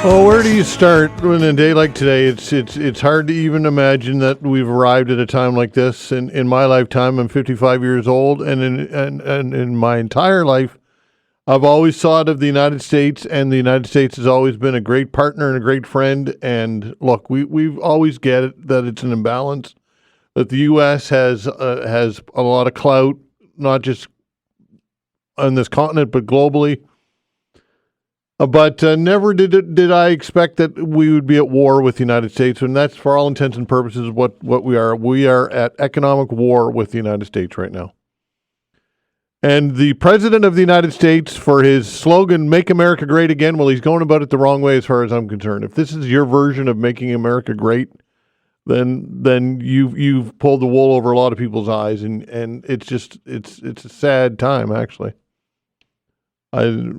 Well, where do you start on a day like today? It's hard to even imagine that we've arrived at a time like this. In my lifetime, I'm 55 years old, and in my entire life, I've always thought of the United States, and the United States has always been a great partner and a great friend. And look, we've always get it that it's an imbalance, that the U.S. has a lot of clout, not just on this continent but globally. But never did I expect that we would be at war with the United States, and that's for all intents and purposes what we are. We are at economic war with the United States right now. And the President of the United States, for his slogan, "Make America Great Again," well, he's going about it the wrong way as far as I'm concerned. If this is your version of making America great, then you've pulled the wool over a lot of people's eyes, and it's a sad time, actually. I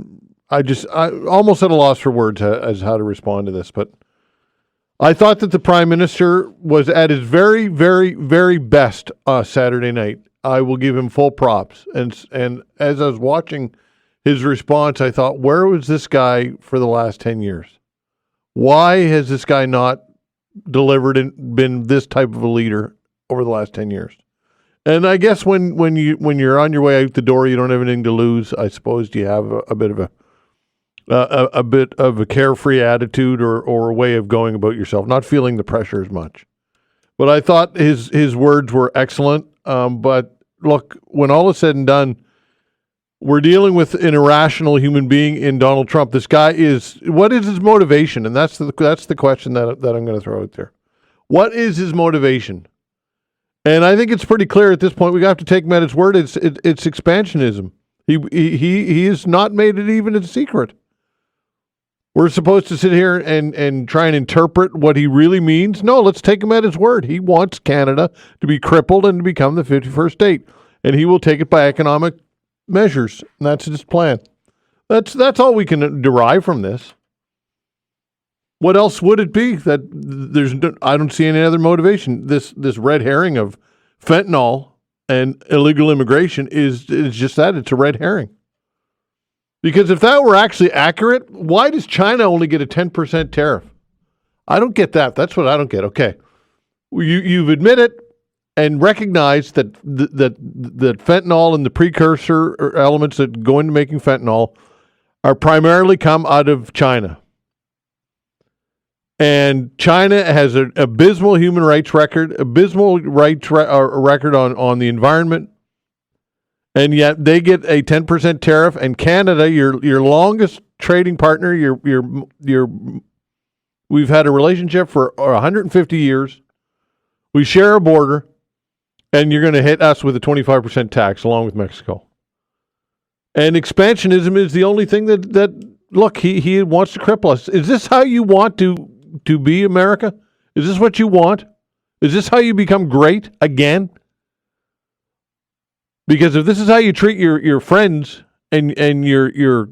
almost at a loss for words as how to respond to this, but I thought that the Prime Minister was at his very, very, very best Saturday night. I will give him full props. And as I was watching his response, I thought, where was this guy for the last 10 years? Why has this guy not delivered and been this type of a leader over the last 10 years? And I guess when you're on your way out the door, you don't have anything to lose. I suppose you have a bit of a carefree attitude or a way of going about yourself, not feeling the pressure as much. But I thought his words were excellent. But look, when all is said and done, we're dealing with an irrational human being in Donald Trump. This guy what is his motivation? And that's the question that I'm going to throw out there. What is his motivation? And I think it's pretty clear at this point. We have to take him at his word. It's expansionism. He has not made it even a secret. We're supposed to sit here and try and interpret what he really means? No, let's take him at his word. He wants Canada to be crippled and to become the 51st state. And he will take it by economic measures. And that's his plan. That's all we can derive from this. What else would it be? I don't see any other motivation. This red herring of fentanyl and illegal immigration is just that. It's a red herring. Because if that were actually accurate, why does China only get a 10% tariff? I don't get that. That's what I don't get. Okay. You've admitted and recognized that fentanyl and the precursor elements that go into making fentanyl are primarily come out of China. And China has an abysmal human rights record, record on the environment. And yet they get a 10% tariff, and Canada, your longest trading partner, we've had a relationship for 150 years. We share a border, and you're going to hit us with a 25% tax along with Mexico. And expansionism is the only thing that look, he wants to cripple us. Is this how you want to be America? Is this what you want? Is this how you become great again? Because if this is how you treat your friends and your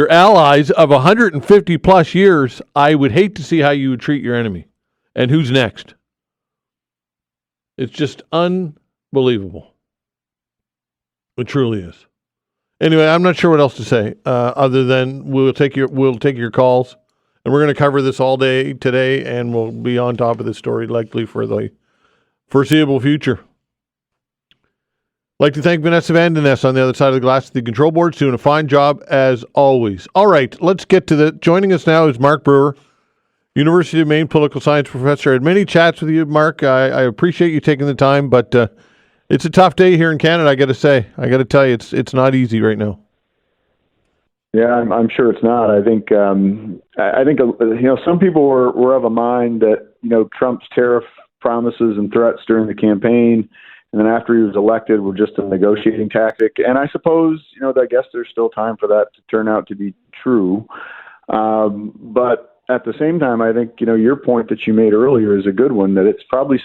allies of 150 plus years, I would hate to see how you would treat your enemy. And who's next? It's just unbelievable. It truly is. Anyway, I'm not sure what else to say other than we'll take your calls, and we're going to cover this all day today, and we'll be on top of this story likely for the foreseeable future. I'd like to thank Vanessa Van Den Ness on the other side of the glass at the control board, doing a fine job as always. All right, let's get to joining us now is Mark Brewer, University of Maine political science professor. I had many chats with you, Mark. I appreciate you taking the time, but it's a tough day here in Canada, I got to say. I got to tell you, it's not easy right now. Yeah, I'm sure it's not. I think some people were of a mind that Trump's tariff promises and threats during the campaign, and then after he was elected, were just a negotiating tactic. And I suppose I guess there's still time for that to turn out to be true. But at the same time, I think your point that you made earlier is a good one. That it's probably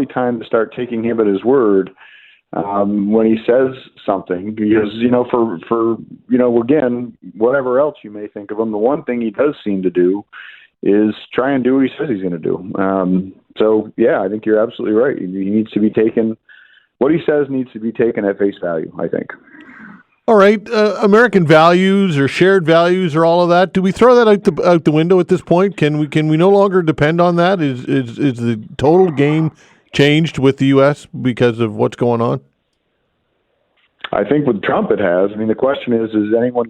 time to start taking him at his word when he says something, because again, whatever else you may think of him, the one thing he does seem to do is try and do what he says he's going to do. So yeah, I think you're absolutely right. He needs to be taken. What he says needs to be taken at face value, I think. All right, American values or shared values or all of that. Do we throw that out the window at this point? Can we no longer depend on that? Is the total game changed with the U.S. because of what's going on? I think with Trump it has. I mean, the question is anyone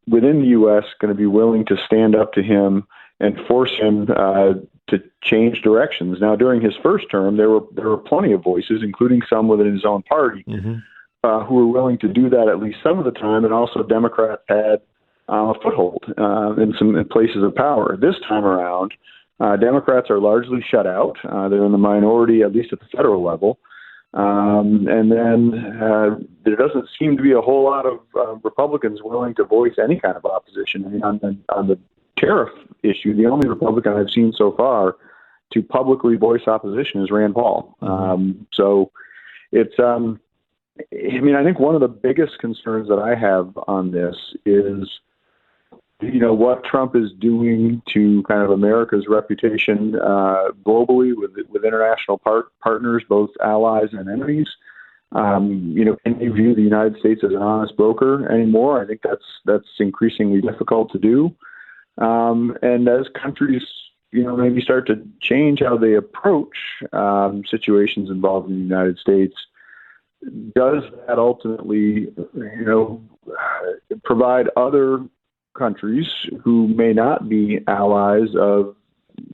within the U.S. going to be willing to stand up to him and force him to change directions? Now, during his first term, there were plenty of voices, including some within his own party, who were willing to do that at least some of the time, and also Democrats had a foothold in some places of power. This time around, Democrats are largely shut out. They're in the minority, at least at the federal level. And then there doesn't seem to be a whole lot of Republicans willing to voice any kind of opposition. I mean, on the tariff issue, the only Republican I've seen so far to publicly voice opposition is Rand Paul. So it's, I mean, I think one of the biggest concerns that I have on this is, what Trump is doing to kind of America's reputation globally with international partners, both allies and enemies. Can you view the United States as an honest broker anymore? I think that's increasingly difficult to do. And as countries, maybe start to change how they approach situations involving the United States, does that ultimately, provide other countries who may not be allies of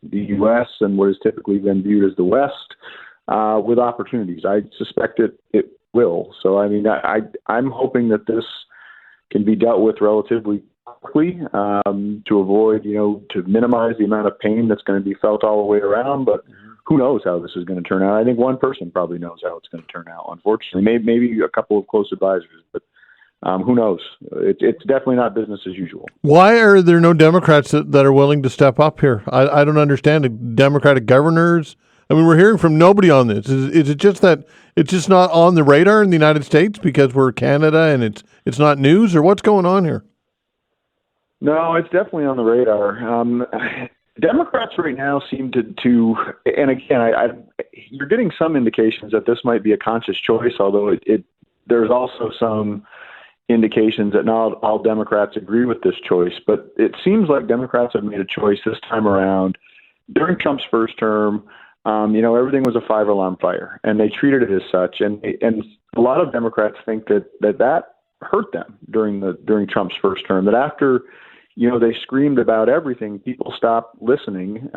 the U.S. and what is typically been viewed as the West with opportunities? I suspect it will. So, I mean, I'm hoping that this can be dealt with relatively quickly to avoid, to minimize the amount of pain that's going to be felt all the way around. But who knows how this is going to turn out? I think one person probably knows how it's going to turn out, unfortunately. Maybe a couple of close advisors, but who knows? It's definitely not business as usual. Why are there no Democrats that are willing to step up here? I don't understand it. Democratic governors? I mean, we're hearing from nobody on this. Is it just that it's just not on the radar in the United States because we're Canada and it's not news, or what's going on here? No, it's definitely on the radar. Democrats right now seem to and again, you're getting some indications that this might be a conscious choice, although there's also some indications that not all Democrats agree with this choice. But it seems like Democrats have made a choice this time around. During Trump's first term, everything was a 5-alarm fire, and they treated it as such. And a lot of Democrats think that hurt them during Trump's first term. That after they screamed about everything, people stopped listening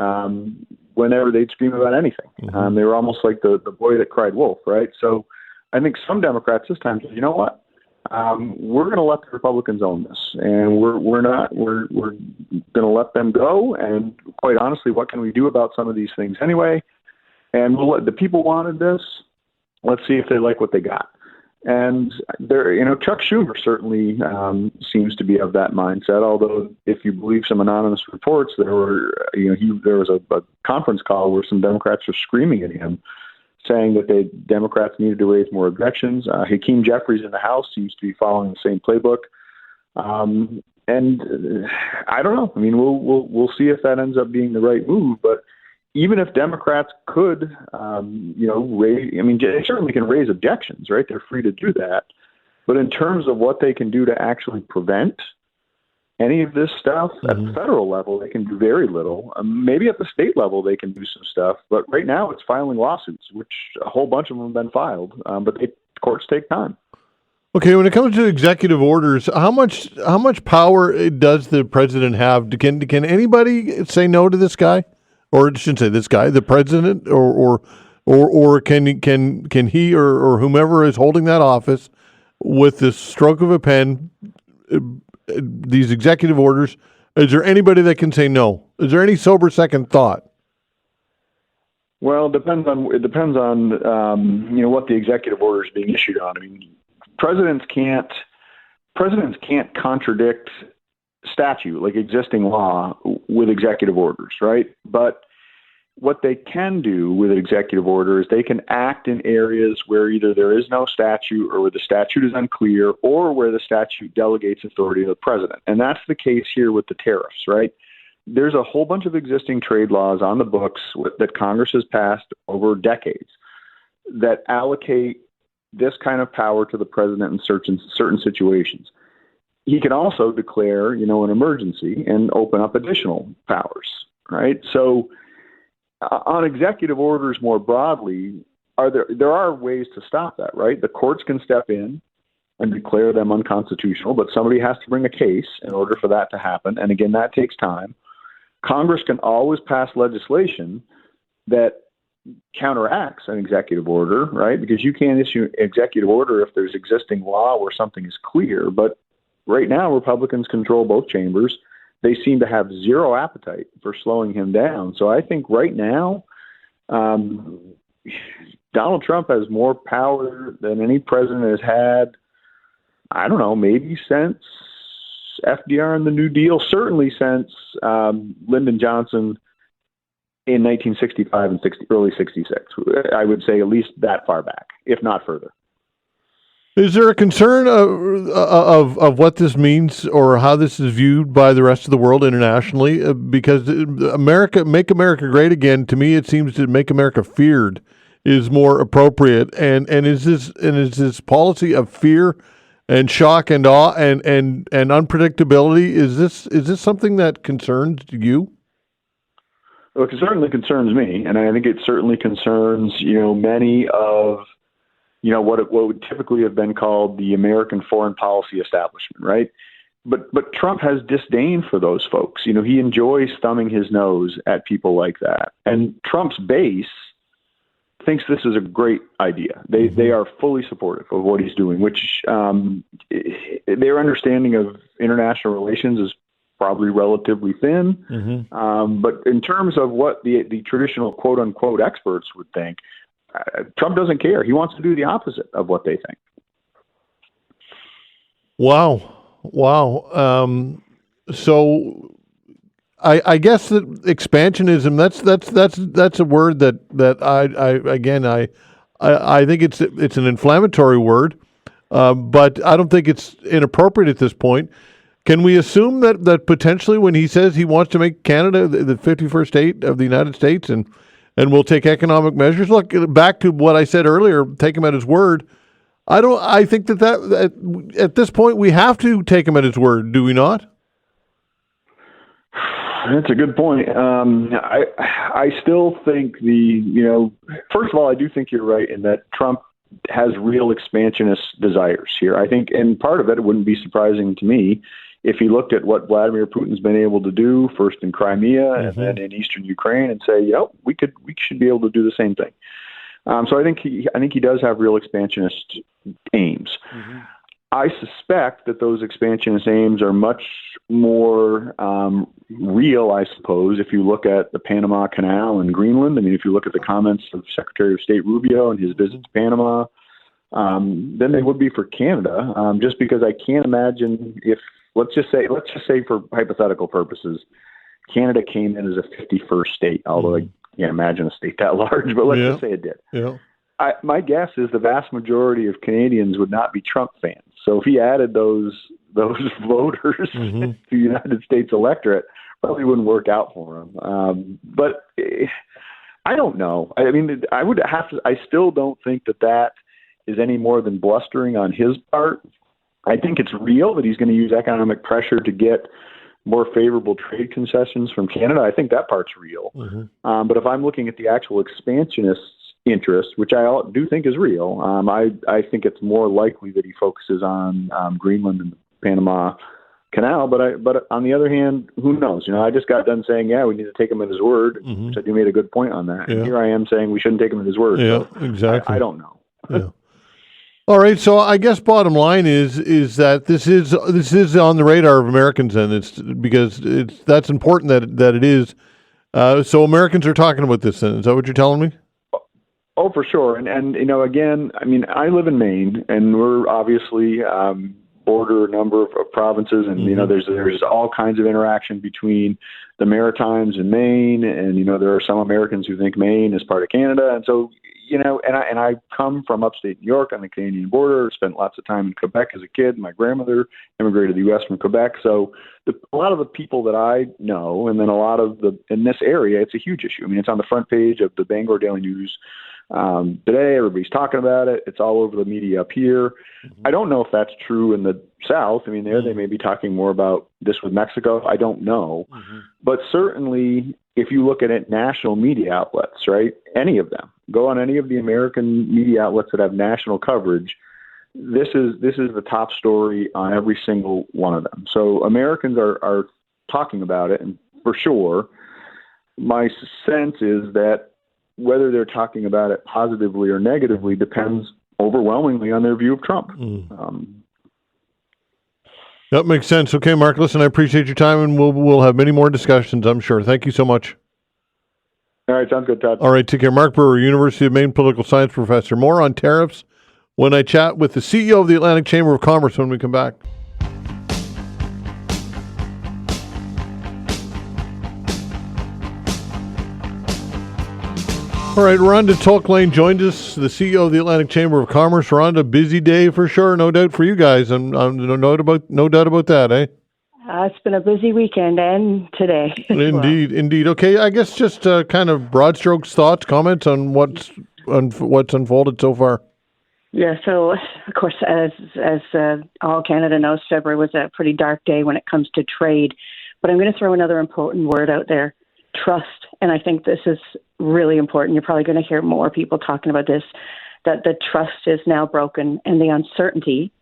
whenever they'd scream about anything. They were almost like the boy that cried wolf, right? So I think some Democrats this time said, you know what? We're going to let the Republicans own this, and we're going to let them go. And quite honestly, what can we do about some of these things anyway? And the people wanted this. Let's see if they like what they got. And Chuck Schumer certainly seems to be of that mindset. Although, if you believe some anonymous reports, there was a conference call where some Democrats were screaming at him, saying that the Democrats needed to raise more objections. Hakeem Jeffries in the House seems to be following the same playbook. And I don't know. I mean, we'll see if that ends up being the right move. But even if Democrats could, they certainly can raise objections, right? They're free to do that. But in terms of what they can do to actually prevent any of this stuff at the federal level, they can do very little. Maybe at the state level, they can do some stuff. But right now, it's filing lawsuits, which a whole bunch of them have been filed. But courts take time. Okay, when it comes to executive orders, how much power does the president have? Can anybody say no to this guy? Or I shouldn't say this guy, the president, or can he or whomever is holding that office, with the stroke of a pen, these executive orders? Is there anybody that can say no? Is there any sober second thought? Well, it depends on what the executive order is being issued on. I mean, presidents can't contradict statute, like existing law, with executive orders, right? But what they can do with an executive order is they can act in areas where either there is no statute, or where the statute is unclear, or where the statute delegates authority to the president. And that's the case here with the tariffs, right? There's a whole bunch of existing trade laws on the books that Congress has passed over decades that allocate this kind of power to the president in certain situations. He can also declare, an emergency and open up additional powers, right? So on executive orders more broadly, there are ways to stop that, right? The courts can step in and declare them unconstitutional, but somebody has to bring a case in order for that to happen. And again, that takes time. Congress can always pass legislation that counteracts an executive order, right? Because you can't issue an executive order if there's existing law where something is clear. But right now, Republicans control both chambers. They seem to have zero appetite for slowing him down. So I think right now, Donald Trump has more power than any president has had, I don't know, maybe since FDR and the New Deal, certainly since Lyndon Johnson in 1965 and early 66. I would say at least that far back, if not further. Is there a concern of what this means or how this is viewed by the rest of the world internationally? Because Make America Great Again, to me, it seems to Make America Feared is more appropriate. And is this policy of fear and shock and awe and unpredictability, is this something that concerns you? Well, it certainly concerns me, and I think it certainly concerns many of what would typically have been called the American foreign policy establishment, right? But Trump has disdain for those folks. He enjoys thumbing his nose at people like that, and Trump's base thinks this is a great idea. They are fully supportive of what he's doing, which their understanding of international relations is probably relatively thin. Mm-hmm. But in terms of what the traditional quote unquote experts would think, Trump doesn't care. He wants to do the opposite of what they think. Wow. So I guess that expansionism, that's a word that I think it's an inflammatory word, but I don't think it's inappropriate at this point. Can we assume that potentially when he says he wants to make Canada the 51st state of the United States and we'll take economic measures, look, back to what I said earlier, take him at his word. I think that at this point we have to take him at his word, do we not? That's a good point. I still think first of all, I do think you're right in that Trump has real expansionist desires here. I think, and part of it wouldn't be surprising to me if he looked at what Vladimir Putin's been able to do, first in Crimea mm-hmm. and then in eastern Ukraine, and say, we should be able to do the same thing. So I think he does have real expansionist aims. Mm-hmm. I suspect that those expansionist aims are much more real, I suppose, if you look at the Panama Canal and Greenland. I mean, if you look at the comments of Secretary of State Rubio and his visit to Panama, then they would be for Canada, just because I can't imagine if, let's just say for hypothetical purposes, Canada came in as a 51st state, although I can't imagine a state that large, but let's just say it did. Yeah. My guess is the vast majority of Canadians would not be Trump fans. So if he added those voters mm-hmm. to the United States electorate, probably wouldn't work out for him. But I don't know. I mean, I still don't think that is any more than blustering on his part. I think it's real that he's going to use economic pressure to get more favorable trade concessions from Canada. I think that part's real. Mm-hmm. But if I'm looking at the actual expansionist interest, which I do think is real, I think it's more likely that he focuses on Greenland and the Panama Canal. But on the other hand, who knows? I just got done saying, we need to take him at his word. Mm-hmm. So you made a good point on that. Yeah. And here I am saying we shouldn't take him at his word. Yeah, so exactly. I don't know. Yeah. All right, so I guess bottom line is that this is on the radar of Americans, and it's because that's important that it is. So Americans are talking about this. Then is that what you're telling me? Oh, for sure. And again, I mean, I live in Maine, and we're obviously border a number of provinces, and mm-hmm. There's all kinds of interaction between the Maritimes and Maine, and there are some Americans who think Maine is part of Canada, and so. And I come from upstate New York on the Canadian border, spent lots of time in Quebec as a kid. My grandmother immigrated to the U.S. from Quebec. So a lot of the people that I know, and then in this area, it's a huge issue. I mean, it's on the front page of the Bangor Daily News Today, everybody's talking about it. It's all over the media up here. I don't know if that's true in the South. I mean, there they may be talking more about this with Mexico. I don't know. But certainly, if you look at it, national media outlets, right, any of them, go on any of the American media outlets that have national coverage, this is the top story on every single one of them. So Americans are talking about it, and for sure, my sense is that whether they're talking about it positively or negatively depends overwhelmingly on their view of Trump. That makes sense. Okay, Mark, listen, I appreciate your time, and we'll have many more discussions, I'm sure. Thank you so much. All right, sounds good, Todd. All right, take care. Mark Brewer, University of Maine political science professor. More on tariffs when I chat with the CEO of the Atlantic Chamber of Commerce when we come back. All right, Rhonda Tulk-Lane joined us, the CEO of the Atlantic Chamber of Commerce. Rhonda, busy day for sure, no doubt for you guys, and no doubt about that, eh? It's been a busy weekend and today. Indeed. Okay, I guess just kind of broad strokes, thoughts, comments on what's unfolded so far. Yeah, so of course, as all Canada knows, February was a pretty dark day when it comes to trade. But I'm going to throw another important word out there: trust. And I think this is really important. You're probably going to hear more people talking about this, that the trust is now broken, and the uncertainty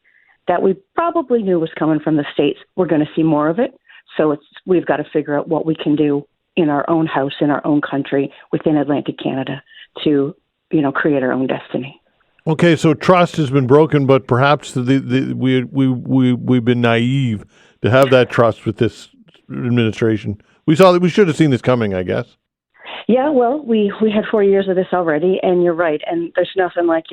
that we probably knew was coming from the States, we're going to see more of it. So we've got to figure out what we can do in our own house, in our own country, within Atlantic Canada to, create our own destiny. Okay, so trust has been broken, but perhaps we've been naive to have that trust with this administration. We should have seen this coming, I guess. Yeah, well, we had 4 years of this already, and you're right. And there's nothing like,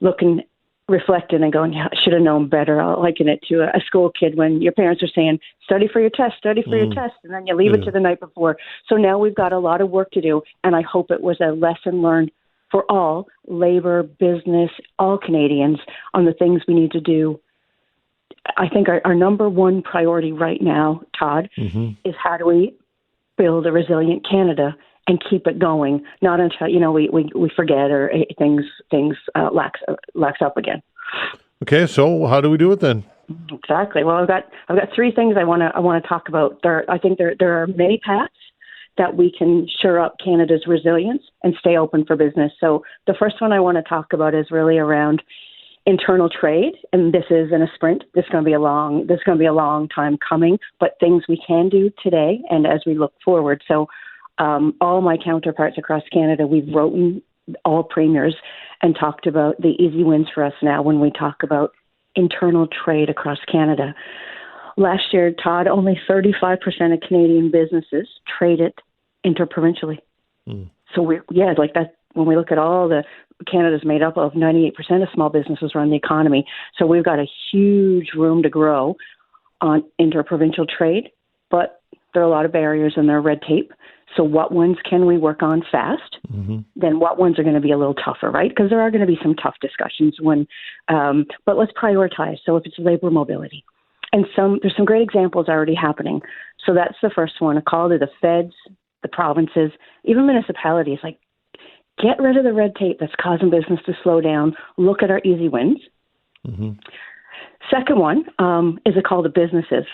looking, reflecting and going, yeah, I should have known better. I'll liken it to a school kid when your parents are saying, study for your test, and then you leave it to the night before. So now we've got a lot of work to do, and I hope it was a lesson learned for all, labor, business, all Canadians, on the things we need to do. I think our number one priority right now, Todd, is how do we build a resilient Canada and keep it going, not until, we forget or things lax up again. Okay, so how do we do it then? Exactly. Well, I've got three things I want to talk about. I think there are many paths that we can shore up Canada's resilience and stay open for business. So the first one I want to talk about is really around internal trade, and this isn't a sprint. This is going to be a long time coming, but things we can do today and as we look forward. So all my counterparts across Canada, we've written all premiers and talked about the easy wins for us now when we talk about internal trade across Canada. Last year, Todd, only 35% of Canadian businesses traded interprovincially. So like that. When we look at Canada's made up of 98% of small businesses run the economy. So we've got a huge room to grow on interprovincial trade, but there are a lot of barriers and there are red tape. So what ones can we work on fast? Then what ones are going to be a little tougher, right? Because there are going to be some tough discussions but let's prioritize. So if it's labor mobility, and there's some great examples already happening. So that's the first one, a call to the feds, the provinces, even municipalities, like, get rid of the red tape that's causing business to slow down. Look at our easy wins. Second one is a call to businesses.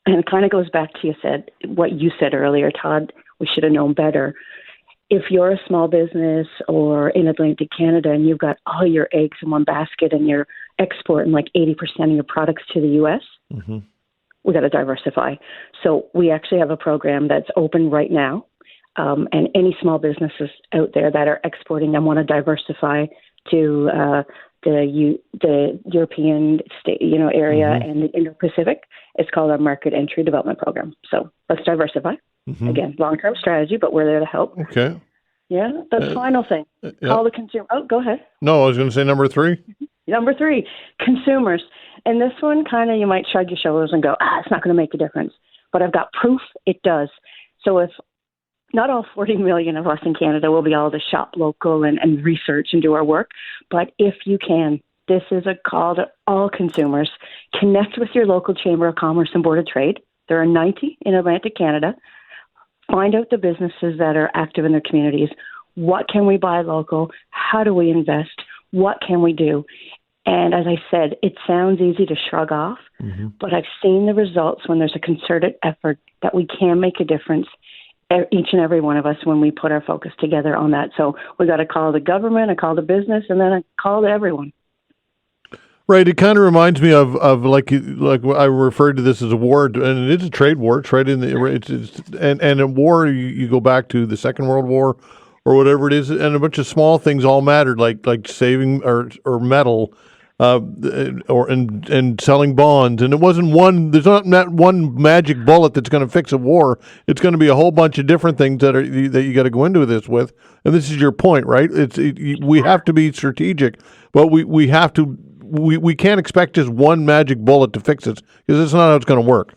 And it kind of goes back to what you said earlier, Todd. We should have known better. If you're a small business or in Atlantic Canada and you've got all your eggs in one basket and you're exporting like 80% of your products to the U.S., we got to diversify. So we actually have a program that's open right now. And any small businesses out there that are exporting and want to diversify to the European state, area and the Indo-Pacific, it's called our Market Entry Development Program. So let's diversify. Again, long-term strategy, but we're there to help. Okay. Yeah. The final thing, call the consumer. Oh, go ahead. No, I was going to say number 3. Number 3, consumers. And this one kind of, you might shrug your shoulders and go, it's not going to make a difference. But I've got proof it does. So if not all 40 million of us in Canada will be able to shop local and research and do our work, but if you can, this is a call to all consumers. Connect with your local Chamber of Commerce and Board of Trade. There are 90 in Atlantic Canada. Find out the businesses that are active in their communities. What can we buy local? How do we invest? What can we do? And as I said, it sounds easy to shrug off, but I've seen the results when there's a concerted effort that we can make a difference, each and every one of us, when we put our focus together on that. So we got to call the government, a call to business, and then a call to everyone. Right. It kind of reminds me of like I referred to this as a war, and it is a trade war. It's right in the and a war. You go back to the Second World War or whatever it is, and a bunch of small things all mattered, like saving or metal, and selling bonds. And it wasn't one. There's not one magic bullet that's going to fix a war. It's going to be a whole bunch of different things that you got to go into this with. And this is your point, right? We have to be strategic, but we have to. We can't expect just one magic bullet to fix it, because it's not how it's going to work.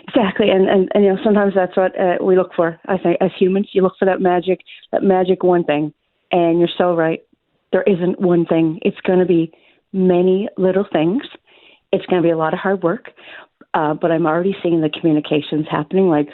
Exactly, and sometimes that's what we look for. I think as humans, you look for that magic one thing, and you're so right. There isn't one thing. It's going to be many little things. It's going to be a lot of hard work, but I'm already seeing the communications happening. Like,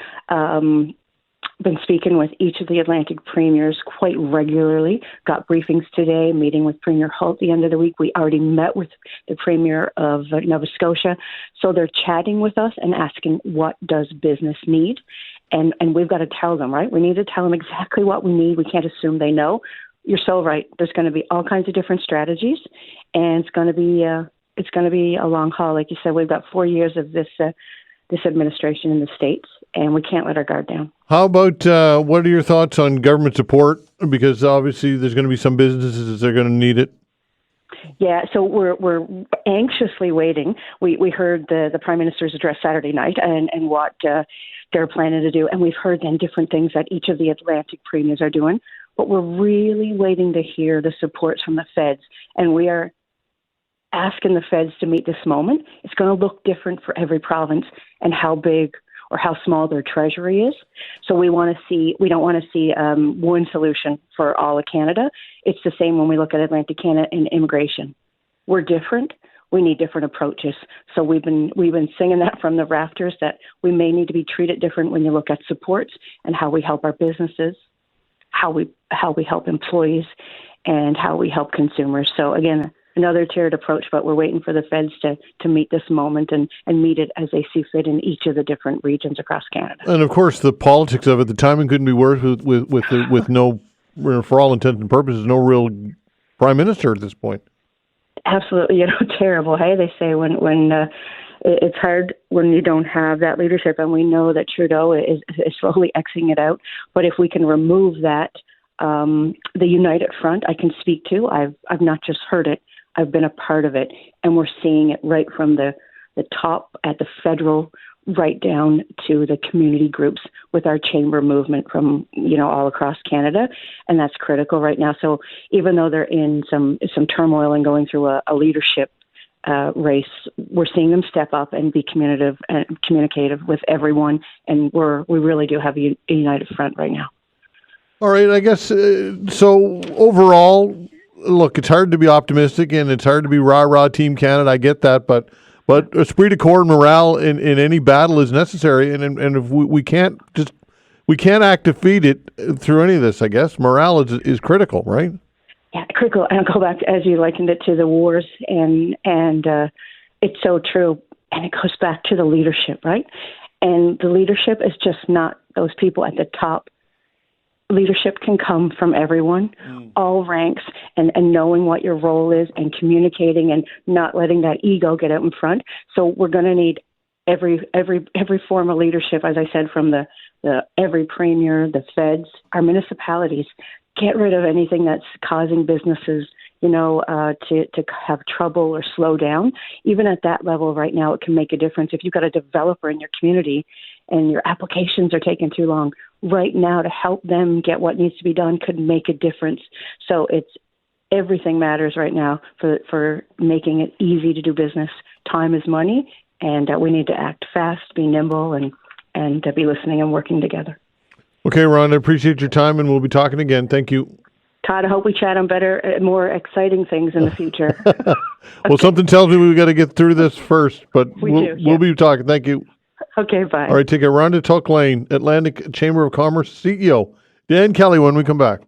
been speaking with each of the Atlantic premiers quite regularly, got briefings today, meeting with Premier Holt at the end of the week. We already met with the Premier of Nova Scotia. So they're chatting with us and asking, what does business need? And we've got to tell them, right? We need to tell them exactly what we need. We can't assume they know. You're so right. There's going to be all kinds of different strategies, and it's going to be a long haul. Like you said, we've got 4 years of this administration in the States, and we can't let our guard down. How about what are your thoughts on government support? Because obviously there's going to be some businesses that are going to need it. Yeah, so we're anxiously waiting. We heard the Prime Minister's address Saturday night and what they're planning to do, and we've heard then different things that each of the Atlantic premiers are doing, but we're really waiting to hear the support from the feds, and we are asking the feds to meet this moment. It's going to look different for every province and how big or how small their treasury is. So we don't want to see one solution for all of Canada. It's the same when we look at Atlantic Canada and immigration. We're different. We need different approaches. So we've been singing that from the rafters, that we may need to be treated different when you look at supports and how we help our businesses, how we help employees, and how we help consumers. So again, another tiered approach, but we're waiting for the feds to meet this moment and meet it as they see fit in each of the different regions across Canada. And of course, the politics of it, the timing couldn't be worse with no, for all intents and purposes, no real prime minister at this point. Absolutely, terrible. Hey, they say when it's hard when you don't have that leadership, and we know that Trudeau is slowly Xing it out. But if we can remove that, the United Front, I can speak to. I've not just heard it. I've been a part of it, and we're seeing it right from the top at the federal, right down to the community groups with our chamber movement from all across Canada, and that's critical right now. So even though they're in some turmoil and going through a leadership race, we're seeing them step up and be communicative with everyone, and we really do have a united front right now. All right, I guess so. Overall, look, it's hard to be optimistic and it's hard to be rah-rah Team Canada. I get that, but esprit de corps and morale in any battle is necessary, and if we can't act defeated through any of this. I guess morale is critical, right? Yeah, critical. And I'll go back, as you likened it, to the wars, and it's so true. And it goes back to the leadership, right? And the leadership is just not those people at the top. Leadership can come from everyone, all ranks, and knowing what your role is and communicating and not letting that ego get out in front. So we're going to need every form of leadership, as I said, from the every premier, the feds, our municipalities. Get rid of anything that's causing businesses, to have trouble or slow down. Even at that level right now, it can make a difference. If you've got a developer in your community and your applications are taking too long, right now to help them get what needs to be done could make a difference. So everything matters right now for making it easy to do business. Time is money, and we need to act fast, be nimble, and be listening and working together. Okay, Ron, I appreciate your time, and we'll be talking again. Thank you. Todd, I hope we chat on better, more exciting things in the future. Well, something tells me we've got to get through this first, but we'll be talking. Thank you. Okay, bye. All right, take care. Rhonda Tulk-Lane, Atlantic Chamber of Commerce CEO Dan Kelly when we come back.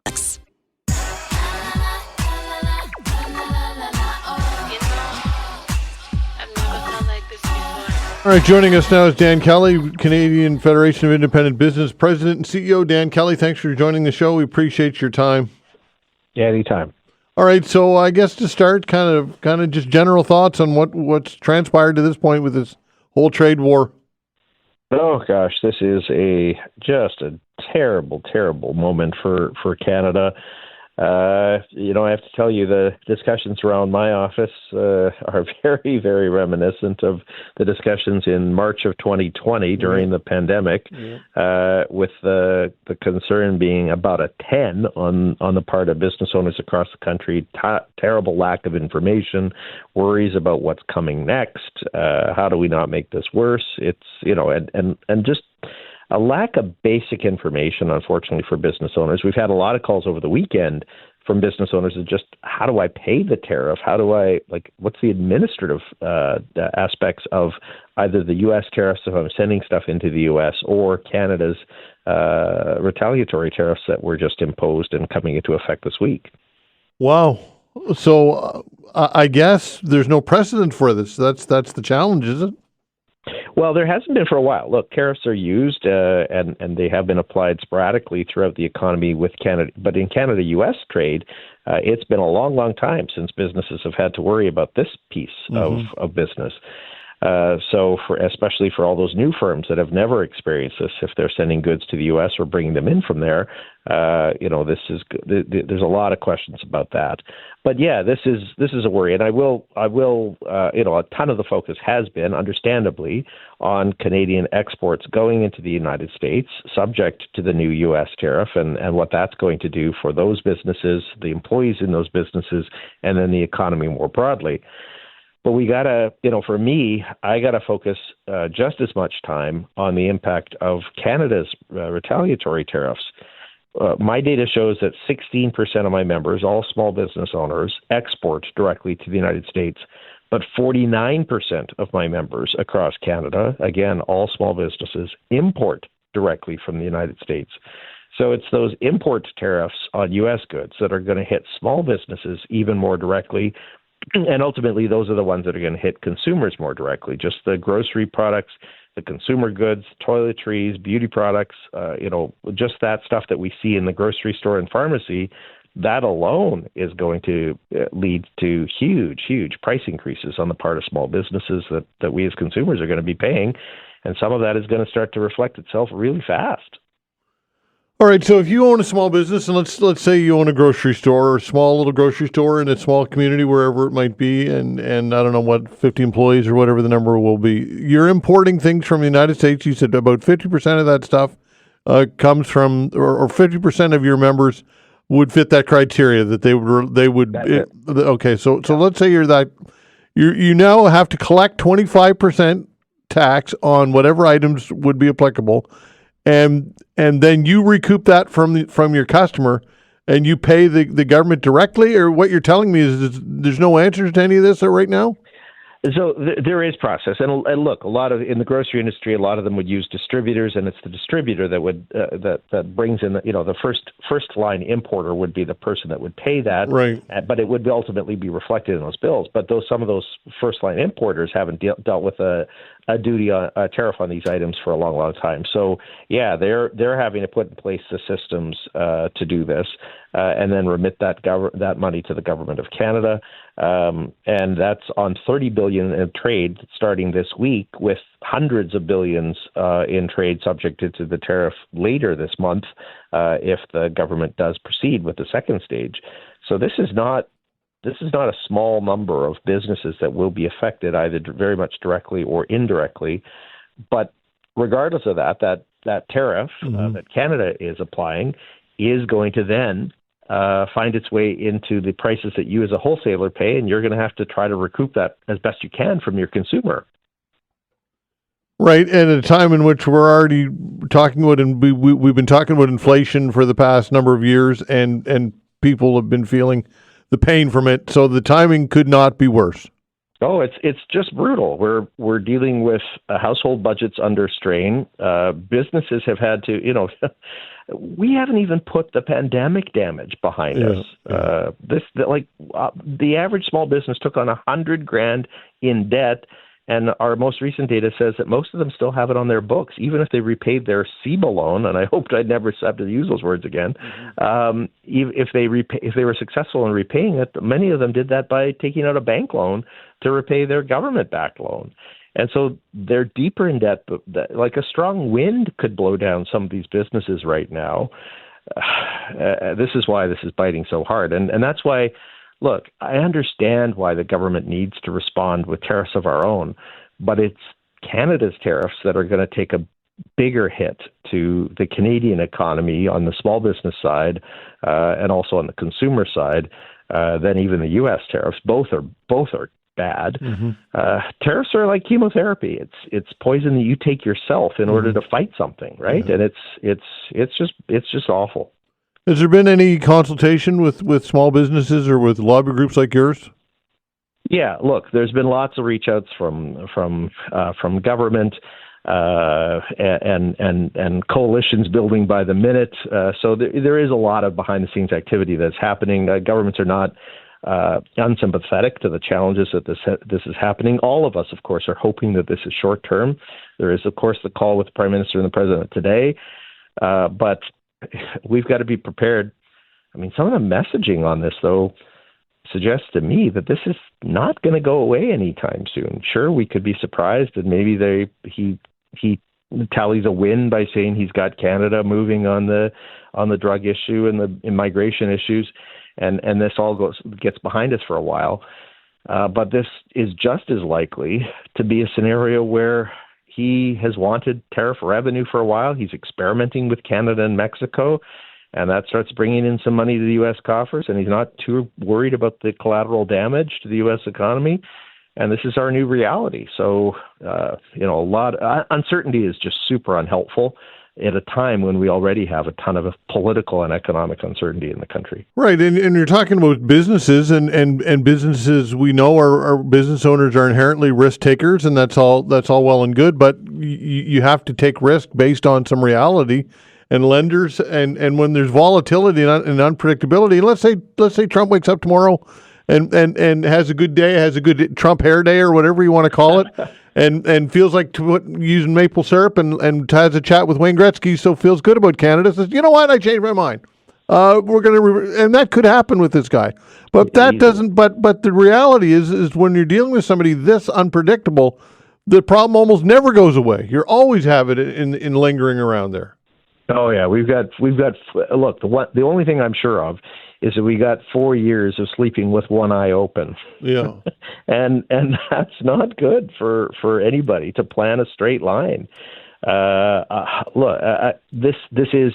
All right, joining us now is Dan Kelly, Canadian Federation of Independent Business President and CEO. Dan Kelly, thanks for joining the show. We appreciate your time. Yeah, anytime. All right, so I guess to start, kind of just general thoughts on what's transpired to this point with this whole trade war. Oh gosh, this is just a terrible, terrible moment for Canada. I have to tell you, the discussions around my office are very, very reminiscent of the discussions in March of 2020 during the pandemic, with the concern being about a 10 on the part of business owners across the country. Terrible lack of information, worries about what's coming next. How do we not make this worse? It's and just a lack of basic information, unfortunately, for business owners. We've had a lot of calls over the weekend from business owners of just, how do I pay the tariff? How do I, what's the administrative aspects of either the U.S. tariffs if I'm sending stuff into the U.S. or Canada's retaliatory tariffs that were just imposed and coming into effect this week? Wow. So I guess there's no precedent for this. That's the challenge, is it? Well, there hasn't been for a while. Look, tariffs are used and they have been applied sporadically throughout the economy with Canada. But in Canada-U.S. trade, it's been a long, long time since businesses have had to worry about this piece of business. Especially for all those new firms that have never experienced this, if they're sending goods to the U.S. or bringing them in from there, there's a lot of questions about that. But yeah, this is a worry, and I will, a ton of the focus has been, understandably, on Canadian exports going into the United States, subject to the new U.S. tariff, and what that's going to do for those businesses, the employees in those businesses, and then the economy more broadly. But we gotta, for me, I gotta focus just as much time on the impact of Canada's retaliatory tariffs. My data shows that 16% of my members, all small business owners, export directly to the United States, but 49% of my members across Canada, again, all small businesses, import directly from the United States. So it's those import tariffs on U.S. goods that are going to hit small businesses even more directly. And ultimately, those are the ones that are going to hit consumers more directly. Just the grocery products, the consumer goods, toiletries, beauty products, just that stuff that we see in the grocery store and pharmacy, that alone is going to lead to huge, huge price increases on the part of small businesses that we as consumers are going to be paying. And some of that is going to start to reflect itself really fast. All right, so if you own a small business, and let's say you own a grocery store or a small little grocery store in a small community, wherever it might be, and I don't know what, 50 employees or whatever the number will be, you're importing things from the United States. You said about 50% of that stuff comes from, or 50% of your members would fit that criteria that they would. Okay, so let's say you're that, you now have to collect 25% tax on whatever items would be applicable. And then you recoup that from your customer, and you pay the government directly. Or what you're telling me is there's no answers to any of this right now? So there is process, and look, a lot of in the grocery industry, a lot of them would use distributors, and it's the distributor that would that brings in the first line importer would be the person that would pay that, right? But it would ultimately be reflected in those bills. But some of those first line importers haven't dealt with a duty on a tariff on these items for a long, long time. So yeah, they're having to put in place the systems to do this, and then remit that money to the government of Canada. And that's on $30 billion in trade starting this week, with hundreds of billions in trade subjected to the tariff later this month, if the government does proceed with the second stage. So this is not a small number of businesses that will be affected either very much directly or indirectly. But regardless of that tariff that Canada is applying is going to then find its way into the prices that you as a wholesaler pay, and you're going to have to try to recoup that as best you can from your consumer. Right, and at a time in which we're already talking about, and we've been talking about inflation for the past number of years, and people have been feeling the pain from it, so the timing could not be worse. Oh, it's just brutal. We're dealing with household budgets under strain. Businesses have had to, we haven't even put the pandemic damage behind us. The average small business took on $100,000 in debt, and our most recent data says that most of them still have it on their books, even if they repaid their CEBA loan. And I hoped I'd never have to use those words again. If they were successful in repaying it, many of them did that by taking out a bank loan to repay their government-backed loan. And so they're deeper in debt, but like a strong wind could blow down some of these businesses right now. This is why this is biting so hard. And that's why, look, I understand why the government needs to respond with tariffs of our own, but it's Canada's tariffs that are going to take a bigger hit to the Canadian economy on the small business side and also on the consumer side than even the U.S. tariffs. Both are bad. Tariffs are like chemotherapy. It's poison that you take yourself in order to fight something, right? And it's just awful. Has there been any consultation with small businesses or with lobby groups like yours? Yeah, look, there's been lots of reach outs from government and coalitions building by the minute. So there is a lot of behind the scenes activity that's happening. Governments are not unsympathetic to the challenges that this is happening. All of us, of course, are hoping that this is short term. There is, of course, the call with the Prime Minister and the President today, but we've got to be prepared. I mean, some of the messaging on this, though, suggests to me that this is not going to go away anytime soon. Sure, we could be surprised, and maybe he tallies a win by saying he's got Canada moving on the drug issue and the immigration issues, and this all gets behind us for a while. But this is just as likely to be a scenario where he has wanted tariff revenue for a while. He's experimenting with Canada and Mexico, and that starts bringing in some money to the U.S. coffers, and he's not too worried about the collateral damage to the U.S. economy. And this is our new reality. So, a lot of uncertainty is just super unhelpful at a time when we already have a ton of political and economic uncertainty in the country. Right, and you're talking about businesses, and businesses we know our business owners are inherently risk takers, and that's all well and good. But you have to take risk based on some reality, and lenders, and when there's volatility and unpredictability. Let's say Trump wakes up tomorrow and has a good day, has a good Trump hair day or whatever you want to call it. And feels like using maple syrup and has a chat with Wayne Gretzky, so feels good about Canada. Says, you know what? I changed my mind. We're going to, and that could happen with this guy. But that doesn't. But the reality is when you're dealing with somebody this unpredictable, the problem almost never goes away. You always have it in lingering around there. Oh yeah, we've got. Look, the only thing I'm sure of is that we got 4 years of sleeping with one eye open. Yeah, and that's not good for anybody to plan a straight line. Look, this is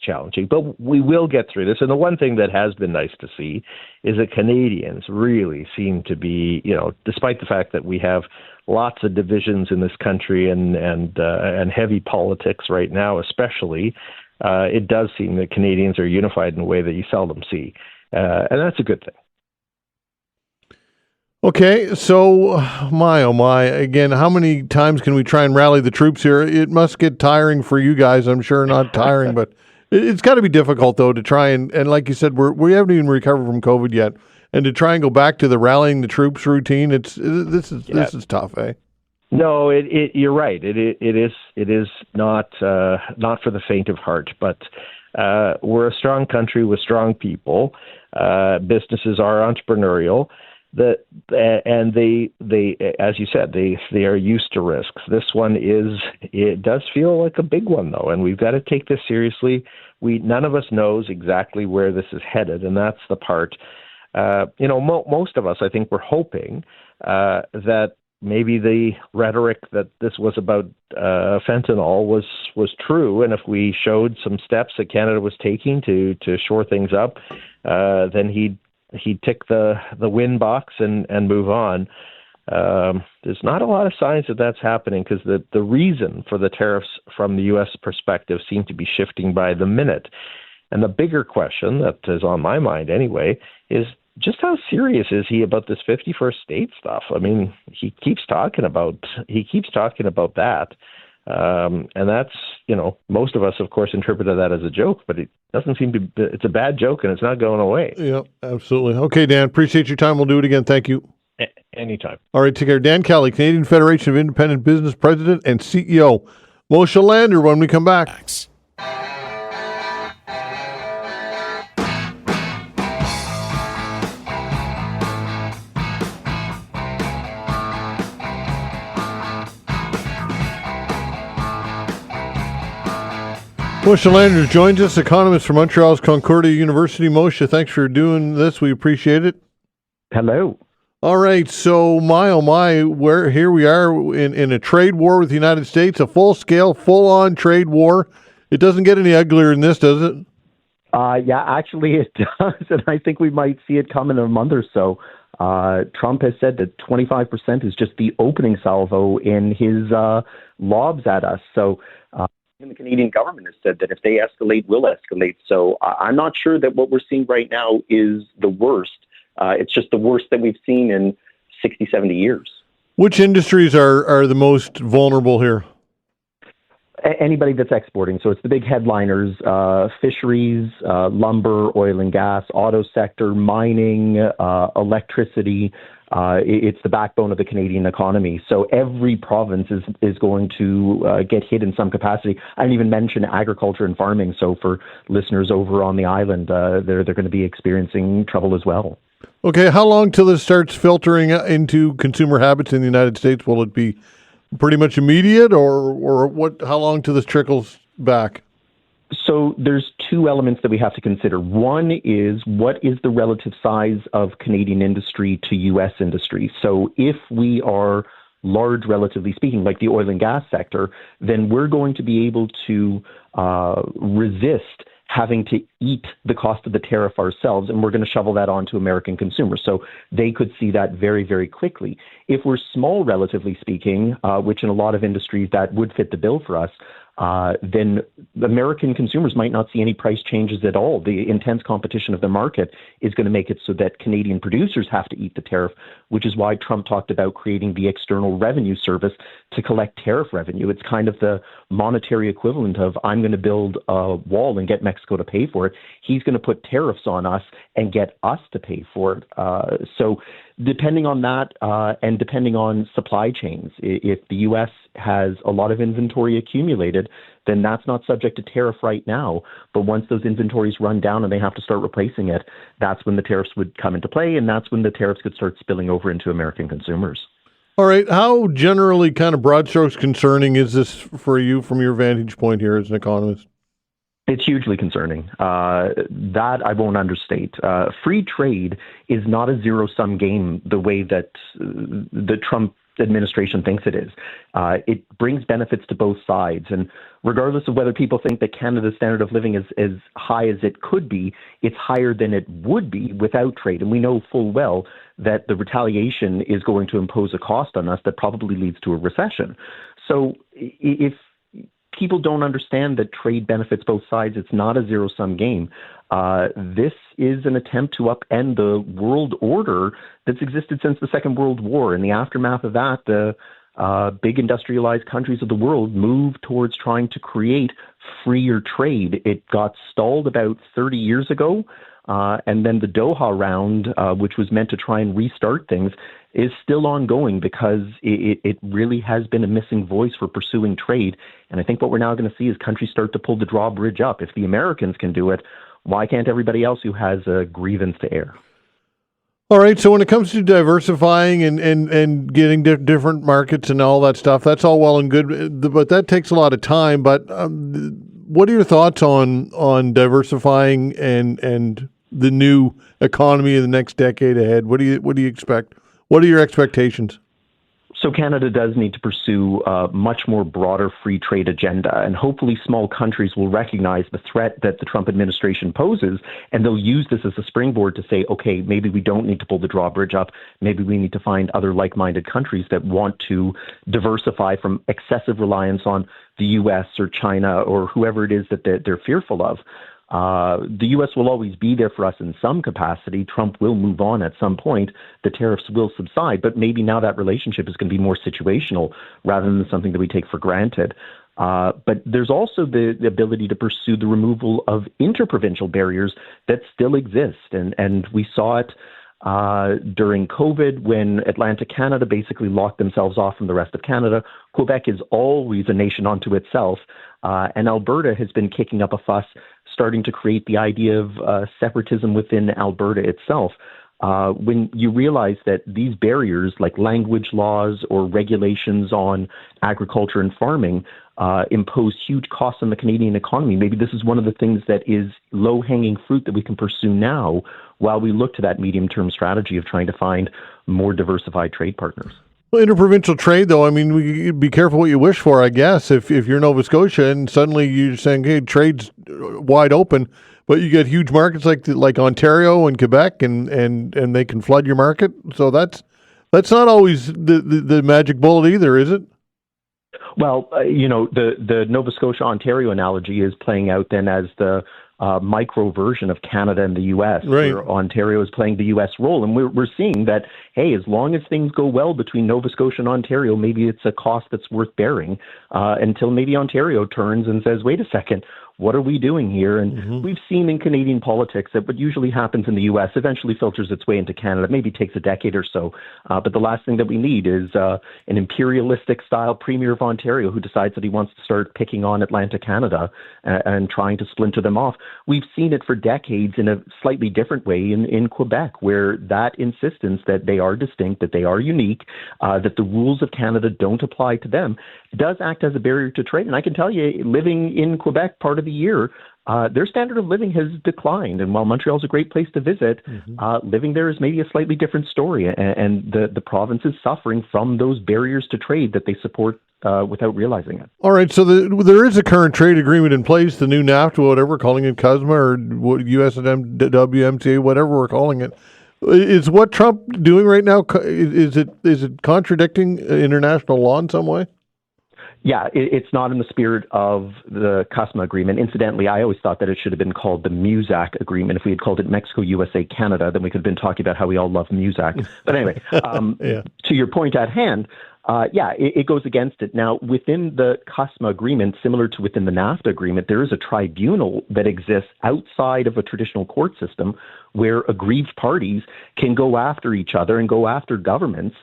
challenging, but we will get through this. And the one thing that has been nice to see is that Canadians really seem to be, despite the fact that we have lots of divisions in this country and heavy politics right now, especially, it does seem that Canadians are unified in a way that you seldom see, and that's a good thing. Okay, so my oh my, again, how many times can we try and rally the troops here? It must get tiring for you guys, I'm sure. Not tiring, but it's got to be difficult though to try and like you said, we haven't even recovered from COVID yet, and to try and go back to the rallying the troops routine, this is tough, eh? No, you're right. It is not for the faint of heart, but we're a strong country with strong people. Businesses are entrepreneurial. And they, as you said, they are used to risks. This one it does feel like a big one though, and we've got to take this seriously. None of us knows exactly where this is headed, and that's the part. Most of us, I think, we're hoping that maybe the rhetoric that this was about fentanyl was true, and if we showed some steps that Canada was taking to shore things up, then he'd tick the win box and move on. There's not a lot of signs that that's happening because the reason for the tariffs from the U.S. perspective seem to be shifting by the minute. And the bigger question that is on my mind anyway is just how serious is he about this 51st state stuff? I mean, he keeps talking about that. And that's, most of us, of course, interpreted that as a joke, but it doesn't seem to, it's a bad joke and it's not going away. Yeah, absolutely. Okay, Dan, appreciate your time. We'll do it again. Thank you. Anytime. All right, take care. Dan Kelly, Canadian Federation of Independent Business President and CEO. Moshe Lander when we come back. Thanks. Moshe Lander joins us, economist from Montreal's Concordia University. Moshe, thanks for doing this. We appreciate it. Hello. All right, so my oh my, here we are in a trade war with the United States, a full-scale, full-on trade war. It doesn't get any uglier than this, does it? Yeah, actually it does, and I think we might see it come in a month or so. Trump has said that 25% is just the opening salvo in his lobs at us. So even the Canadian government has said that if they escalate, we'll escalate. So I'm not sure that what we're seeing right now is the worst. It's just the worst that we've seen in 60, 70 years. Which industries are the most vulnerable here? Anybody that's exporting. So it's the big headliners, fisheries, lumber, oil and gas, auto sector, mining, electricity. It's the backbone of the Canadian economy. So every province is going to get hit in some capacity. I didn't even mention agriculture and farming. So for listeners over on the island, they're going to be experiencing trouble as well. Okay, how long till this starts filtering into consumer habits in the United States? Will it be pretty much immediate, or what? How long till this trickles back? So there's two elements that we have to consider. One is, what is the relative size of Canadian industry to U.S. industry? So if we are large, relatively speaking, like the oil and gas sector, then we're going to be able to resist having to eat the cost of the tariff ourselves, and we're going to shovel that on to American consumers. So they could see that very, very quickly. If we're small, relatively speaking, which in a lot of industries that would fit the bill for us, then American consumers might not see any price changes at all. The intense competition of the market is going to make it so that Canadian producers have to eat the tariff, which is why Trump talked about creating the External Revenue Service to collect tariff revenue. It's kind of the monetary equivalent of, I'm going to build a wall and get Mexico to pay for it. He's going to put tariffs on us and get us to pay for it. So depending on that and depending on supply chains, if the U.S. has a lot of inventory accumulated, then that's not subject to tariff right now. But once those inventories run down and they have to start replacing it, that's when the tariffs would come into play, and that's when the tariffs could start spilling over into American consumers. All right. How generally kind of broad strokes concerning is this for you from your vantage point here as an economist? It's hugely concerning. That I won't understate. Free trade is not a zero-sum game the way that the Trump administration thinks it is. It brings benefits to both sides. And regardless of whether people think that Canada's standard of living is as high as it could be, it's higher than it would be without trade. And we know full well that the retaliation is going to impose a cost on us that probably leads to a recession. So if people don't understand that trade benefits both sides, it's not a zero-sum game. This is an attempt to upend the world order that's existed since the Second World War. In the aftermath of that, the big industrialized countries of the world moved towards trying to create freer trade. It got stalled about 30 years ago. And then the Doha round, which was meant to try and restart things, is still ongoing because it really has been a missing voice for pursuing trade. And I think what we're now going to see is countries start to pull the drawbridge up. If the Americans can do it, why can't everybody else who has a grievance to air? All right. So when it comes to diversifying and getting different markets and all that stuff, that's all well and good, but that takes a lot of time. But what are your thoughts on diversifying and the new economy in the next decade ahead? What do you expect? What are your expectations? So Canada does need to pursue a much more broader free trade agenda, and hopefully small countries will recognize the threat that the Trump administration poses, and they'll use this as a springboard to say, okay, maybe we don't need to pull the drawbridge up. Maybe we need to find other like-minded countries that want to diversify from excessive reliance on the U.S. or China or whoever it is that they're fearful of. The U.S. will always be there for us in some capacity. Trump will move on at some point. The tariffs will subside, but maybe now that relationship is going to be more situational rather than something that we take for granted. But there's also the ability to pursue the removal of interprovincial barriers that still exist. And we saw it during COVID when Atlantic Canada basically locked themselves off from the rest of Canada. Quebec is always a nation unto itself. And Alberta has been kicking up a fuss, starting to create the idea of separatism within Alberta itself. When you realize that these barriers, like language laws or regulations on agriculture and farming, impose huge costs on the Canadian economy, maybe this is one of the things that is low-hanging fruit that we can pursue now while we look to that medium-term strategy of trying to find more diversified trade partners. Well, interprovincial trade, though, I mean, we be careful what you wish for, I guess. If you're Nova Scotia and suddenly you're saying, hey, trade's wide open, but you get huge markets like Ontario and Quebec, and they can flood your market. So that's not always the magic bullet either, is it? Well, the Nova Scotia-Ontario analogy is playing out then as the micro version of Canada and the U.S., right, where Ontario is playing the U.S. role. And we're seeing that, hey, as long as things go well between Nova Scotia and Ontario, maybe it's a cost that's worth bearing until maybe Ontario turns and says, wait a second, what are we doing here? And we've seen in Canadian politics that what usually happens in the U.S. eventually filters its way into Canada. Maybe takes a decade or so. But the last thing that we need is an imperialistic-style Premier of Ontario who decides that he wants to start picking on Atlantic Canada and trying to splinter them off. We've seen it for decades in a slightly different way in Quebec, where that insistence that they are distinct, that they are unique, that the rules of Canada don't apply to them, does act as a barrier to trade. And I can tell you, living in Quebec part of the year, their standard of living has declined. And while Montreal is a great place to visit, living there is maybe a slightly different story. And the province is suffering from those barriers to trade that they support without realizing it. All right, so there is a current trade agreement in place, the new NAFTA, whatever we're calling it, CUSMA or USMCA, whatever we're calling it. Is what Trump doing right now, is it contradicting international law in some way? Yeah, it's not in the spirit of the CUSMA agreement. Incidentally, I always thought that it should have been called the MUSAC agreement. If we had called it Mexico, USA, Canada, then we could have been talking about how we all love MUSAC. But anyway, to your point at hand, it goes against it. Now, within the CUSMA agreement, similar to within the NAFTA agreement, there is a tribunal that exists outside of a traditional court system where aggrieved parties can go after each other and go after governments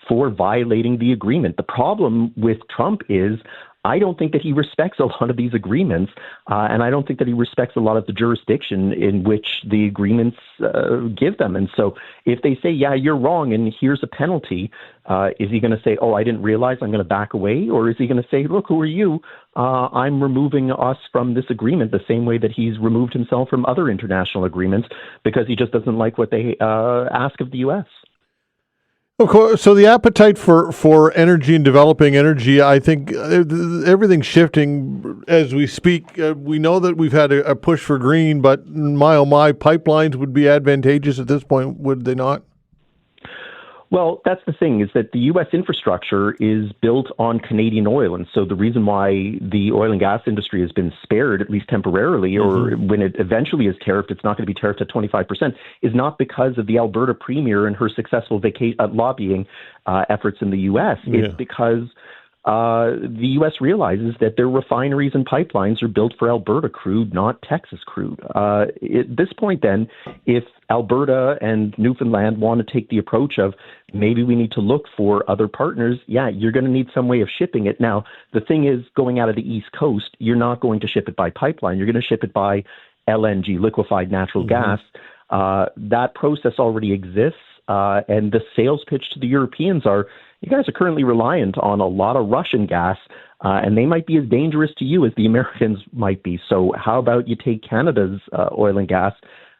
for violating the agreement. The problem with Trump is I don't think that he respects a lot of these agreements, and I don't think that he respects a lot of the jurisdiction in which the agreements give them. And so if they say, yeah, you're wrong, and here's a penalty, is he going to say, oh, I didn't realize, I'm going to back away? Or is he going to say, look, who are you? I'm removing us from this agreement the same way that he's removed himself from other international agreements because he just doesn't like what they ask of the U.S.? Of course. So the appetite for energy and developing energy, I think everything's shifting as we speak. We know that we've had a push for green, but my pipelines would be advantageous at this point, would they not? Well, that's the thing, is that the U.S. infrastructure is built on Canadian oil. And so the reason why the oil and gas industry has been spared, at least temporarily, or when it eventually is tariffed, it's not going to be tariffed at 25%, is not because of the Alberta Premier and her successful lobbying efforts in the U.S. It's because the U.S. realizes that their refineries and pipelines are built for Alberta crude, not Texas crude. At this point, then, if Alberta and Newfoundland want to take the approach of maybe we need to look for other partners, you're going to need some way of shipping it. Now, the thing is, going out of the East Coast, you're not going to ship it by pipeline. You're going to ship it by LNG, liquefied natural gas. That process already exists. And the sales pitch to the Europeans are, you guys are currently reliant on a lot of Russian gas, and they might be as dangerous to you as the Americans might be. So how about you take Canada's oil and gas,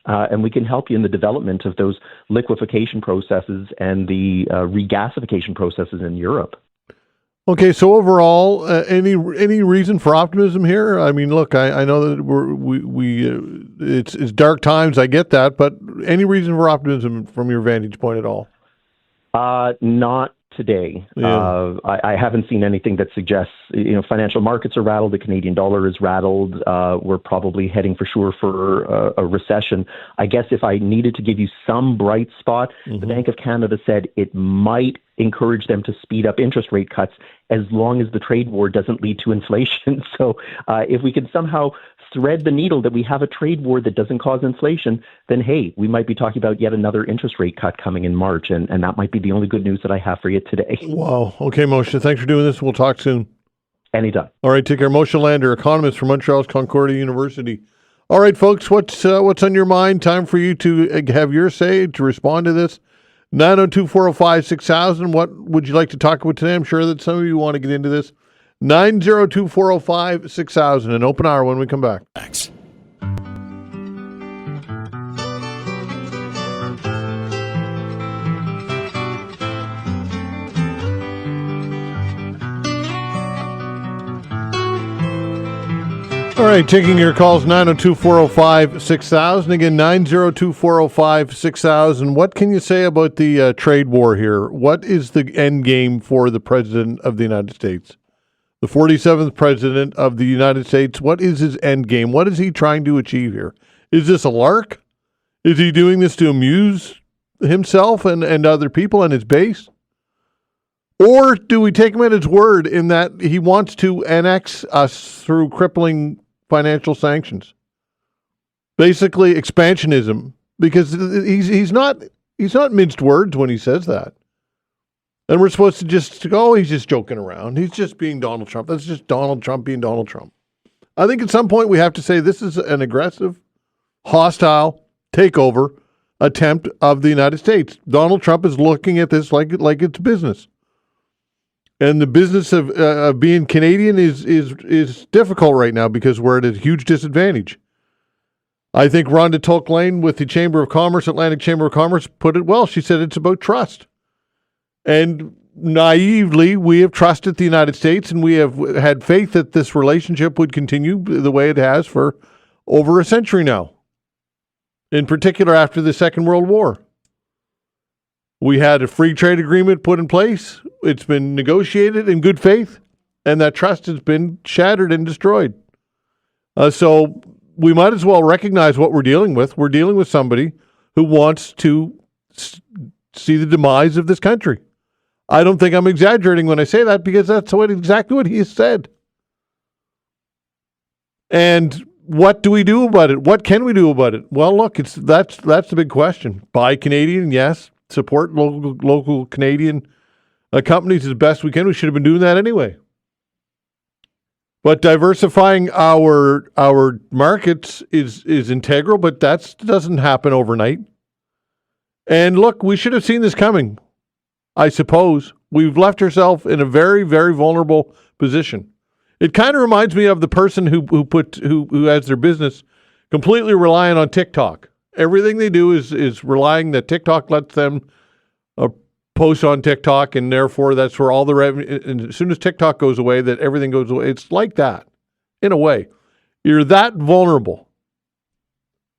and we can help you in the development of those liquefaction processes and the regasification processes in Europe. Okay, so overall, any reason for optimism here? I mean, look, I know that it's dark times. I get that, but any reason for optimism from your vantage point at all? Not today. Yeah. I haven't seen anything that suggests, financial markets are rattled, the Canadian dollar is rattled, we're probably heading for sure for a recession. I guess if I needed to give you some bright spot, the Bank of Canada said it might encourage them to speed up interest rate cuts as long as the trade war doesn't lead to inflation. So if we can somehow thread the needle that we have a trade war that doesn't cause inflation, then hey, we might be talking about yet another interest rate cut coming in March, and that might be the only good news that I have for you today. Wow. Okay, Moshe, thanks for doing this. We'll talk soon. Anytime. All right, take care. Moshe Lander, economist from Montreal's Concordia University. All right, folks, what's on your mind? Time for you to have your say, to respond to this. 902-405-6000. What would you like to talk about today? I'm sure that some of you want to get into this. 902-405-6000. An open hour when we come back. Thanks. All right, taking your calls, 902-405-6000. Again, 902-405-6000. What can you say about the trade war here? What is the end game for the President of the United States? The 47th President of the United States, what is his end game? What is he trying to achieve here? Is this a lark? Is he doing this to amuse himself and other people and his base? Or do we take him at his word in that he wants to annex us through crippling financial sanctions? Basically, expansionism, because he's not minced words when he says that. And we're supposed to just go, oh, he's just joking around. He's just being Donald Trump. That's just Donald Trump being Donald Trump. I think at some point we have to say this is an aggressive, hostile takeover attempt of the United States. Donald Trump is looking at this like it's business. And the business of being Canadian is difficult right now because we're at a huge disadvantage. I think Rhonda Tulk-Lane with the Chamber of Commerce, Atlantic Chamber of Commerce, put it well. She said it's about trust. And naively, we have trusted the United States, and we have had faith that this relationship would continue the way it has for over a century now, in particular after the Second World War. We had a free trade agreement put in place. It's been negotiated in good faith, and that trust has been shattered and destroyed. So we might as well recognize what we're dealing with. We're dealing with somebody who wants to see the demise of this country. I don't think I'm exaggerating when I say that, because that's exactly what he has said. And what do we do about it? What can we do about it? Well, look, that's the big question. Buy Canadian, yes. Support local Canadian companies as best we can. We should have been doing that anyway. But diversifying our markets is integral, but that doesn't happen overnight. And look, we should have seen this coming, I suppose. We've left ourselves in a very, very vulnerable position. It kind of reminds me of the person who has their business completely reliant on TikTok. Everything they do is relying that TikTok lets them post on TikTok, and therefore that's where all the revenue. And as soon as TikTok goes away, that everything goes away. It's like that, in a way. You're that vulnerable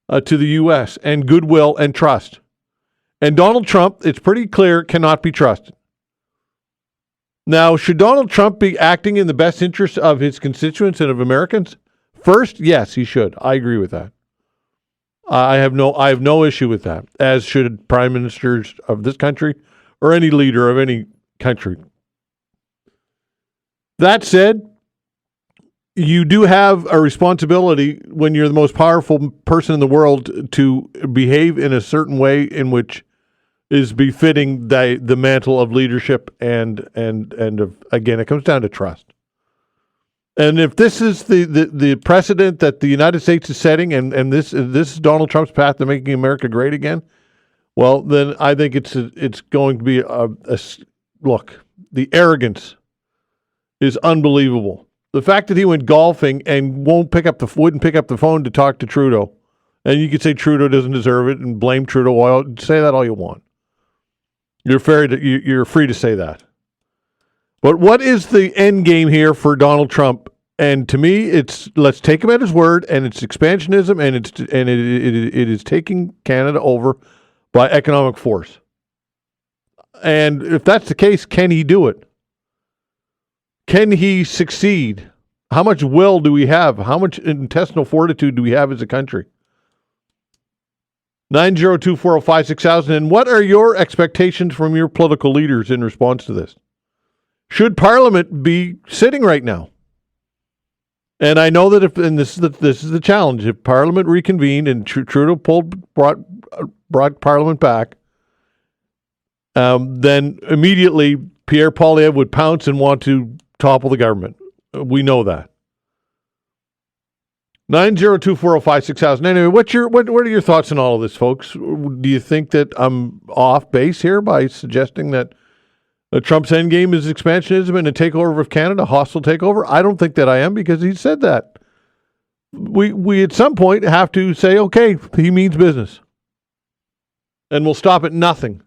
to the U.S. and goodwill and trust. And Donald Trump, it's pretty clear, cannot be trusted. Now, should Donald Trump be acting in the best interest of his constituents and of Americans? First, yes, he should. I agree with that. I have no issue with that, as should prime ministers of this country or any leader of any country. That said, you do have a responsibility when you're the most powerful person in the world to behave in a certain way in which is befitting the mantle of leadership and of, again, it comes down to trust. And if this is the precedent that the United States is setting, and this is Donald Trump's path to making America great again, well, then I think it's going to be look. The arrogance is unbelievable. The fact that he went golfing and wouldn't pick up the phone to talk to Trudeau, and you could say Trudeau doesn't deserve it and blame Trudeau. Say that all you want. You're free to say that. But what is the end game here for Donald Trump? And to me, it's let's take him at his word, and it's expansionism, and it is taking Canada over by economic force. And if that's the case, can he do it? Can he succeed? How much will do we have? How much intestinal fortitude do we have as a country? 902-405-6000. And what are your expectations from your political leaders in response to this? Should Parliament be sitting right now? And I know that this is the challenge, if Parliament reconvened and Trudeau brought Parliament back, then immediately Pierre Poilievre would pounce and want to topple the government. We know that. 902-405-6000. Anyway, what are your thoughts on all of this, folks? Do you think that I'm off base here by suggesting that Trump's endgame is expansionism and a takeover of Canada, a hostile takeover? I don't think that I am, because he said that. We at some point have to say, okay, he means business. And we'll stop at nothing.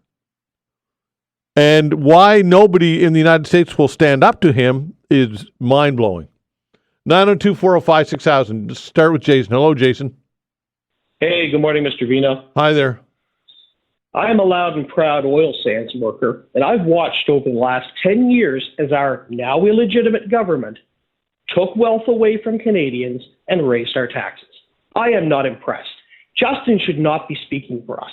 And why nobody in the United States will stand up to him is mind-blowing. 902-405-6000. Let's start with Jason. Hello, Jason. Hey, good morning, Mr. Veinotte. Hi there. I am a loud and proud oil sands worker, and I've watched over the last 10 years as our now illegitimate government took wealth away from Canadians and raised our taxes. I am not impressed. Justin should not be speaking for us.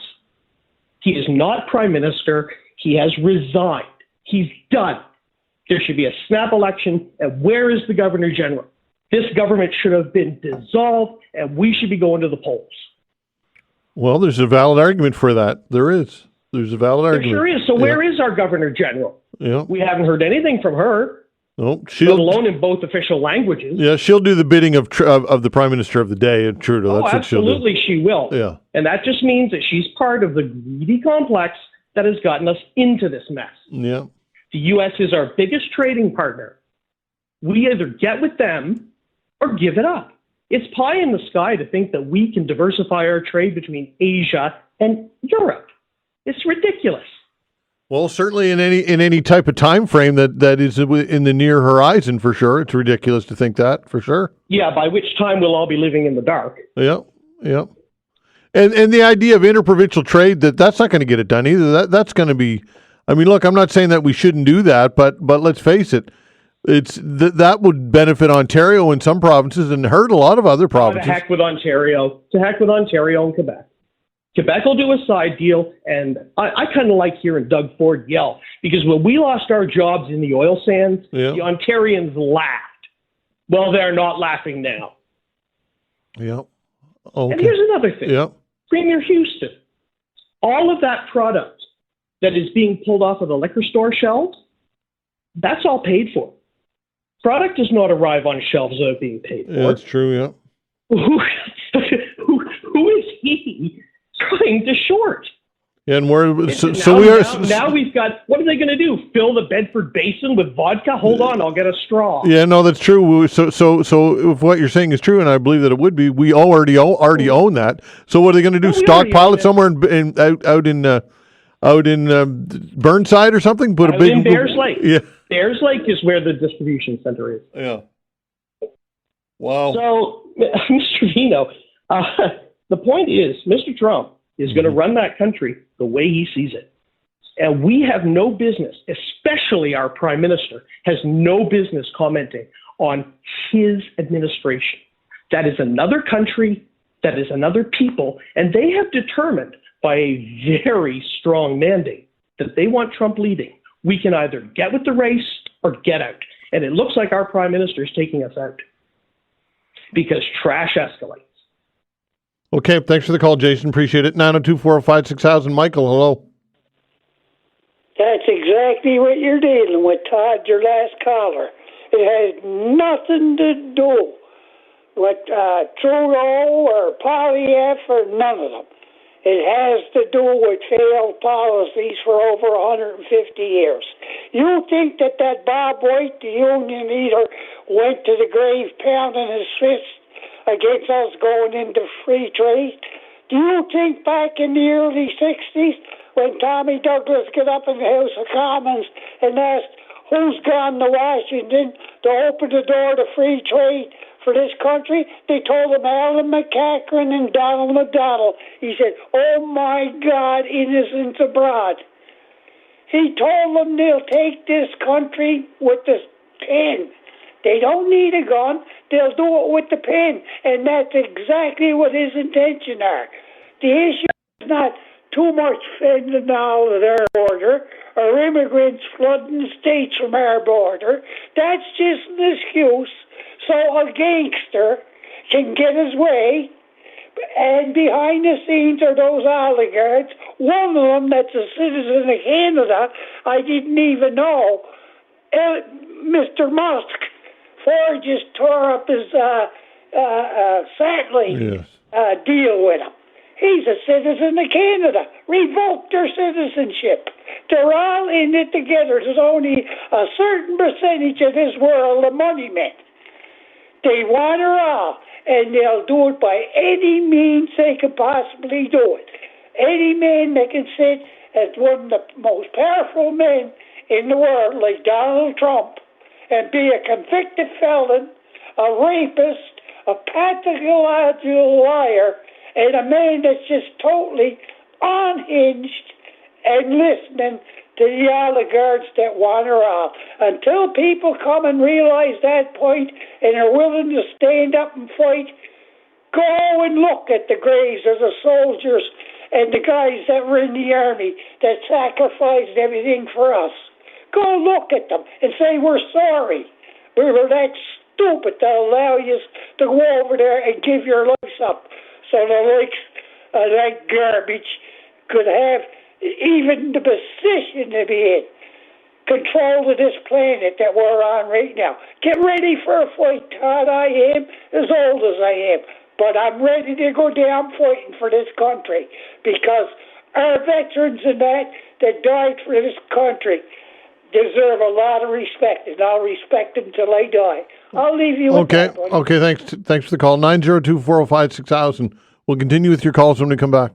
He is not prime minister. He has resigned. He's done. There should be a snap election, and where is the governor general? This government should have been dissolved, and we should be going to the polls. Well, there's a valid argument for that. There's a valid argument. There sure is. So where is our governor general? Yeah. We haven't heard anything from her. No, let alone in both official languages. Yeah, she'll do the bidding of the prime minister of the day, Trudeau. That's what she'll do. Absolutely, she will. Yeah. And that just means that she's part of the greedy complex that has gotten us into this mess. Yeah. The U.S. is our biggest trading partner. We either get with them or give it up. It's pie in the sky to think that we can diversify our trade between Asia and Europe. It's ridiculous. Well, certainly in any type of time frame that is in the near horizon, for sure. It's ridiculous to think that, for sure. Yeah, by which time we'll all be living in the dark. Yeah, yeah. And the idea of interprovincial trade, that's not going to get it done either. That's going to be, I mean, look, I'm not saying that we shouldn't do that, but let's face it, that would benefit Ontario in some provinces and hurt a lot of other provinces. To heck with Ontario. To heck with Ontario and Quebec. Quebec will do a side deal, and I kind of like hearing Doug Ford yell, because when we lost our jobs in the oil sands, the Ontarians laughed. Well, they're not laughing now. Yeah. Okay. And here's another thing. Yeah. Premier Houston, all of that product that is being pulled off of the liquor store shelves, that's all paid for. Product does not arrive on shelves without being paid for. Yeah, that's true, yeah. Who is he trying to short? And we're now we've got, what are they going to do? Fill the Bedford Basin with vodka? Hold on, I'll get a straw. Yeah, no, that's true. So if what you're saying is true, and I believe that it would be, we already own that. So what are they going to do? Stockpile it somewhere out in Burnside or something? Put out a big in Bears Lake. Yeah, Bears Lake is where the distribution center is. Yeah. Wow. So, Mr. Veinotte, the point is, Mr. Trump is going to run that country the way he sees it. And we have no business, especially our prime minister, has no business commenting on his administration. That is another country, that is another people, and they have determined by a very strong mandate that they want Trump leading. We can either get with the race or get out. And it looks like our prime minister is taking us out because trash escalates. Okay, thanks for the call, Jason. Appreciate it. 902-405-6000. Michael, hello. That's exactly what you're dealing with, Todd, your last caller. It has nothing to do with Trudeau or Poilievre or none of them. It has to do with failed policies for over 150 years. You think that Bob White, the union leader, went to the grave pounding his fist against us going into free trade? Do you think back in the early 60s when Tommy Douglas got up in the House of Commons and asked who's gone to Washington to open the door to free trade for this country? They told him Alan McCachran and Donald MacDonald. He said, oh my God, innocence abroad. He told them they'll take this country with the pen. They don't need a gun. They'll do it with the pen. And that's exactly what his intention are. The issue is not too much fentanyl at our border or immigrants flooding states from our border. That's just an excuse so a gangster can get his way. And behind the scenes are those oligarchs. One of them that's a citizen of Canada, I didn't even know. Mr. Musk. Ford just tore up his satellite deal with him. He's a citizen of Canada. Revoked their citizenship. They're all in it together. There's only a certain percentage of this world of money men. They want her all, and they'll do it by any means they could possibly do it. Any man that can sit as one of the most powerful men in the world, like Donald Trump, and be a convicted felon, a rapist, a pathological liar, and a man that's just totally unhinged and listening to the oligarchs that want her out. Until people come and realize that point and are willing to stand up and fight, go and look at the graves of the soldiers and the guys that were in the army that sacrificed everything for us. Go look at them and say, we're sorry. We were that stupid to allow you to go over there and give your lives up so the likes of that garbage could have even the position to be in control of this planet that we're on right now. Get ready for a fight, Todd. I am as old as I am, but I'm ready to go down fighting for this country because our veterans and that died for this country deserve a lot of respect, and I'll respect them till I die. I'll leave you with that one. Okay, thanks for the call. 902-405-6000. We'll continue with your calls when we come back.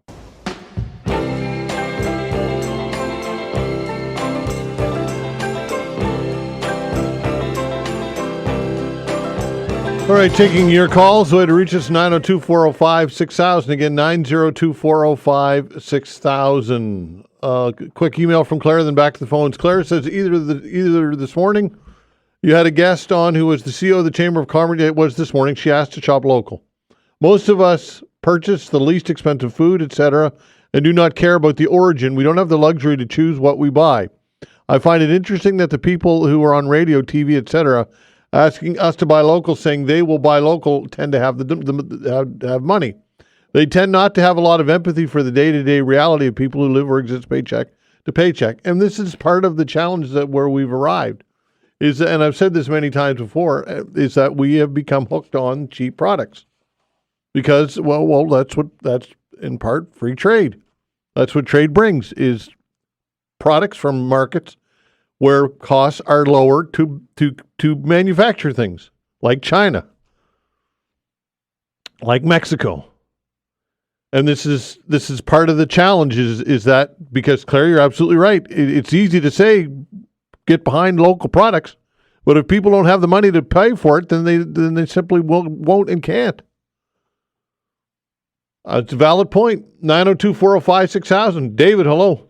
All right, taking your calls. The way to reach us, 902-405-6000. Again, 902-405-6000. Quick email from Claire, then back to the phones. Claire says either this morning you had a guest on who was the CEO of the Chamber of Commerce. It was this morning. She asked to shop local. Most of us purchase the least expensive food, etc., and do not care about the origin. We don't have the luxury to choose what we buy. I find it interesting that the people who are on radio, TV, etc., asking us to buy local, saying they will buy local, tend to have have money. They tend not to have a lot of empathy for the day-to-day reality of people who live or exist paycheck to paycheck. And this is part of the challenge that where we've arrived. And I've said this many times before, is that we have become hooked on cheap products. Because, well, that's in part free trade. That's what trade brings, is products from markets where costs are lower to manufacture things, like China, like Mexico. And this is part of the challenge is that, because Claire, you're absolutely right. It's easy to say get behind local products, but if people don't have the money to pay for it, then they simply won't and can't. It's a valid point. 902-405-6000. David, hello.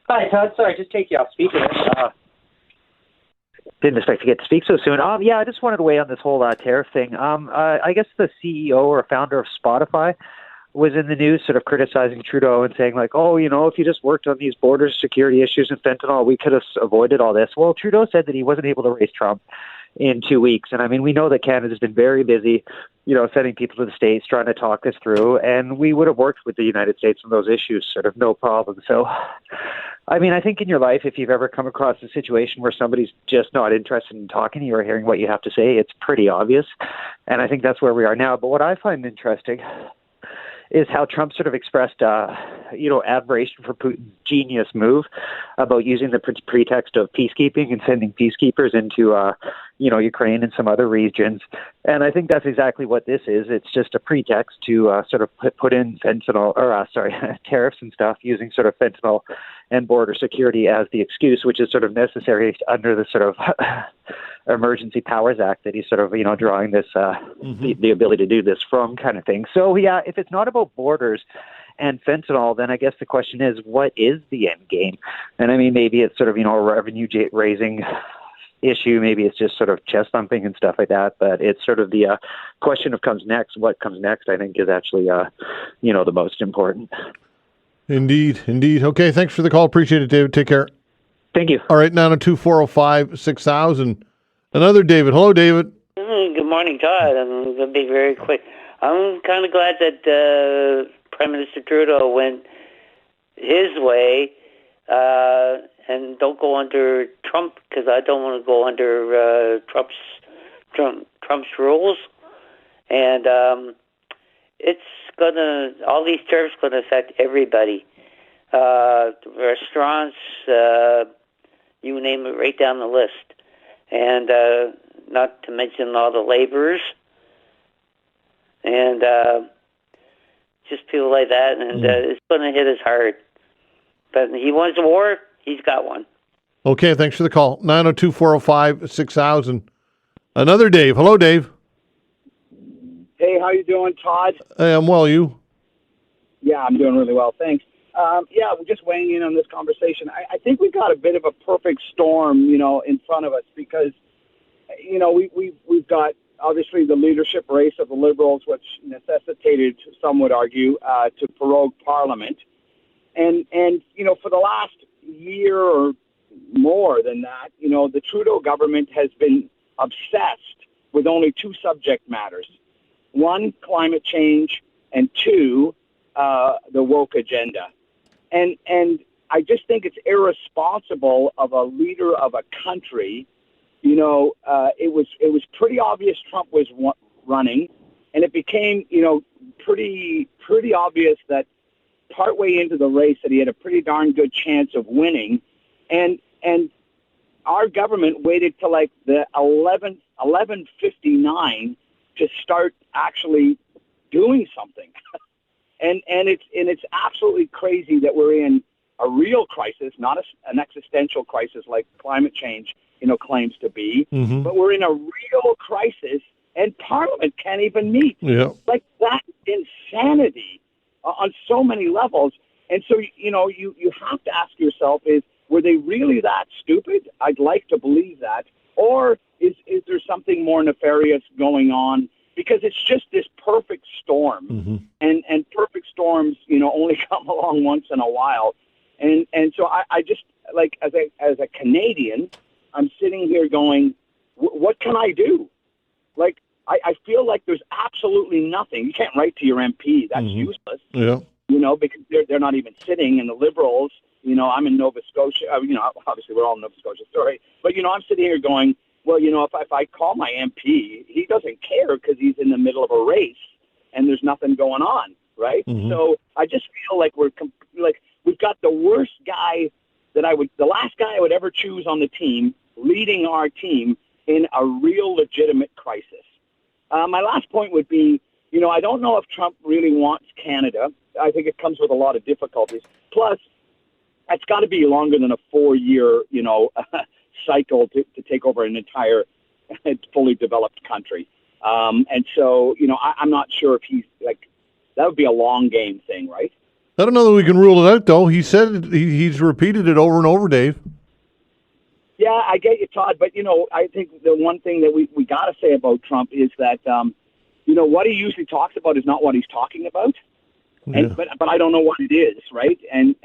Hi, Todd. Sorry, just take you off speaker. Didn't expect to get to speak so soon. Yeah, I just wanted to weigh on this whole tariff thing. I guess the CEO or founder of Spotify was in the news sort of criticizing Trudeau and saying, like, oh, if you just worked on these border security issues and fentanyl, we could have avoided all this. Well, Trudeau said that he wasn't able to raise Trump in 2 weeks. And I mean, we know that Canada's been very busy, sending people to the States, trying to talk this through. And we would have worked with the United States on those issues, sort of no problem. So, I mean, I think in your life, if you've ever come across a situation where somebody's just not interested in talking to you or hearing what you have to say, it's pretty obvious. And I think that's where we are now. But what I find interesting is how Trump sort of expressed, admiration for Putin's genius move about using the pretext of peacekeeping and sending peacekeepers into, Ukraine and some other regions. And I think that's exactly what this is. It's just a pretext to sort of put in tariffs and stuff, using sort of fentanyl and border security as the excuse, which is sort of necessary under the sort of Emergency Powers Act that he's sort of, drawing this, the ability to do this from kind of thing. So, yeah, if it's not about borders and fentanyl, then I guess the question is, what is the end game? And I mean, maybe it's sort of, a revenue raising issue. Maybe it's just sort of chest thumping and stuff like that. But it's sort of the question of comes next. What comes next, I think, is actually, the most important. Indeed. Okay, thanks for the call. Appreciate it, David. Take care. Thank you. All right, 902-405-6000. Another David. Hello, David. Good morning, Todd. I'm going to be very quick. I'm kind of glad that Prime Minister Trudeau went his way and don't go under Trump, because I don't want to go under Trump's rules. And all these tariffs going to affect everybody. Restaurants, you name it, right down the list. And not to mention all the laborers and just people like that. And it's going to hit us hard. But he wants a war, he's got one. Okay, thanks for the call. 902-405-6000. Another Dave. Hello, Dave. Hey, how you doing, Todd? Hey, I'm well. You? Yeah, I'm doing really well, thanks. We're just weighing in on this conversation. I think we got a bit of a perfect storm, in front of us because, we've got obviously the leadership race of the Liberals, which necessitated, some would argue, to prorogue Parliament. And for the last year or more than that, the Trudeau government has been obsessed with only two subject matters. One, climate change, and two, the woke agenda. And I just think it's irresponsible of a leader of a country. It was pretty obvious Trump was running, and it became, pretty obvious that partway into the race that he had a pretty darn good chance of winning. And our government waited till like the 11:59 to start actually doing something. And it's absolutely crazy that we're in a real crisis, not an existential crisis like climate change, claims to be, but we're in a real crisis, and Parliament can't even meet. Yeah. Like, that's insanity on so many levels. And so, you have to ask yourself, were they really that stupid? I'd like to believe that. Or is there something more nefarious going on? Because it's just this perfect storm, and perfect storms, only come along once in a while. And so I just, like, as a Canadian, I'm sitting here going, what can I do? Like, I feel like there's absolutely nothing. You can't write to your MP. That's useless. Yeah. Because they're not even sitting. And the Liberals, I'm in Nova Scotia. Obviously we're all in Nova Scotia, sorry. But, I'm sitting here going, well, if I call my MP, he doesn't care because he's in the middle of a race and there's nothing going on, right? So I just feel like we've got the worst guy the last guy I would ever choose on the team, leading our team in a real legitimate crisis. My last point would be, I don't know if Trump really wants Canada. I think it comes with a lot of difficulties. Plus, it's got to be longer than a 4-year, cycle to take over an entire fully developed country. And so, I'm not sure if he's that would be a long game thing, right? I don't know that we can rule it out, though. He said it, he's repeated it over and over, Dave. Yeah, I get you, Todd. But, I think the one thing that we got to say about Trump is that, what he usually talks about is not what he's talking about. Yeah. But I don't know what it is, right? And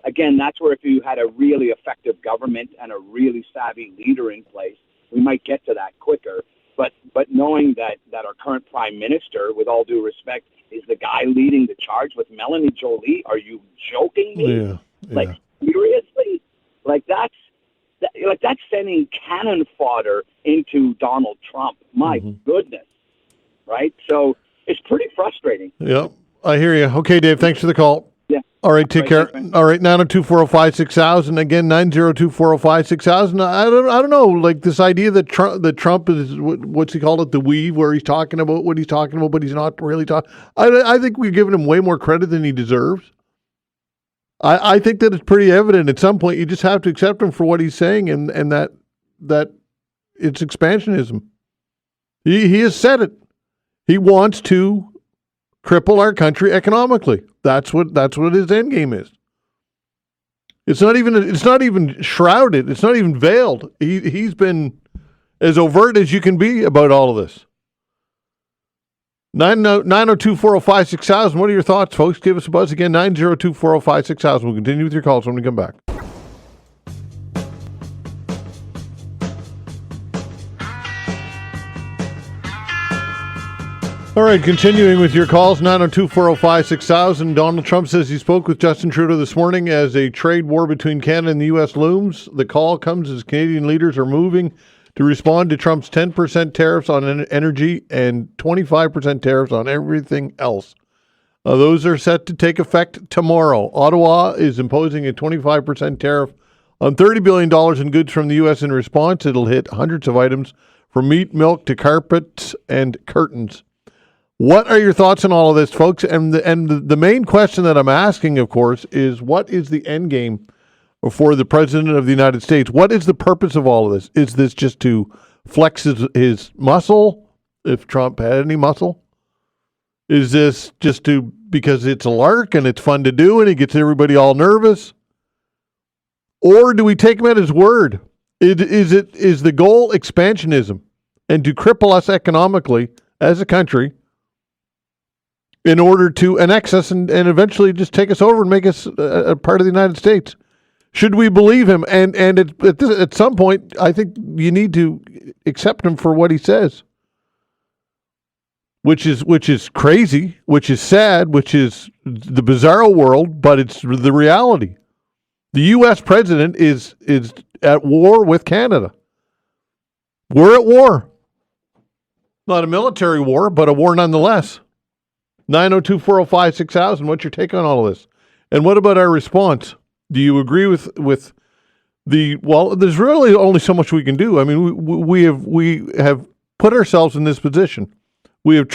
again, that's where if you had a really effective government and a really savvy leader in place, we might get to that quicker. But knowing that our current prime minister, with all due respect, is the guy leading the charge with Melanie Jolie, are you joking me? Yeah. Like, seriously? That's sending cannon fodder into Donald Trump. My goodness. Right? So it's pretty frustrating. Yeah, I hear you. Okay, Dave, thanks for the call. Yeah. All right, take care. All right, 902-405-6000. Again, 902-405-6000. I don't know, like this idea that Trump is, what's he called it, the weave, where he's talking about what he's talking about, but he's not really talking. I think we're giving him way more credit than he deserves. I think that it's pretty evident at some point you just have to accept him for what he's saying, and that it's expansionism. He has said it. He wants to cripple our country economically. That's what his end game is. It's not even shrouded. It's not even veiled. He's been as overt as you can be about all of this. 902-405-6000. What are your thoughts, folks? Give us a buzz again, 902-405-6000. We'll continue with your calls when we come back. All right, continuing with your calls, 902-405-6000. Donald Trump says he spoke with Justin Trudeau this morning as a trade war between Canada and the U.S. looms. The call comes as Canadian leaders are moving to respond to Trump's 10% tariffs on energy and 25% tariffs on everything else. Those are set to take effect tomorrow. Ottawa is imposing a 25% tariff on $30 billion in goods from the U.S. In response, it'll hit hundreds of items from meat, milk to carpets and curtains. What are your thoughts on all of this, folks? And the main question that I'm asking, of course, is what is the end game for the President of the United States? What is the purpose of all of this? Is this just to flex his muscle, if Trump had any muscle? Is this just because it's a lark and it's fun to do and it gets everybody all nervous? Or do we take him at his word? Is the goal expansionism and to cripple us economically as a country in order to annex us and eventually just take us over and make us a part of the United States? Should we believe him? And at some point, I think you need to accept him for what he says, which is crazy, which is sad, which is the bizarro world, but it's the reality. The U.S. president is at war with Canada. We're at war. Not a military war, but a war nonetheless. 902-405-6000. What's your take on all of this? And what about our response? Do you agree with the? Well, there's really only so much we can do. I mean, we have put ourselves in this position. We had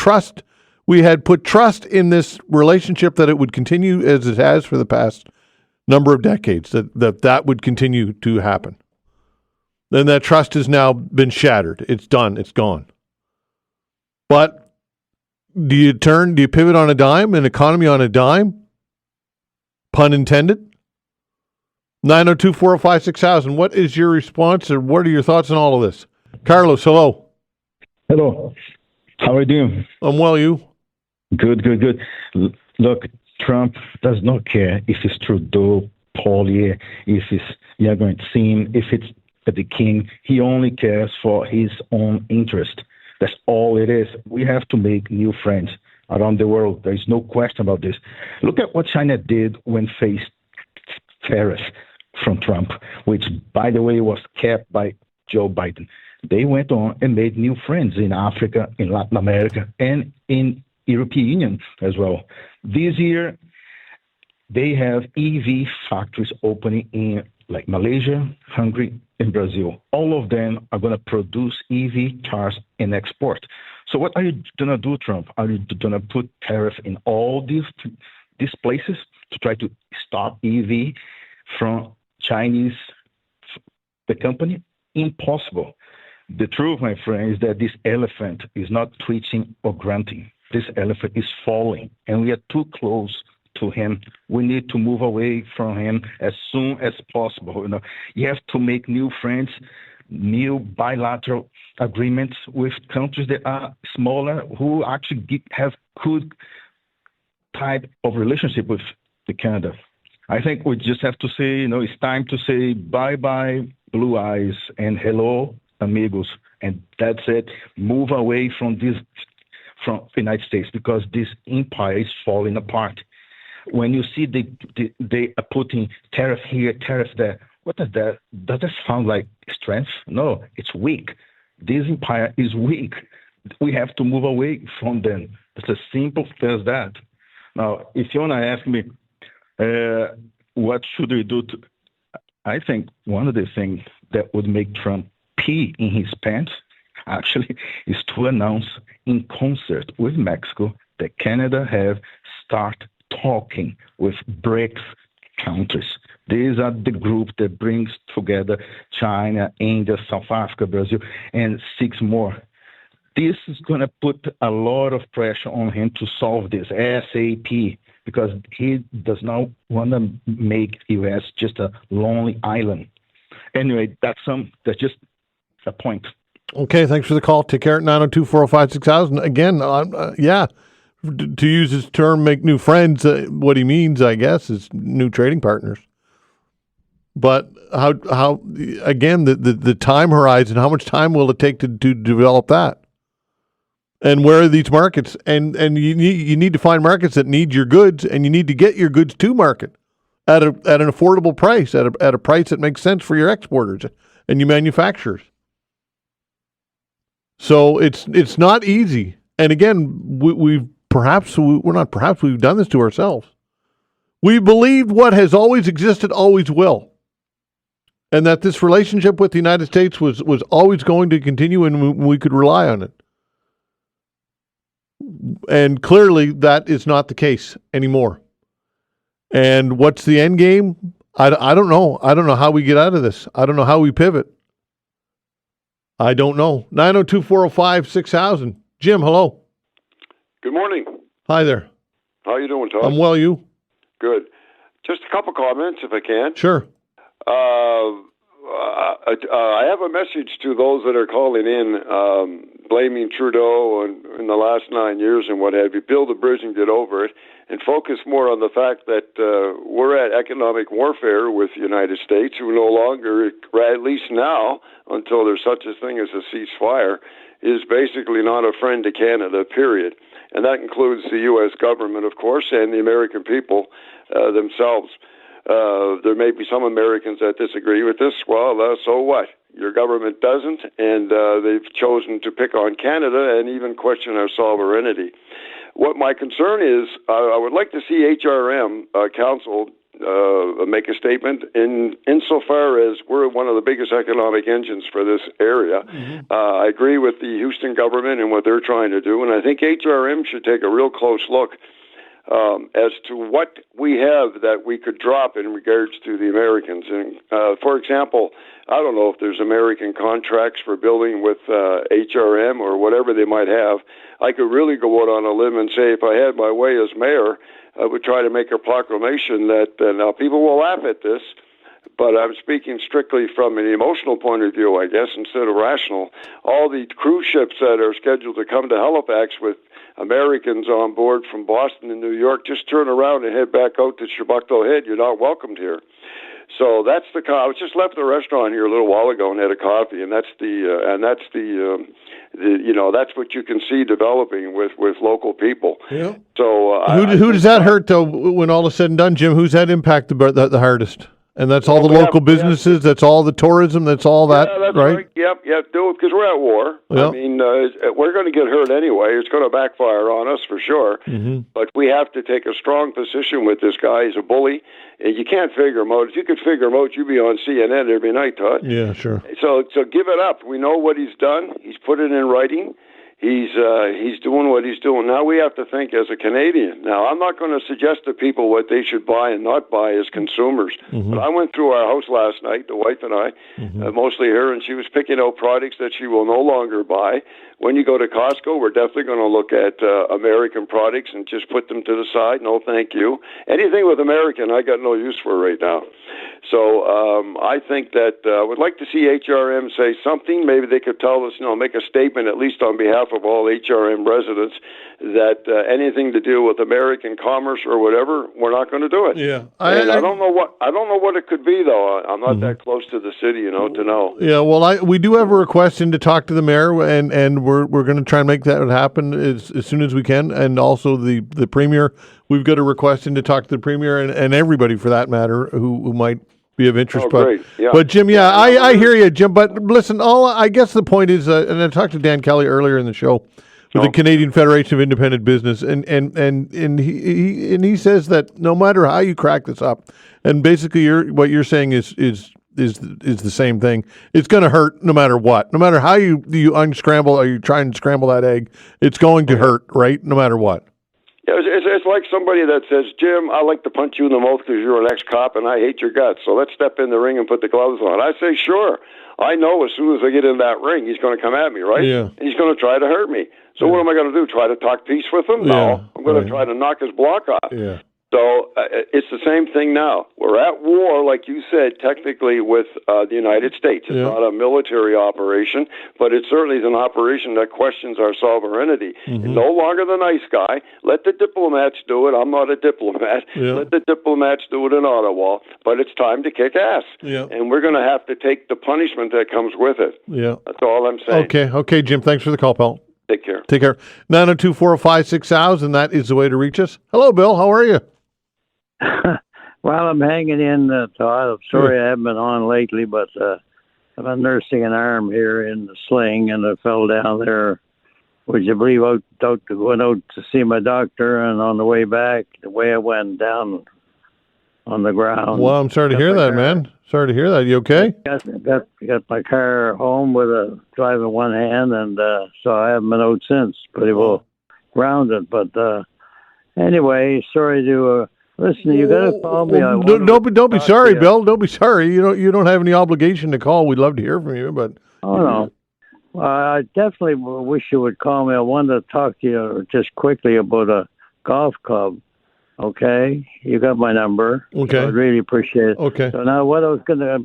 put trust in this relationship that it would continue as it has for the past number of decades. That would continue to happen. Then that trust has now been shattered. It's done. It's gone. But do you pivot on a dime, an economy on a dime? Pun intended. 902-405-6000. What is your response, or what are your thoughts on all of this? Carlos, hello. Hello. How are you doing? I'm well, you? Good. Look, Trump does not care if it's Trudeau, Paulier, if it's Yagon Sim, if it's the king. He only cares for his own interest. That's all it is. We have to make new friends around the world. There is no question about this. Look at what China did when faced tariffs from Trump, which, by the way, was kept by Joe Biden. They went on and made new friends in Africa, in Latin America, and in European Union as well. This year, they have EV factories opening in like Malaysia, Hungary, and Brazil. All of them are going to produce EV cars and export. So what are you going to do, Trump? Are you going to put tariff in all these places to try to stop EV from Chinese, the company? Impossible. The truth, my friend, is that this elephant is not twitching or grunting. This elephant is falling, and we are too close to him. We need to move away from him as soon as possible. You have to make new friends, new bilateral agreements with countries that are smaller, who actually have good type of relationship with the Canada. I think we just have to say, it's time to say bye-bye, blue eyes, and hello, amigos, and that's it. Move away from the United States, because this empire is falling apart. When you see they are putting tariff here, tariff there, what does that? Does that sound like strength? No, it's weak. This empire is weak. We have to move away from them. It's as simple as that. Now, if you want to ask me, what should we do? I think one of the things that would make Trump pee in his pants, actually, is to announce in concert with Mexico that Canada have started talking with BRICS countries. These are the group that brings together China, India, South Africa, Brazil, and 6 more. this is going to put a lot of pressure on him to solve this ASAP, because he does not want to make U.S. just a lonely island. Anyway, that's just a point. Okay, thanks for the call. Take care at 902-405-6000. Again, to use his term, make new friends, what he means, I guess, is new trading partners. But how again, the time horizon, how much time will it take to develop that? And where are these markets? And you need to find markets that need your goods, and you need to get your goods to market at an affordable price, at a price that makes sense for your exporters and your manufacturers. So it's not easy. And again, we've done this to ourselves. We believed what has always existed always will, and that this relationship with the United States was always going to continue, and we could rely on it. And clearly, that is not the case anymore. And what's the end game? I don't know. I don't know how we get out of this. I don't know how we pivot. I don't know. 902-405-6000. Jim, hello. Good morning. Hi there. How you doing, Todd? I'm well, you? Good. Just a couple comments, if I can. Sure. I have a message to those that are calling in, blaming Trudeau in the last 9 years and what have you. Build a bridge and get over it, and focus more on the fact that we're at economic warfare with the United States, who no longer, at least now, until there's such a thing as a ceasefire, is basically not a friend to Canada, period. And that includes the U.S. government, of course, and the American people themselves. There may be some Americans that disagree with this. Well, so what? Your government doesn't, and they've chosen to pick on Canada and even question our sovereignty. What my concern is, I would like to see HRM Council make a statement insofar as we're one of the biggest economic engines for this area. Mm-hmm. I agree with the Houston government and what they're trying to do, and I think HRM should take a real close look as to what we have that we could drop in regards to the Americans. And for example, I don't know if there's American contracts for building with HRM or whatever they might have. I could really go out on a limb and say if I had my way as mayor, I would try to make a proclamation that now people will laugh at this, but I'm speaking strictly from an emotional point of view, I guess, instead of rational. All the cruise ships that are scheduled to come to Halifax with Americans on board from Boston and New York, just turn around and head back out to Chebucto Head. You're not welcomed here. So that's the. I was just left the restaurant here a little while ago and had a coffee, and that's what you can see developing with local people. Yeah. So who does that hurt though? When all is said and done, Jim, who's that impact the hardest? And that's all the local businesses. That's all the tourism. That's all that, that's right? Yep. Do it because we're at war. Yep. I mean, we're going to get hurt anyway. It's going to backfire on us for sure. Mm-hmm. But we have to take a strong position with this guy. He's a bully, and you can't figure him out. If you could figure him out, you'd be on CNN every night, Todd. Yeah, sure. So give it up. We know what he's done. He's put it in writing. He's doing what he's doing. Now we have to think as a Canadian. Now, I'm not going to suggest to people what they should buy and not buy as consumers. Mm-hmm. But I went through our house last night, the wife and I, mostly her, and she was picking out products that she will no longer buy. When you go to Costco, we're definitely going to look at American products and just put them to the side. No, thank you. Anything with American, I got no use for right now. So I think that I would like to see HRM say something. Maybe they could tell us, make a statement at least on behalf of all HRM residents that anything to do with American commerce or whatever, we're not going to do it. Yeah, I don't know what it could be though. I'm not that close to the city, to know. Yeah, well, we do have a request in to talk to the mayor, and we're going to try and make that happen as soon as we can, and also the premier. We've got a request in to talk to the premier and everybody for that matter who might be of interest. Great. Yeah. But Jim, I hear you, Jim. But listen, I guess the point is, and I talked to Dan Kelly earlier in the show with the Canadian Federation of Independent Business, and he says that no matter how you crack this up, and basically what you're saying is the same thing. It's going to hurt no matter what. No matter how you unscramble or you try and scramble that egg, it's going to hurt, right? No matter what. It's like somebody that says, Jim, I like to punch you in the mouth because you're an ex-cop and I hate your guts, so let's step in the ring and put the gloves on. I say, sure. I know as soon as I get in that ring, he's going to come at me, right? Yeah. And he's going to try to hurt me. So what am I going to do, try to talk peace with him? No. I'm going to try to knock his block off. Yeah. So it's the same thing now. We're at war, like you said, technically with the United States. It's not a military operation, but it certainly is an operation that questions our sovereignty. Mm-hmm. No longer the nice guy. Let the diplomats do it. I'm not a diplomat. Yeah. Let the diplomats do it in Ottawa. But it's time to kick ass. Yeah. And we're going to have to take the punishment that comes with it. Yeah. That's all I'm saying. Okay, Jim. Thanks for the call, pal. Take care. 902-405-6000. That is the way to reach us. Hello, Bill. How are you? Well, I'm hanging in, Todd. I'm sorry I haven't been on lately, but I've been nursing an arm here in the sling, and I fell down there. Would you believe went out to see my doctor, and on the way back, the way I went down on the ground. Well, I'm sorry to hear that, man. Sorry to hear that. You okay? Got my car home with a driving one hand, and so I haven't been out since. Pretty well grounded, but anyway, sorry to. Listen, you got to call me. Don't be sorry, Bill. Don't be sorry. You don't have any obligation to call. We'd love to hear from you, but no. I definitely wish you would call me. I wanted to talk to you just quickly about a golf club. Okay, you got my number. Okay, so I'd really appreciate it. Okay. So now, what I was I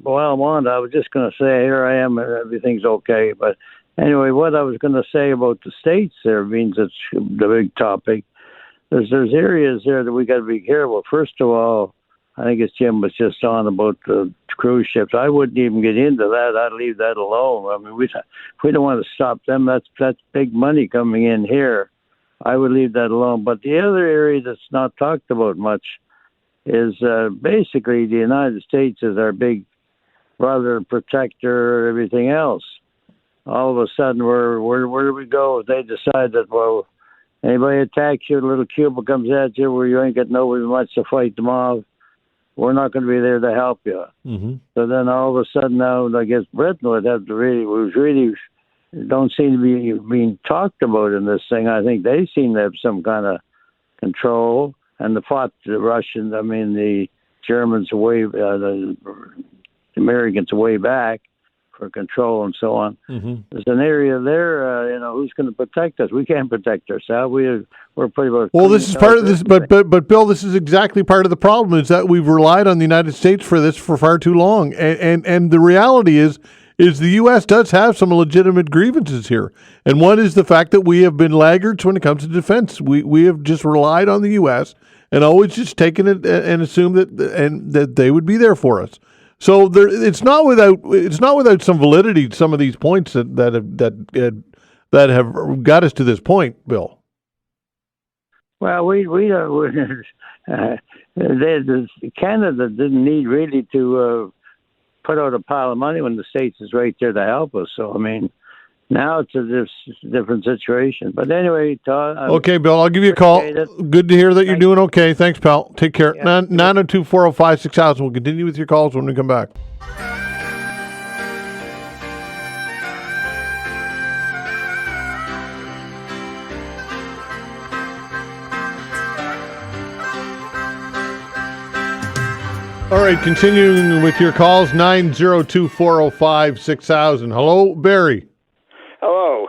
was just going to say, here I am, and everything's okay. But anyway, what I was going to say about the States there means it's the big topic. There's areas there that we got to be careful. First of all, I think it's Jim was just on about the cruise ships. I wouldn't even get into that. I'd leave that alone. I mean, if we don't want to stop them, that's big money coming in here. I would leave that alone. But the other area that's not talked about much is basically the United States is our big brother, protector, everything else. All of a sudden, where do we go if they decide that, well, anybody attacks you, a little Cuba comes at you where you ain't got nobody much to fight them off, we're not going to be there to help you. Mm-hmm. So then all of a sudden now, I guess Britain would have to really don't seem to be being talked about in this thing. I think they seem to have some kind of control, and the Germans the Americans way back for control and so on. Mm-hmm. There's an area there, who's going to protect us? We can't protect ourselves. We're pretty much. Well, this is part of this, but Bill, this is exactly part of the problem is that we've relied on the United States for this for far too long, and the reality is the U.S. does have some legitimate grievances here, and one is the fact that we have been laggards when it comes to defense. We have just relied on the U.S. and always just taken it and assumed that they would be there for us. So it's not without some validity. Some of these points that have got us to this point, Bill. Well, Canada didn't need really to put out a pile of money when the States is right there to help us. So I mean, now it's a different situation. But anyway, Todd. Okay, Bill, I'll give you a call. Good to hear that you're doing okay. Thanks, pal. Take care. 902-405-6000. We'll continue with your calls when we come back. All right, continuing with your calls, 902-405-6000. Hello, Barry. Hello.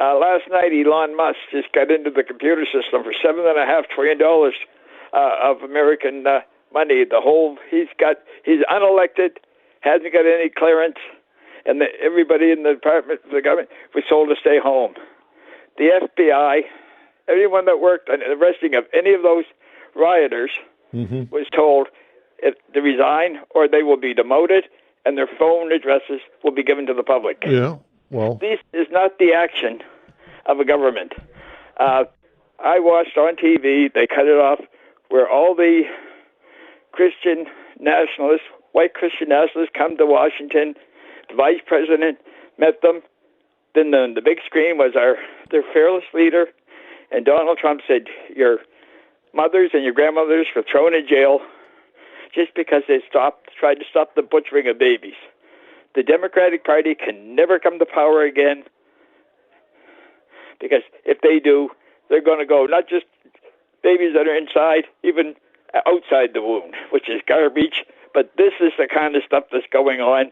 Last night, Elon Musk just got into the computer system for $7.5 trillion of American money. He's unelected, hasn't got any clearance, and everybody in the Department of the government was told to stay home. The FBI, everyone that worked on the arresting of any of those rioters was told to resign or they will be demoted and their phone addresses will be given to the public. Yeah, well. This is not the action of a government. I watched on TV, they cut it off, where all the Christian nationalists, white Christian nationalists come to Washington. The vice president met them. Then the big screen was their fearless leader, and Donald Trump said, your mothers and your grandmothers were thrown in jail just because they tried to stop the butchering of babies. The Democratic Party can never come to power again because if they do, they're going to go not just babies that are inside, even outside the womb, which is garbage. But this is the kind of stuff that's going on.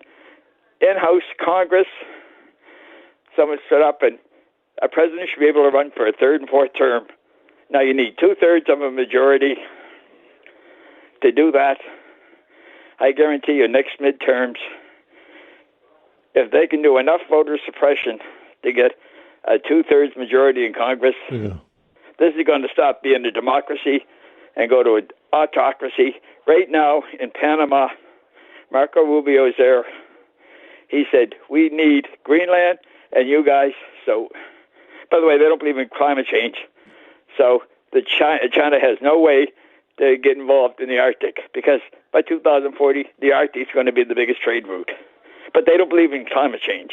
In-house Congress, someone stood up, and a president should be able to run for a third and fourth term. Now you need 2/3 of a majority to do that. I guarantee you next midterms, if they can do enough voter suppression to get a 2/3 majority in Congress, this is going to stop being a democracy and go to an autocracy. Right now in Panama, Marco Rubio is there. He said, we need Greenland and you guys. So, by the way, they don't believe in climate change. So China has no way to get involved in the Arctic because by 2040, the Arctic is going to be the biggest trade route. But they don't believe in climate change.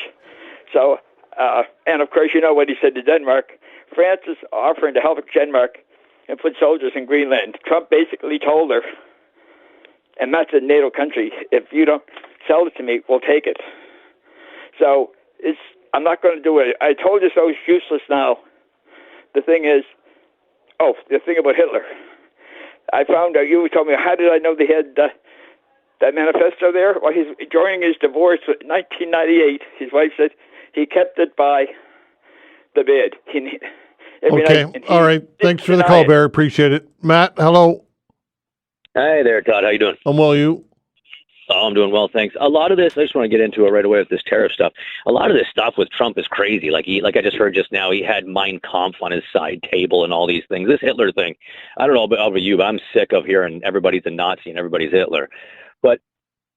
So, and of course, you know what he said to Denmark. France is offering to help Denmark and put soldiers in Greenland. Trump basically told her, and that's a NATO country, if you don't sell it to me, we'll take it. So I'm not going to do it. I told you so, it's useless now. The thing is, the thing about Hitler. I found out, you told me, how did I know they had that manifesto there? Well, during his divorce in 1998, his wife said he kept it by the bed. Okay, all right. Thanks for the call, Barry. Appreciate it. Matt, hello. Hey there, Todd. How you doing? I'm well, you? Oh, I'm doing well, thanks. A lot of this, I just want to get into it right away with this tariff stuff. A lot of this stuff with Trump is crazy. Like I just heard just now, he had Mein Kampf on his side table and all these things. This Hitler thing, I don't know about you, but I'm sick of hearing everybody's a Nazi and everybody's Hitler. But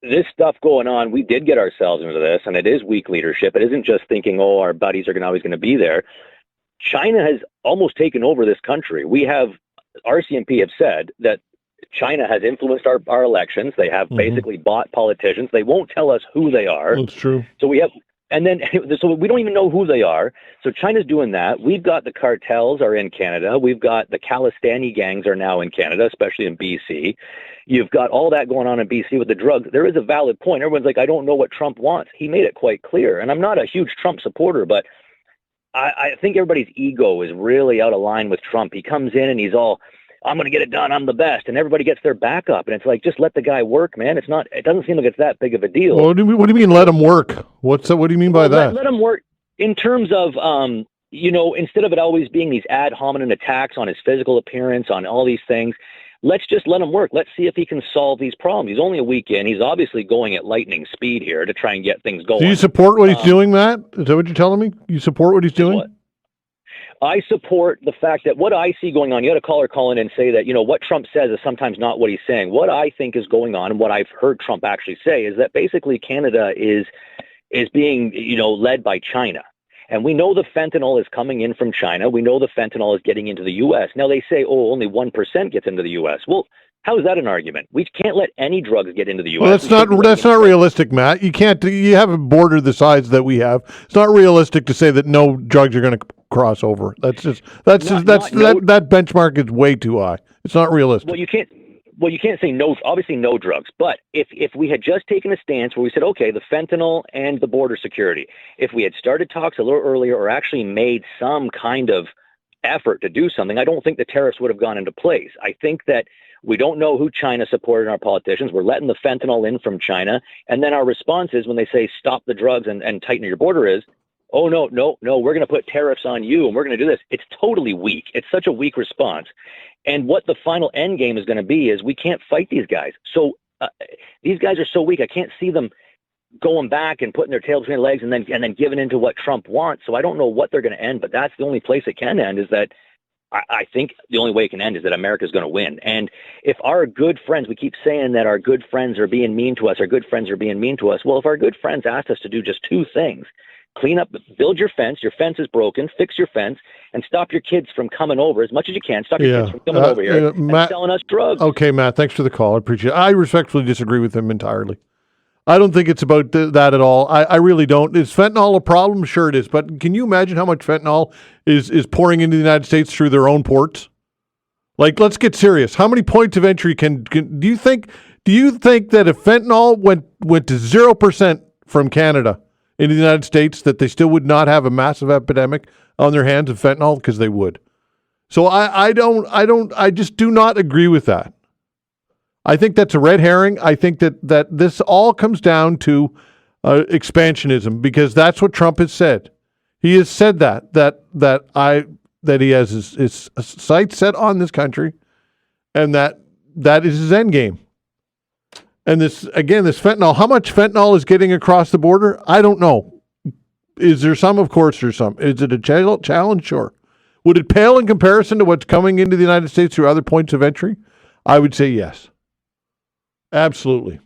this stuff going on, we did get ourselves into this, and it is weak leadership. It isn't just thinking, our buddies are always going to be there. China has almost taken over this country. RCMP have said that China has influenced our elections. They have basically bought politicians. They won't tell us who they are. That's true. So we don't even know who they are. So China's doing that. We've got the cartels are in Canada. We've got the Khalistani gangs are now in Canada, especially in BC. You've got all that going on in BC with the drugs. There is a valid point. Everyone's like, I don't know what Trump wants. He made it quite clear. And I'm not a huge Trump supporter, but I think everybody's ego is really out of line with Trump. He comes in and he's all, I'm going to get it done. I'm the best. And everybody gets their back up. And it's like, just let the guy work, man. It doesn't seem like it's that big of a deal. Well, what do you mean let him work? What do you mean by that? Let him work in terms of, instead of it always being these ad hominem attacks on his physical appearance, on all these things, let's just let him work. Let's see if he can solve these problems. He's only a week in. He's obviously going at lightning speed here to try and get things going. Do you support what he's doing, Matt? Is that what you're telling me? You support what he's doing? What? I support the fact that what I see going on, you had a caller call in and say that, what Trump says is sometimes not what he's saying. What I think is going on and what I've heard Trump actually say is that basically Canada is being, led by China. And we know the fentanyl is coming in from China. We know the fentanyl is getting into the U.S. Now they say, only 1% gets into the U.S. Well, how is that an argument? We can't let any drugs get into the U.S. Well, that's not realistic, Matt. You can't. You have a border the size that we have. It's not realistic to say that no drugs are going to cross over. That benchmark is way too high. It's not realistic. Well, you can't say no. Obviously, no drugs. But if we had just taken a stance where we said, okay, the fentanyl and the border security, if we had started talks a little earlier or actually made some kind of effort to do something, I don't think the tariffs would have gone into place. I think that we don't know who China supported in our politicians. We're letting the fentanyl in from China. And then our response is when they say stop the drugs and tighten your border is, oh, no, we're going to put tariffs on you and we're going to do this. It's totally weak. It's such a weak response. And what the final end game is going to be is we can't fight these guys. So these guys are so weak. I can't see them going back and putting their tail between their legs and then giving into what Trump wants. So I don't know what they're going to end, but that's the only place it can end is that I think the only way it can end is that America is going to win. And if our good friends, we keep saying that our good friends are being mean to us, well, if our good friends asked us to do just two things, clean up, build your fence is broken, fix your fence, and stop your kids from coming over as much as you can. Stop your kids from coming over here and selling us drugs. Okay, Matt, thanks for the call. I appreciate it. I respectfully disagree with him entirely. I don't think it's about that at all. I really don't. Is fentanyl a problem? Sure it is. But can you imagine how much fentanyl is pouring into the United States through their own ports? Like, let's get serious. How many points of entry do you think that if fentanyl went to 0% from Canada into the United States, that they still would not have a massive epidemic on their hands of fentanyl? Because they would. So I just do not agree with that. I think that's a red herring. I think that this all comes down to expansionism, because that's what Trump has said. He has said that he has his sights set on this country, and that is his end game. And this fentanyl, how much fentanyl is getting across the border? I don't know. Is there some? Of course there's some. Is it a challenge? Sure. Would it pale in comparison to what's coming into the United States through other points of entry? I would say yes. Absolutely.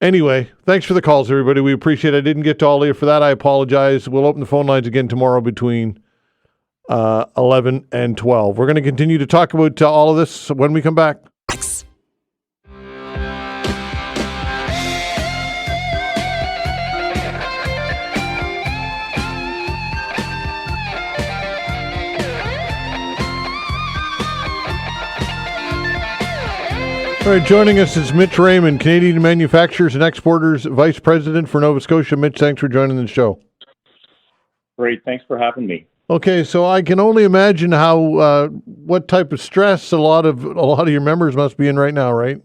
Anyway, thanks for the calls, everybody. We appreciate it. I didn't get to all of you. For that, I apologize. We'll open the phone lines again tomorrow between 11 and 12. We're going to continue to talk about all of this when we come back. All right, joining us is Mitch Raymond, Canadian Manufacturers and Exporters Vice President for Nova Scotia. Mitch, thanks for joining the show. Great, thanks for having me. Okay, so I can only imagine how what type of stress a lot of your members must be in right now, right?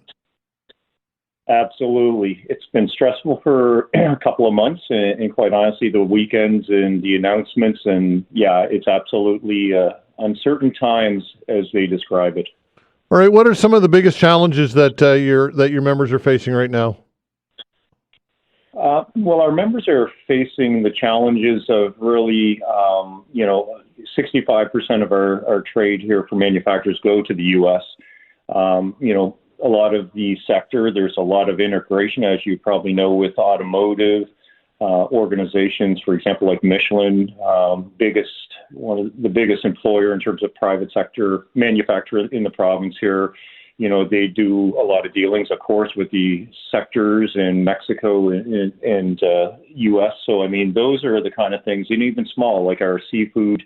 Absolutely, it's been stressful for a couple of months, and quite honestly, the weekends and the announcements, and yeah, it's absolutely uncertain times as they describe it. All right, what are some of the biggest challenges that your members are facing right now? Well, our members are facing the challenges of really, 65% of our trade here for manufacturers go to the U.S. A lot of the sector, there's a lot of integration, as you probably know, with automotive organizations, for example, like Michelin, one of the biggest employer in terms of private sector manufacturer in the province here. They do a lot of dealings, of course, with the sectors in Mexico and U.S. So, I mean, those are the kind of things, and even small, like our seafood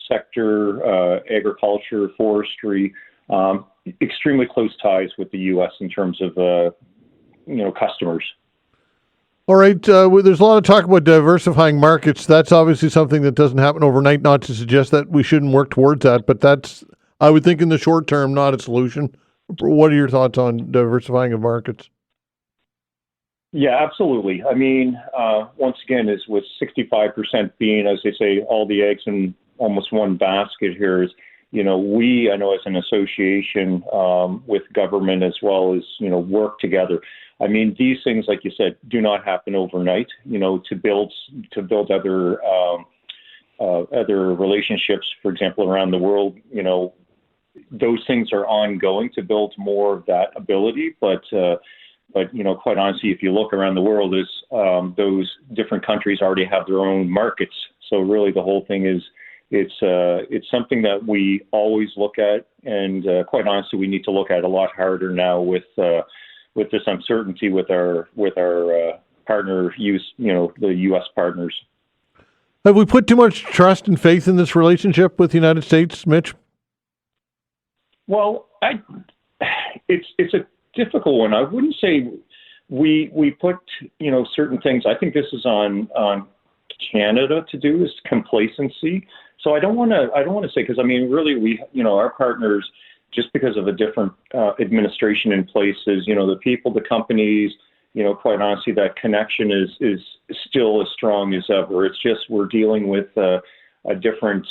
sector, agriculture, forestry, extremely close ties with the U.S. in terms of, customers. All right. There's a lot of talk about diversifying markets. That's obviously something that doesn't happen overnight, not to suggest that we shouldn't work towards that, but that's, I would think, in the short term, not a solution. What are your thoughts on diversifying of markets? Yeah, absolutely. I mean, once again, is with 65% being, as they say, all the eggs in almost one basket here is, I know as an association with government as well as, work together. I mean, these things, like you said, do not happen overnight. To build other relationships, for example, around the world. Those things are ongoing to build more of that ability. But quite honestly, if you look around the world, those different countries already have their own markets. So really, the whole thing is it's something that we always look at, and quite honestly, we need to look at a lot harder now with this uncertainty with our partner the U.S. partners. Have we put too much trust and faith in this relationship with the United States, Mitch? Well, it's a difficult one. I wouldn't say we put certain things. I think this is on Canada to do, is complacency. So I don't want to say, because I mean, really, our partners, just because of a different administration in places, the people, the companies, quite honestly, that connection is still as strong as ever. It's just we're dealing with a different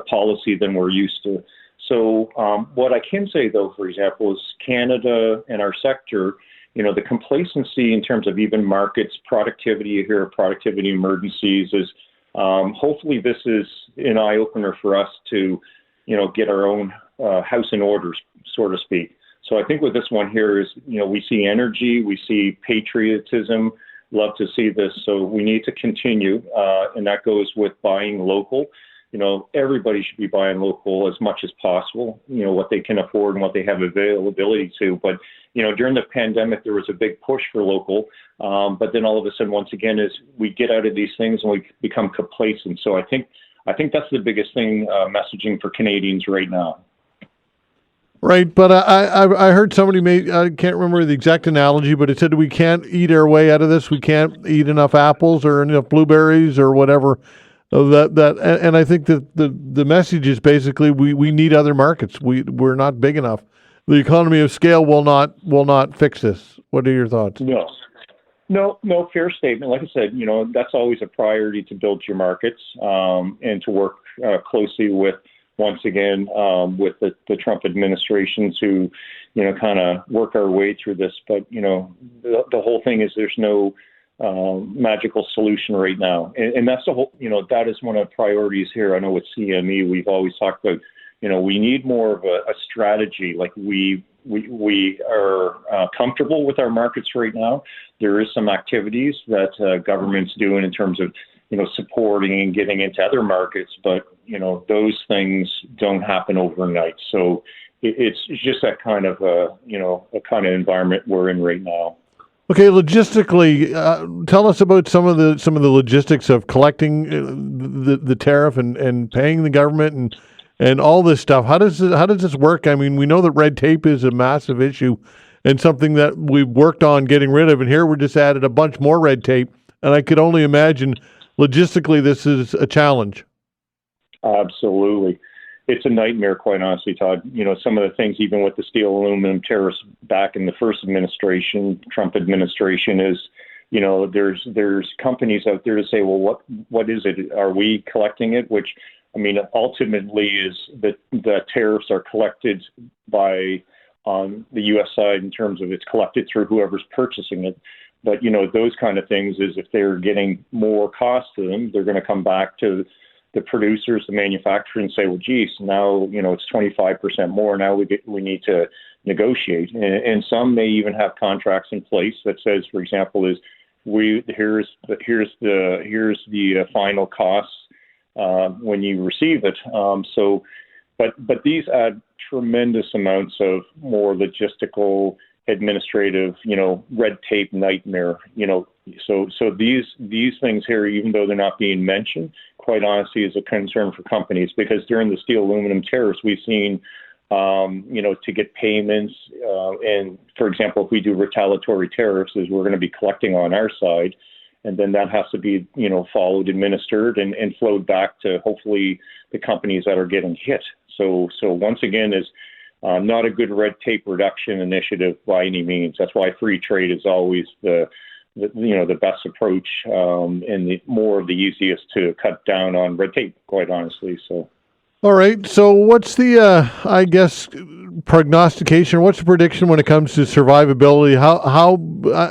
policy than we're used to. So what I can say, though, for example, is Canada and our sector, the complacency in terms of even markets, productivity here, productivity emergencies is hopefully this is an eye-opener for us to, get our own house in order, so to speak. So I think with this one here is, we see energy, we see patriotism, love to see this. So we need to continue, and that goes with buying local. Everybody should be buying local as much as possible, what they can afford and what they have availability to. But, during the pandemic, there was a big push for local. But then all of a sudden, once again, as we get out of these things and we become complacent. So I think that's the biggest thing, messaging for Canadians right now. Right, but I heard somebody I can't remember the exact analogy, but it said we can't eat our way out of this. We can't eat enough apples or enough blueberries or whatever. And I think that the message is basically we need other markets. We're not big enough. The economy of scale will not fix this. What are your thoughts? No, fair statement. Like I said, that's always a priority to build your markets and to work closely with, once again, with the Trump administration to, kind of work our way through this. But, the whole thing is there's no magical solution right now. And that's the whole, that is one of the priorities here. I know with CME, we've always talked about, we need more of a strategy. Like we are comfortable with our markets right now. There is some activities that government's doing in terms of, supporting and getting into other markets, but, those things don't happen overnight. So it's just that kind of, a kind of environment we're in right now. Okay, logistically, tell us about some of the logistics of collecting the tariff and paying the government and all this stuff. How does this work? I mean, we know that red tape is a massive issue and something that we've worked on getting rid of, and here we're just added a bunch more red tape. And I could only imagine logistically this is a challenge. Absolutely. It's a nightmare, quite honestly, Todd. Some of the things, even with the steel aluminum tariffs back in the first administration, Trump administration, is, there's companies out there to say, well, what is it? Are we collecting it? Which, ultimately is that the tariffs are collected on the U.S. side in terms of it's collected through whoever's purchasing it. But, those kind of things is if they're getting more cost to them, they're going to come back to the producers, the manufacturer, and say, well, geez, now, it's 25% more. Now we need to negotiate. And some may even have contracts in place that says, for example, here's the final costs when you receive it. But these add tremendous amounts of more logistical, administrative, red tape nightmare. So these things here, even though they're not being mentioned, quite honestly, is a concern for companies, because during the steel aluminum tariffs, we've seen, to get payments, and for example, if we do retaliatory tariffs, is we're going to be collecting on our side, and then that has to be, followed, administered, and flowed back to hopefully the companies that are getting hit. So once again, is not a good red tape reduction initiative by any means. That's why free trade is always the best approach, and more of the easiest to cut down on red tape, quite honestly. So. All right. So what's the, prognostication? What's the prediction when it comes to survivability? How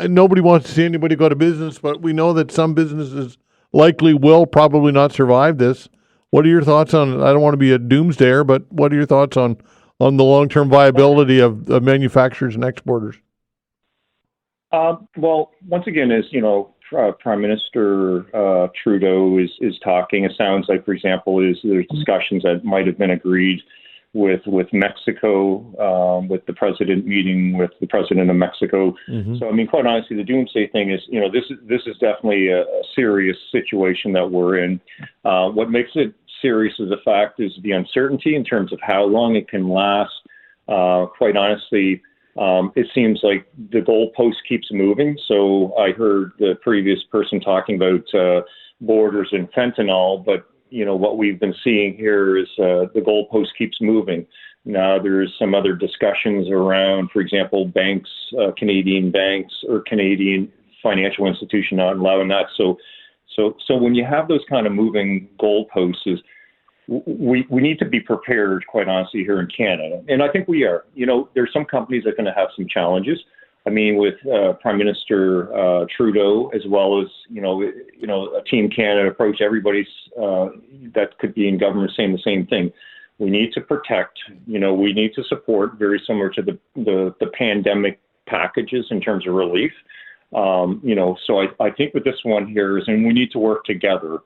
nobody wants to see anybody go to business, but we know that some businesses likely will probably not survive this. What are your thoughts on, I don't want to be a doomsdayer, but what are your thoughts on the long-term viability of manufacturers and exporters? Well, once again, as Prime Minister Trudeau is talking, it sounds like, for example, there's discussions that might have been agreed with Mexico, with the president meeting with the president of Mexico. Mm-hmm. So, quite honestly, the doomsday thing is, this is definitely a serious situation that we're in. What makes it serious is the fact is the uncertainty in terms of how long it can last. Quite honestly, it seems like the goalpost keeps moving. So I heard the previous person talking about borders and fentanyl, but what we've been seeing here is the goalpost keeps moving. Now there's some other discussions around, for example, banks, Canadian banks or Canadian financial institution not allowing that. So when you have those kind of moving goalposts, we need to be prepared, quite honestly, here in Canada. And I think we are. There's some companies that are going to have some challenges. With Prime Minister Trudeau, as well as, a Team Canada approach, everybody's that could be in government saying the same thing. We need to protect, we need to support, very similar to the pandemic packages in terms of relief. So I think with this one here and we need to work together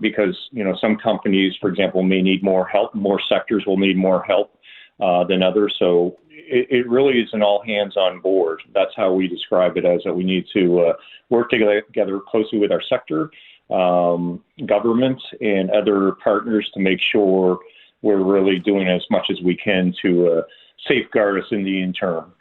because, some companies, for example, may need more help. More sectors will need more help than others. So it really is an all hands on board. That's how we describe it, as that we need to work together closely with our sector, government, and other partners to make sure we're really doing as much as we can to safeguard us in the interim.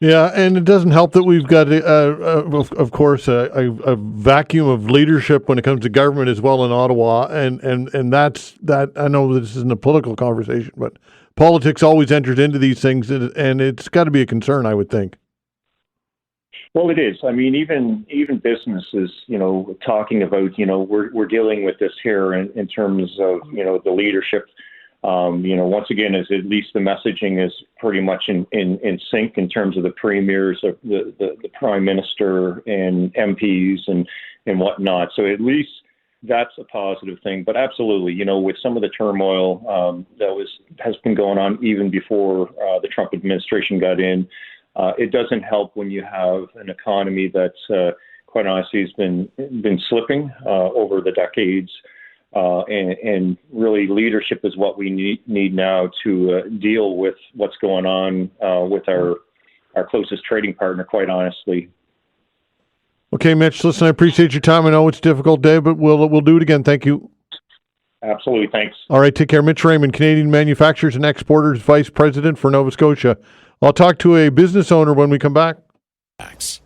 Yeah, and it doesn't help that we've got, of course, a vacuum of leadership when it comes to government as well in Ottawa, and that's that. I know this isn't a political conversation, but politics always enters into these things, and it's got to be a concern, I would think. Well, it is. I mean, even businesses, talking about, we're dealing with this here in terms of, the leadership. Once again, is at least the messaging is pretty much in sync in terms of the premiers, of the prime minister and MPs and whatnot. So at least that's a positive thing. But absolutely, with some of the turmoil that has been going on even before the Trump administration got in, it doesn't help when you have an economy that's quite honestly has been slipping over the decades. And really, leadership is what we need now to deal with what's going on with our closest trading partner, quite honestly. Okay, Mitch, listen, I appreciate your time. I know it's a difficult day, but we'll do it again. Thank you. Absolutely. Thanks. All right, take care. Mitch Raymond, Canadian Manufacturers and Exporters Vice President for Nova Scotia. I'll talk to a business owner when we come back. Thanks.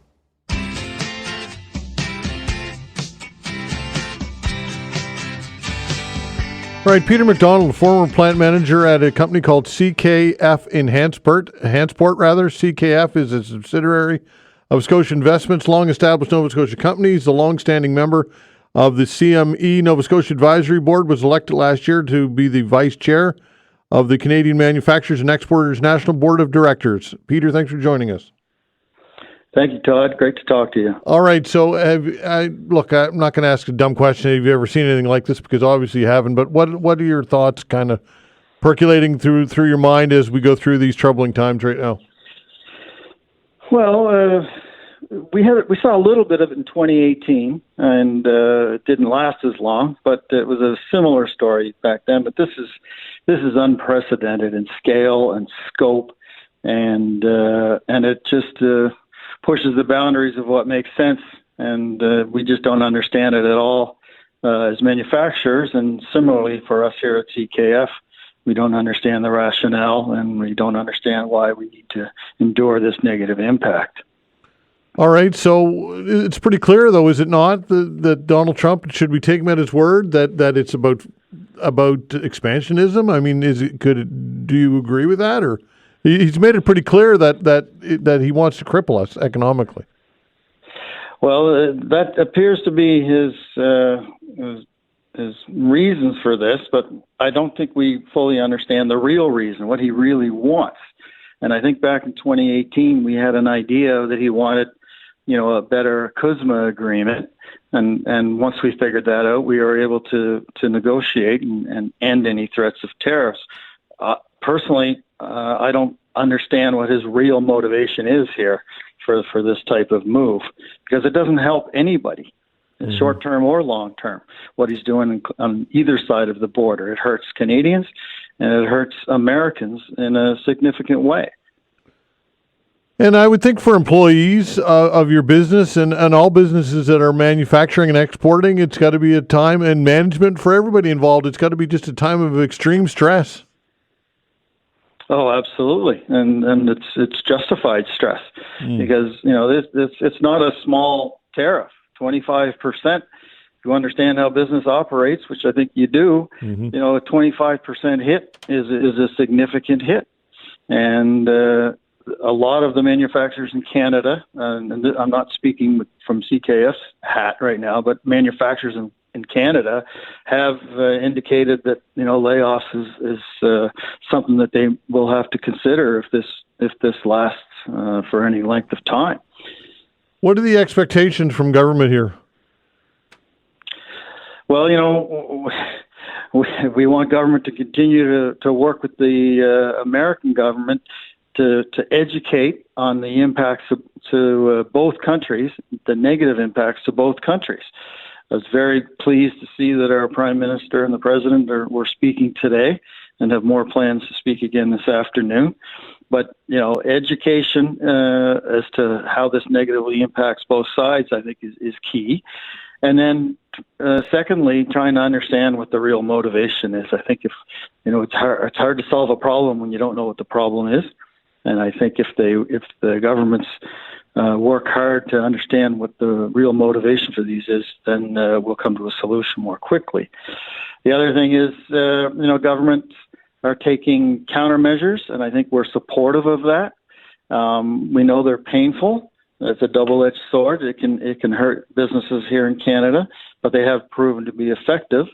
All right, Peter MacDonald, former plant manager at a company called CKF in Hansport. CKF is a subsidiary of Scotia Investments, long-established Nova Scotia company. He's a long-standing member of the CME Nova Scotia Advisory Board, was elected last year to be the vice chair of the Canadian Manufacturers and Exporters National Board of Directors. Peter, thanks for joining us. Thank you, Todd. Great to talk to you. All right. So, look, I'm not going to ask a dumb question. Have you ever seen anything like this? Because obviously you haven't. But what are your thoughts kind of percolating through your mind as we go through these troubling times right now? Well, we saw a little bit of it in 2018, and it didn't last as long. But it was a similar story back then. But this is unprecedented in scale and scope, and it just pushes the boundaries of what makes sense, and we just don't understand it at all as manufacturers. And similarly for us here at CKF, we don't understand the rationale, and we don't understand why we need to endure this negative impact. All right, so it's pretty clear, though, is it not, that Donald Trump, should we take him at his word that it's about expansionism? I mean, do you agree with that, or? He's made it pretty clear that he wants to cripple us economically. Well, that appears to be his reasons for this, but I don't think we fully understand the real reason, what he really wants. And I think back in 2018, we had an idea that he wanted, a better CUSMA agreement. And once we figured that out, we were able to negotiate and end any threats of tariffs. Personally, I don't understand what his real motivation is here for this type of move, because it doesn't help anybody, short term or long term, what he's doing on either side of the border. It hurts Canadians and it hurts Americans in a significant way. And I would think for employees of your business and all businesses that are manufacturing and exporting, it's got to be a time, and management for everybody involved, it's got to be just a time of extreme stress. Oh, absolutely, and it's justified stress because it's not a small tariff. 25%. If you understand how business operates, which I think you do, a 25% hit is a significant hit, and a lot of the manufacturers in Canada, and I'm not speaking from CKF's hat right now, but manufacturers in Canada have indicated that layoffs is something that they will have to consider if this lasts for any length of time. What are the expectations from government here? Well, we want government to continue to work with the American government to educate on the impacts to both countries, the negative impacts to both countries. I was very pleased to see that our Prime Minister and the President were speaking today and have more plans to speak again this afternoon. But, education as to how this negatively impacts both sides, I think, is key. And then, secondly, trying to understand what the real motivation is. I think it's hard to solve a problem when you don't know what the problem is. And I think if the governments work hard to understand what the real motivation for these is, then we'll come to a solution more quickly. The other thing is, governments are taking countermeasures, and I think we're supportive of that. We know they're painful. It's a double-edged sword. It can hurt businesses here in Canada, but they have proven to be effective.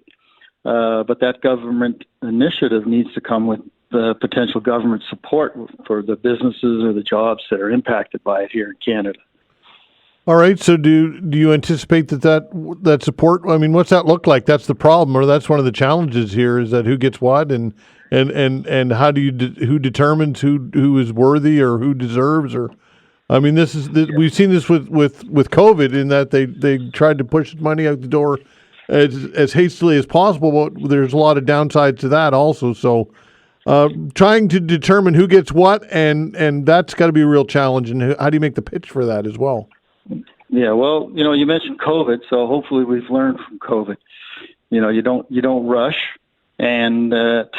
But that government initiative needs to come with the potential government support for the businesses or the jobs that are impacted by it here in Canada. All right. So do you anticipate that support? I mean, what's that look like? That's the problem, or that's one of the challenges here, is that who gets what, and how do who determines who is worthy or who deserves, or I mean, we've seen this with COVID, in that they tried to push money out the door as hastily as possible, but there's a lot of downsides to that also. So trying to determine who gets what, and that's got to be a real challenge. And how do you make the pitch for that as well? Yeah, well, you mentioned COVID, so hopefully we've learned from COVID. You don't rush, and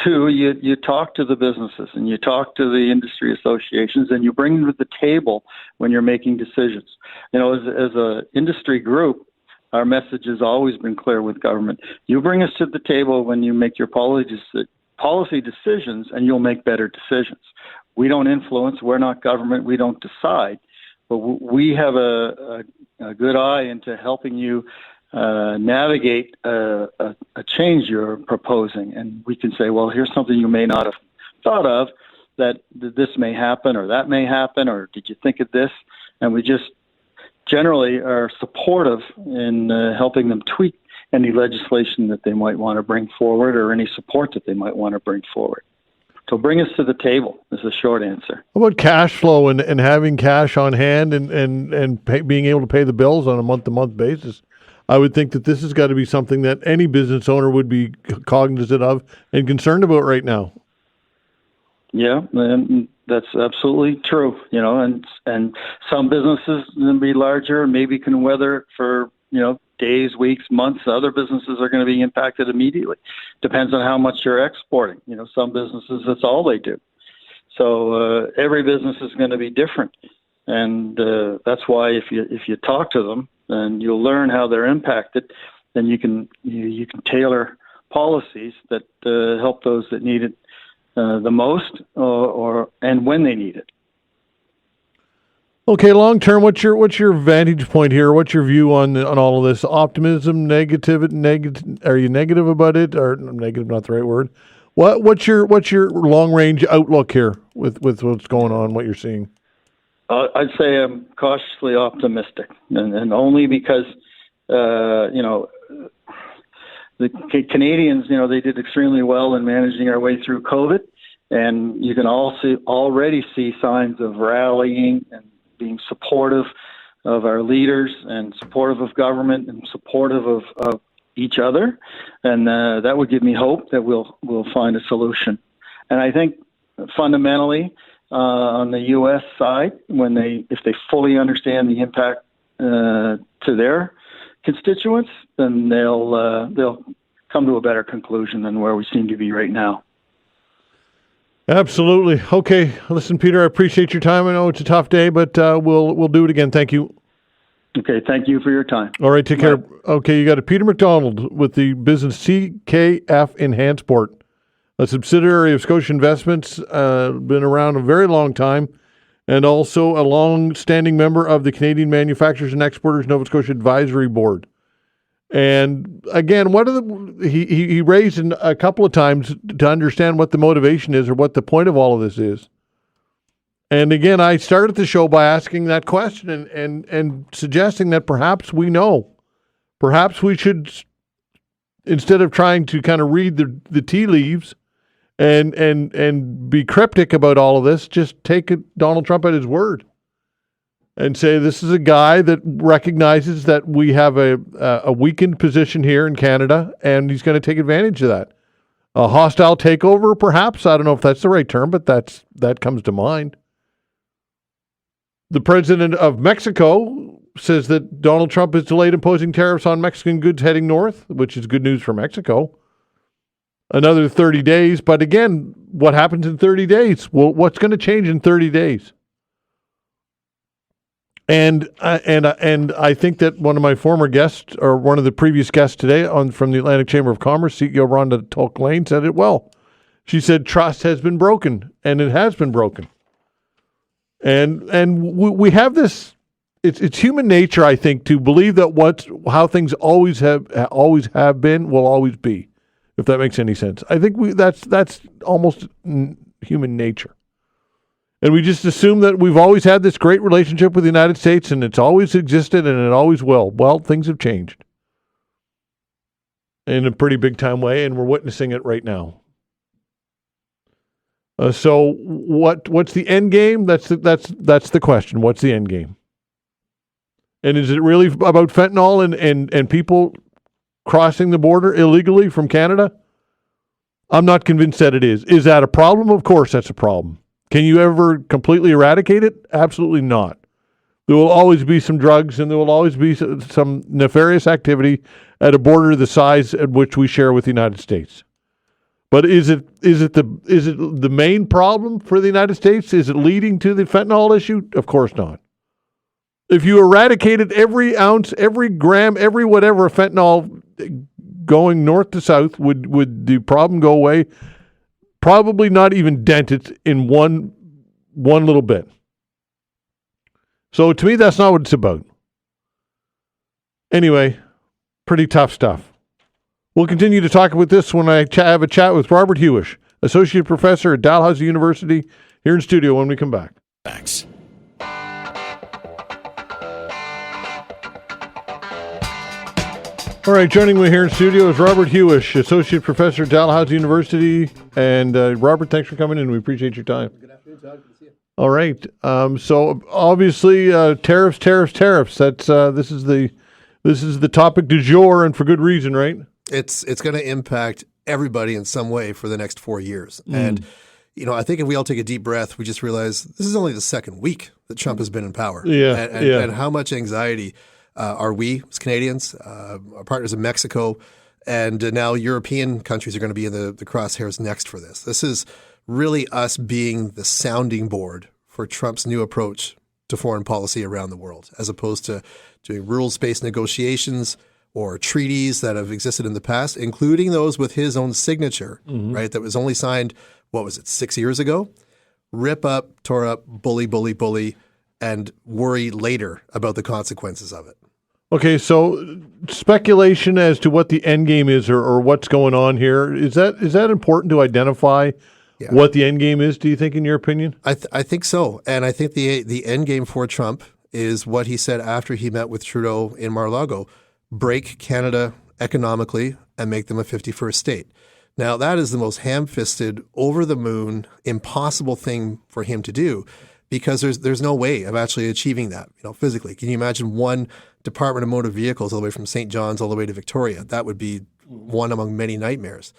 two, you talk to the businesses and you talk to the industry associations, and you bring them to the table when you're making decisions. As a industry group, our message has always been clear with government. You bring us to the table when you make your policy decisions, and you'll make better decisions. We don't influence. We're not government. We don't decide. But we have a good eye into helping you navigate a change you're proposing. And we can say, well, here's something you may not have thought of, that this may happen or that may happen, or did you think of this? And we just generally are supportive in helping them tweak any legislation that they might want to bring forward, or any support that they might want to bring forward. So bring us to the table is the short answer. How about cash flow and having cash on hand and being able to pay the bills on a month-to-month basis? I would think that this has got to be something that any business owner would be cognizant of and concerned about right now. Yeah, and that's absolutely true. And some businesses can be larger, maybe can weather it for days, weeks, months. Other businesses are going to be impacted immediately. Depends on how much you're exporting. Some businesses, that's all they do. So every business is going to be different, and that's why if you talk to them, then you'll learn how they're impacted. Then you can tailor policies that help those that need it the most, and when they need it. Okay, long term, what's your vantage point here? What's your view on all of this? Optimism, negative? Are you negative about it, or negative? Not the right word. What's your long range outlook here with what's going on? What you're seeing? I'd say I'm cautiously optimistic, and only because the Canadians, they did extremely well in managing our way through COVID, and you can already see signs of rallying and being supportive of our leaders and supportive of government and supportive of each other. And that would give me hope that we'll find a solution. And I think fundamentally on the U.S. side, if they fully understand the impact to their constituents, then they'll come to a better conclusion than where we seem to be right now. Absolutely. Okay. Listen, Peter, I appreciate your time. I know it's a tough day, but we'll do it again. Thank you. Okay. Thank you for your time. All right. Take care. Okay. You got a Peter MacDonald with the business CKF Enhanceport, a subsidiary of Scotia Investments, been around a very long time, and also a long-standing member of the Canadian Manufacturers and Exporters Nova Scotia Advisory Board. And again, he raised a couple of times to understand what the motivation is or what the point of all of this is. And again, I started the show by asking that question and suggesting that perhaps we know. Perhaps we should, instead of trying to kind of read the tea leaves and be cryptic about all of this, just take Donald Trump at his word and say this is a guy that recognizes that we have a weakened position here in Canada, and he's going to take advantage of that. A hostile takeover, perhaps. I don't know if that's the right term, but that comes to mind. The president of Mexico says that Donald Trump has delayed imposing tariffs on Mexican goods heading north, which is good news for Mexico. another 30 days. But again, what happens in 30 days? Well, what's going to change in 30 days? And I think that one of my former guests, or one of the previous guests today from the Atlantic Chamber of Commerce, CEO Rhonda Tulk-Lane, said it well. She said trust has been broken, and it has been broken. And we have this. It's human nature, I think, to believe that how things always have been will always be, if that makes any sense. I think that's almost human nature. And we just assume that we've always had this great relationship with the United States and it's always existed and it always will. Well, things have changed in a pretty big time way, and we're witnessing it right now. So what's the end game? That's the question. What's the end game? And is it really about fentanyl and people crossing the border illegally from Canada? I'm not convinced that it is. Is that a problem? Of course that's a problem. Can you ever completely eradicate it? Absolutely not. There will always be some drugs, and there will always be some nefarious activity at a border the size at which we share with the United States. But is it the main problem for the United States? Is it leading to the fentanyl issue? Of course not. If you eradicated every ounce, every gram, every whatever of fentanyl going north to south, would the problem go away? Probably not even dent it in one little bit. So to me, that's not what it's about. Anyway, pretty tough stuff. We'll continue to talk about this when I have a chat with Robert Huish, Associate Professor at Dalhousie University, here in studio when we come back. Thanks. All right, joining me here in studio is Robert Huish, Associate Professor at Dalhousie University. And Robert, thanks for coming in. We appreciate your time. Good afternoon, Todd. Good to see you. All right. So obviously, tariffs. That's this is the topic du jour, and for good reason, right? It's going to impact everybody in some way for the next 4 years. And I think if we all take a deep breath, we just realize this is only the second week that Trump has been in power. And how much anxiety are we as Canadians, our partners in Mexico, and now European countries are going to be in the crosshairs next for this. This is really us being the sounding board for Trump's new approach to foreign policy around the world, as opposed to doing rules-based negotiations or treaties that have existed in the past, including those with his own signature, right, that was only signed, 6 years ago? Rip up, tore up, bully, and worry later about the consequences of it. Okay, so speculation as to what the end game is or what's going on here, is that important to identify what the end game is, do you think, in your opinion? I think so. And I think the end game for Trump is what he said after he met with Trudeau in Mar-a-Lago: break Canada economically and make them a 51st state. Now, that is the most ham-fisted, over-the-moon, impossible thing for him to do, because there's no way of actually achieving that, physically. Can you imagine one Department of Motor Vehicles all the way from St. John's all the way to Victoria? That would be one among many nightmares.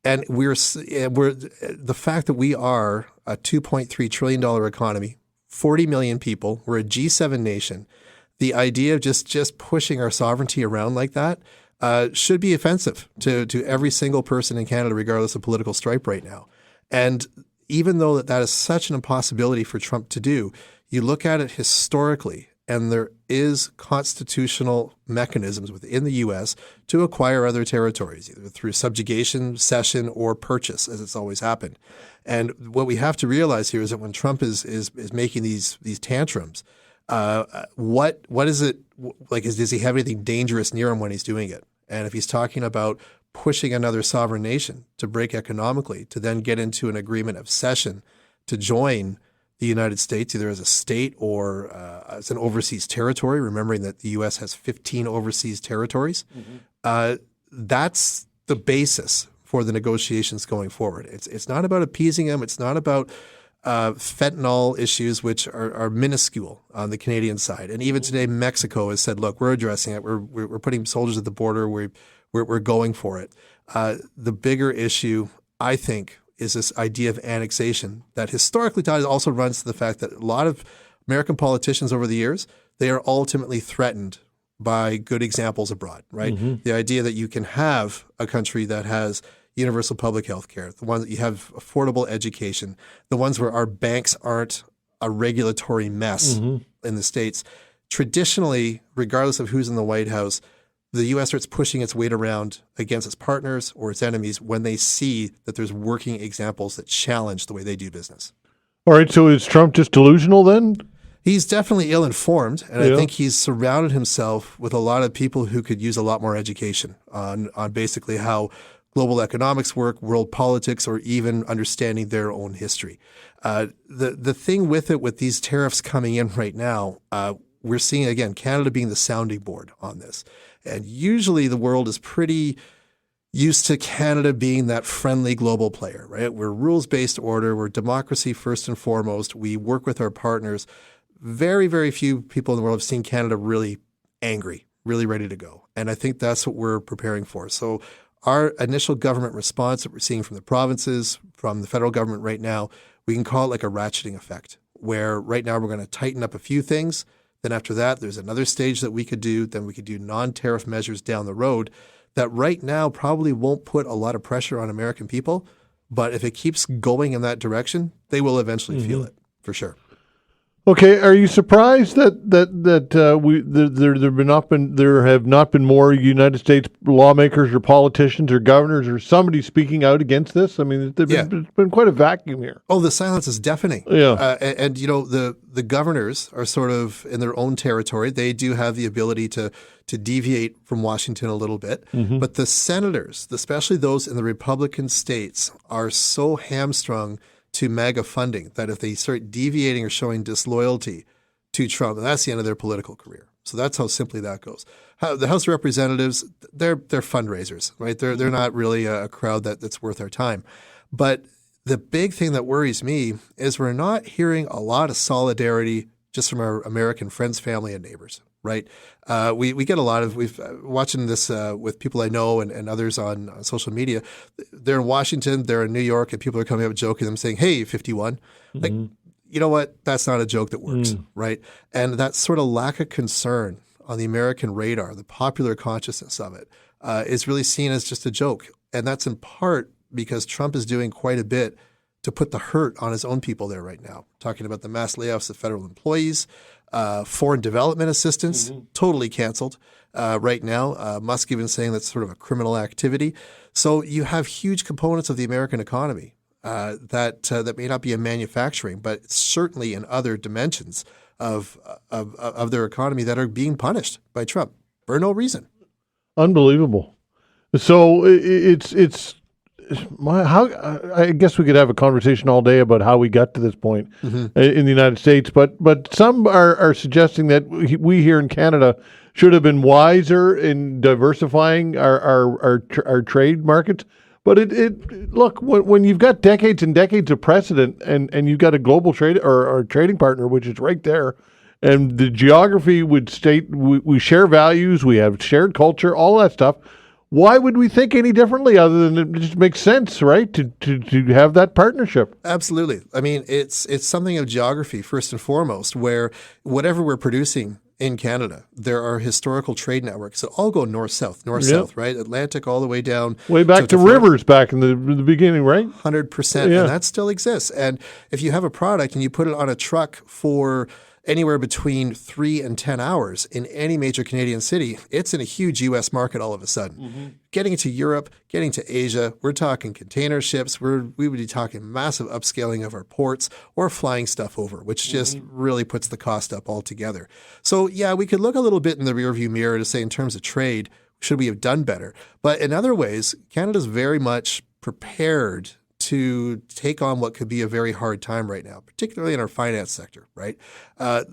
And we're the fact that we are a $2.3 trillion economy, 40 million people, we're a G7 nation. The idea of just pushing our sovereignty around like that should be offensive to every single person in Canada, regardless of political stripe right now. And even though that is such an impossibility for Trump to do, you look at it historically, and there is constitutional mechanisms within the U.S. to acquire other territories, either through subjugation, cession, or purchase, as it's always happened. And what we have to realize here is that when Trump is making these tantrums, what is it like? Does he have anything dangerous near him when he's doing it? And if he's talking about pushing another sovereign nation to break economically, to then get into an agreement of cession to join the United States, either as a state or as an overseas territory, remembering that the U.S. has 15 overseas territories, that's the basis for the negotiations going forward. It's not about appeasing them. It's not about fentanyl issues, which are minuscule on the Canadian side. And even today, Mexico has said, look, we're addressing it. We're putting soldiers at the border. We're going for it. The bigger issue, I think, is this idea of annexation that historically, Todd, also runs to the fact that a lot of American politicians over the years, they are ultimately threatened by good examples abroad, right? The idea that you can have a country that has, universal public health care, the ones that you have affordable education, the ones where our banks aren't a regulatory mess in the States. Traditionally, regardless of who's in the White House, the U.S. starts pushing its weight around against its partners or its enemies when they see that there's working examples that challenge the way they do business. All right, so is Trump just delusional then? He's definitely ill-informed, and I think he's surrounded himself with a lot of people who could use a lot more education on basically how global economics work, world politics, or even understanding their own history. The thing with it, with these tariffs coming in right now, we're seeing, again, Canada being the sounding board on this. And usually the world is pretty used to Canada being that friendly global player, right? We're rules-based order. We're democracy first and foremost. We work with our partners. Very, very few people in the world have seen Canada really angry, really ready to go. And I think that's what we're preparing for. So our initial government response that we're seeing from the provinces, from the federal government right now, we can call it like a ratcheting effect, where right now we're going to tighten up a few things. Then after that, there's another stage that we could do. Then we could do non-tariff measures down the road that right now probably won't put a lot of pressure on American people. But if it keeps going in that direction, they will eventually feel it, for sure. Okay, are you surprised that there have not been more United States lawmakers or politicians or governors or somebody speaking out against this? I mean, there's been quite a vacuum here. Oh, the silence is deafening. Yeah, and you know the governors are sort of in their own territory. They do have the ability to deviate from Washington a little bit, but the senators, especially those in the Republican states, are so hamstrung to MAGA funding that if they start deviating or showing disloyalty to Trump, that's the end of their political career. So that's how simply that goes. The House of Representatives, they're fundraisers, right? They're not really a crowd that's worth our time. But the big thing that worries me is we're not hearing a lot of solidarity just from our American friends, family, and neighbors, right? We get a lot of, we've watching this with people I know and others on social media. They're in Washington, they're in New York, and people are coming up joking them saying, hey, 51. Like, you know what? That's not a joke that works, right? And that sort of lack of concern on the American radar, the popular consciousness of it, is really seen as just a joke. And that's in part because Trump is doing quite a bit to put the hurt on his own people there right now, talking about the mass layoffs of federal employees, foreign development assistance, totally canceled right now. Musk even saying that's sort of a criminal activity. So you have huge components of the American economy that may not be in manufacturing, but certainly in other dimensions of their economy that are being punished by Trump for no reason. Unbelievable. So I guess we could have a conversation all day about how we got to this point in the United States, but some are suggesting that we here in Canada should have been wiser in diversifying our trade markets. But look, when you've got decades and decades of precedent and you've got a global trade or a trading partner, which is right there, and the geography would state we share values, we have shared culture, all that stuff. Why would we think any differently other than it just makes sense, right, to have that partnership? Absolutely. I mean, it's something of geography first and foremost, where whatever we're producing in Canada, there are historical trade networks that all go north-south, right? Atlantic all the way down. Way back to rivers back in the beginning, right? 100%. And that still exists. And if you have a product and you put it on a truck for anywhere between 3 and 10 hours in any major Canadian city, it's in a huge U.S. market all of a sudden. Getting to Europe, getting to Asia, we're talking container ships. We would be talking massive upscaling of our ports or flying stuff over, which just really puts the cost up altogether. So, yeah, we could look a little bit in the rearview mirror to say in terms of trade, should we have done better? But in other ways, Canada's very much prepared to take on what could be a very hard time right now, particularly in our finance sector, right?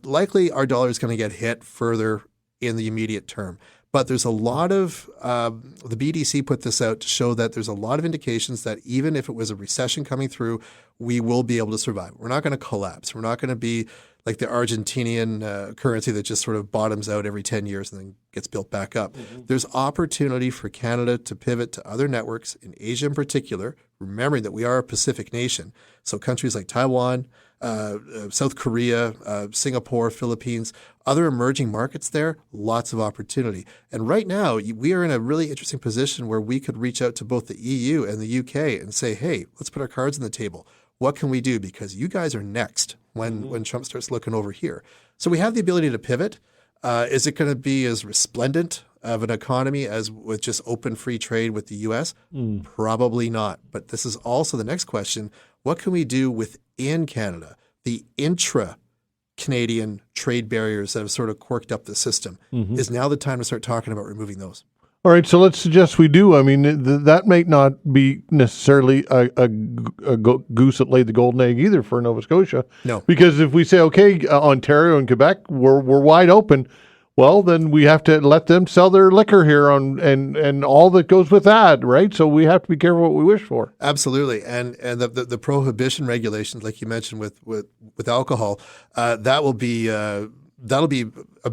Likely our dollar is going to get hit further in the immediate term. But there's a lot of, the BDC put this out to show that there's a lot of indications that even if it was a recession coming through, we will be able to survive. We're not going to collapse. We're not going to be like the Argentinian currency that just sort of bottoms out every 10 years and then gets built back up. There's opportunity for Canada to pivot to other networks in Asia in particular, remembering that we are a Pacific nation. So countries like Taiwan, South Korea, Singapore, Philippines, other emerging markets there, lots of opportunity. And right now, we are in a really interesting position where we could reach out to both the EU and the UK and say, hey, let's put our cards on the table. What can we do? Because you guys are next when Trump starts looking over here. So we have the ability to pivot. Is it going to be as resplendent of an economy as with just open free trade with the U.S.? Probably not. But this is also the next question. What can we do within Canada? The intra-Canadian trade barriers that have sort of corked up the system. Is now the time to start talking about removing those? All right, so let's suggest we do. I mean, that may not be necessarily a goose that laid the golden egg either for Nova Scotia. No. Because if we say, okay, Ontario and Quebec, we're wide open, well, then we have to let them sell their liquor here and all that goes with that, right? So we have to be careful what we wish for. Absolutely. And the prohibition regulations, like you mentioned with alcohol, that'll be a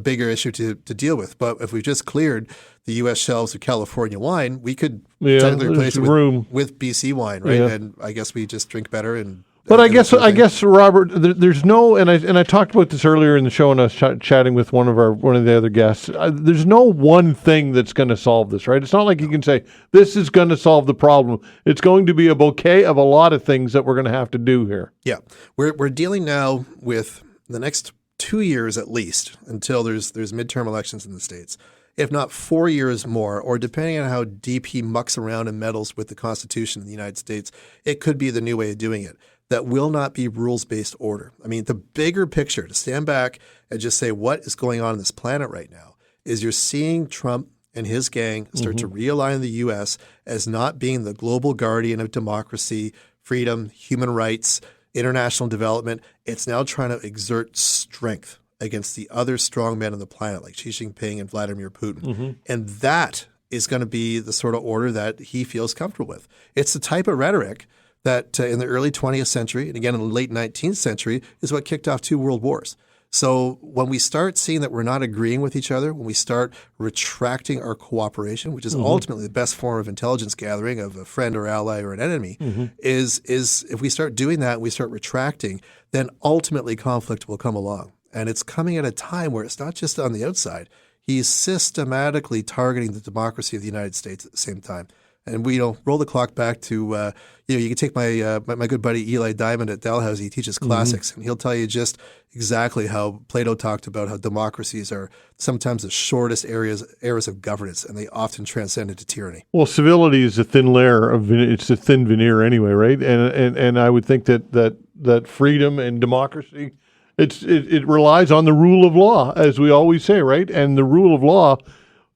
bigger issue to deal with. But if we just cleared the U.S. shelves of California wine, we could technically replace it with BC wine, right? Yeah. And I guess we just drink better. But I guess, Robert, there's no, and I talked about this earlier in the show, and I was chatting with one of the other guests. There's no one thing that's going to solve this, right? It's not like you can say this is going to solve the problem. It's going to be a bouquet of a lot of things that we're going to have to do here. Yeah, we're dealing now with the next 2 years at least until there's midterm elections in the States, if not 4 years more, or depending on how deep he mucks around and meddles with the Constitution of the United States, it could be the new way of doing it. That will not be rules-based order. I mean, the bigger picture, to stand back and just say what is going on this planet right now, is you're seeing Trump and his gang start to realign the U.S. as not being the global guardian of democracy, freedom, human rights, international development. It's now trying to exert strength against the other strong men on the planet like Xi Jinping and Vladimir Putin. And that is going to be the sort of order that he feels comfortable with. It's the type of rhetoric that in the early 20th century and again in the late 19th century is what kicked off 2 world wars. So when we start seeing that we're not agreeing with each other, when we start retracting our cooperation, which is ultimately the best form of intelligence gathering of a friend or ally or an enemy, is if we start doing that and we start retracting, then ultimately conflict will come along. And it's coming at a time where it's not just on the outside. He's systematically targeting the democracy of the United States at the same time. And we roll the clock back to, you can take my good buddy Eli Diamond at Dalhousie. He teaches classics, and he'll tell you just exactly how Plato talked about how democracies are sometimes the shortest eras of governance, and they often transcend into tyranny. Well, civility is a thin layer it's a thin veneer anyway, right? And I would think that freedom and democracy, it relies on the rule of law, as we always say, right? And the rule of law.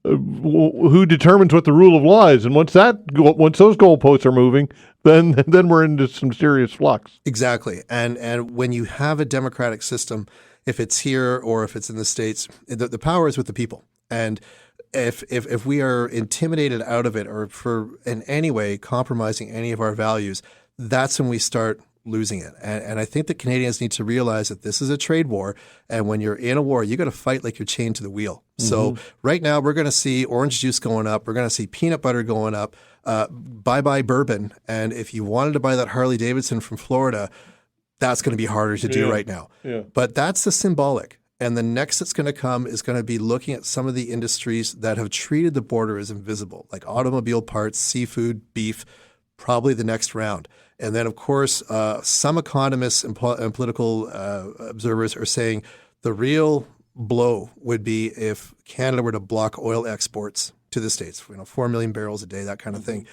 Who determines what the rule of law is? And once those goalposts are moving, then we're into some serious flux. Exactly. And when you have a democratic system, if it's here or if it's in the States, the power is with the people. And if we are intimidated out of it or for in any way compromising any of our values, that's when we start losing it. And I think that Canadians need to realize that this is a trade war. And when you're in a war, you got to fight like you're chained to the wheel. So right now we're going to see orange juice going up. We're going to see peanut butter going up. Bye-bye bourbon. And if you wanted to buy that Harley Davidson from Florida, that's going to be harder to do right now. Yeah. But that's the symbolic. And the next that's going to come is going to be looking at some of the industries that have treated the border as invisible, like automobile parts, seafood, beef, probably the next round. And then, of course, some economists and political observers are saying the real blow would be if Canada were to block oil exports to the States, 4 million barrels a day, that kind of thing.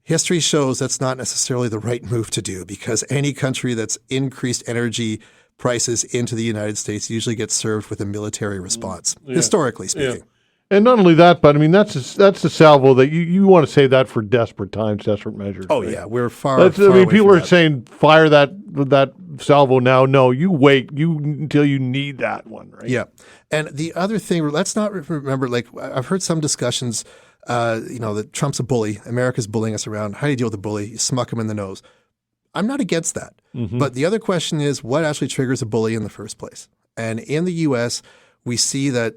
History shows that's not necessarily the right move to do because any country that's increased energy prices into the United States usually gets served with a military response, historically speaking. Yeah. And not only that, but I mean that's the salvo that you want to say that for desperate times, desperate measures. Oh right? Yeah, we're far. People are saying fire that salvo now. No, you wait until you need that one, right? Yeah. And the other thing, let's not remember. Like I've heard some discussions, that Trump's a bully. America's bullying us around. How do you deal with a bully? You smuck him in the nose. I'm not against that. But the other question is, what actually triggers a bully in the first place? And in the U.S., we see that,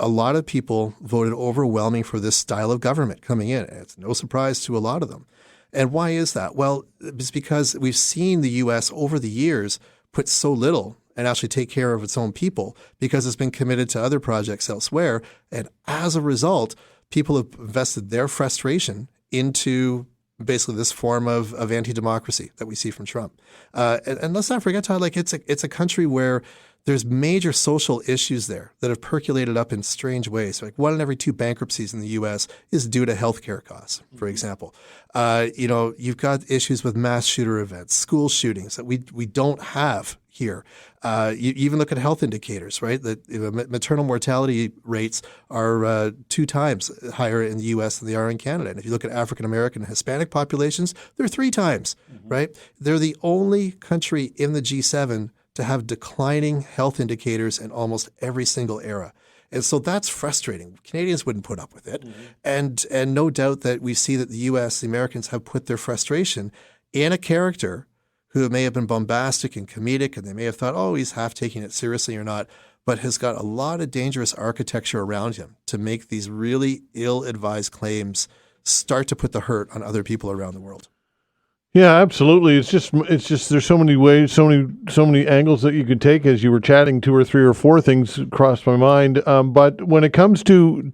a lot of people voted overwhelming for this style of government coming in. And it's no surprise to a lot of them. And why is that? Well, it's because we've seen the U.S. over the years put so little and actually take care of its own people because it's been committed to other projects elsewhere. And as a result, people have invested their frustration into basically this form of anti-democracy that we see from Trump. And let's not forget, Todd, like it's a country where there's major social issues there that have percolated up in strange ways. Like 1 in every 2 bankruptcies in the U.S. is due to healthcare costs, for example. You've got issues with mass shooter events, school shootings that we don't have here. You even look at health indicators, right? That maternal mortality rates are 2 times higher in the U.S. than they are in Canada. And if you look at African American and Hispanic populations, they're 3 times, right? They're the only country in the G7 to have declining health indicators in almost every single era. And so that's frustrating. Canadians wouldn't put up with it. And no doubt that we see that the U.S., the Americans have put their frustration in a character who may have been bombastic and comedic, and they may have thought, oh, he's half taking it seriously or not, but has got a lot of dangerous architecture around him to make these really ill-advised claims start to put the hurt on other people around the world. Yeah, absolutely. It's just there's so many ways, so many angles that you could take. As you were chatting, 2 or 3 or 4 things crossed my mind. But when it comes to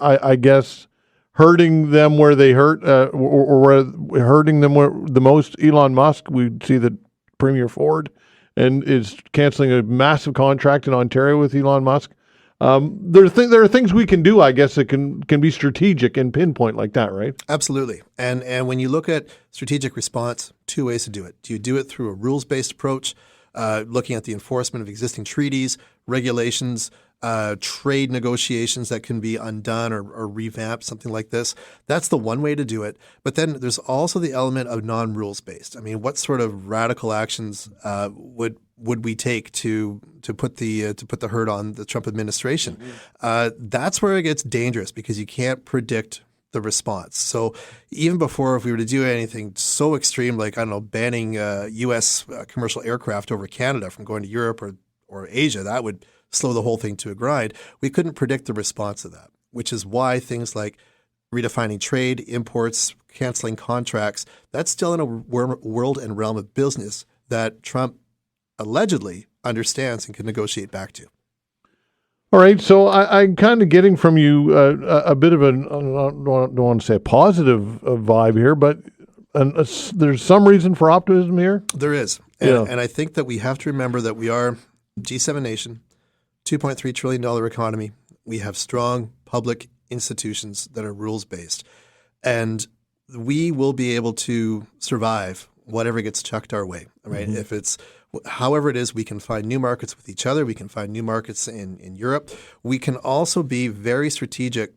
I guess hurting them where they hurt, or hurting them where the most, Elon Musk, we see that Premier Ford and is canceling a massive contract in Ontario with Elon Musk. There are things we can do, I guess, that can be strategic and pinpoint like that, right? Absolutely. And when you look at strategic response, 2 ways to do it. Do you do it through a rules-based approach, looking at the enforcement of existing treaties, regulations, trade negotiations that can be undone or revamped, something like this? That's the one way to do it. But then there's also the element of non-rules based. I mean, what sort of radical actions would we take to put the hurt on the Trump administration? That's where it gets dangerous because you can't predict the response. So even before, if we were to do anything so extreme, like, I don't know, banning U.S. Commercial aircraft over Canada from going to Europe or Asia, that would slow the whole thing to a grind. We couldn't predict the response of that, which is why things like redefining trade, imports, canceling contracts, that's still in a world and realm of business that Trump allegedly understands and can negotiate back to. All right, so I'm kind of getting from you a bit of I don't want to say a positive vibe here, but there's some reason for optimism here? There is. And I think that we have to remember that we are G7 nation, $2.3 trillion economy. We have strong public institutions that are rules-based. And we will be able to survive whatever gets chucked our way, right? If it's however it is, we can find new markets with each other. We can find new markets in Europe. We can also be very strategic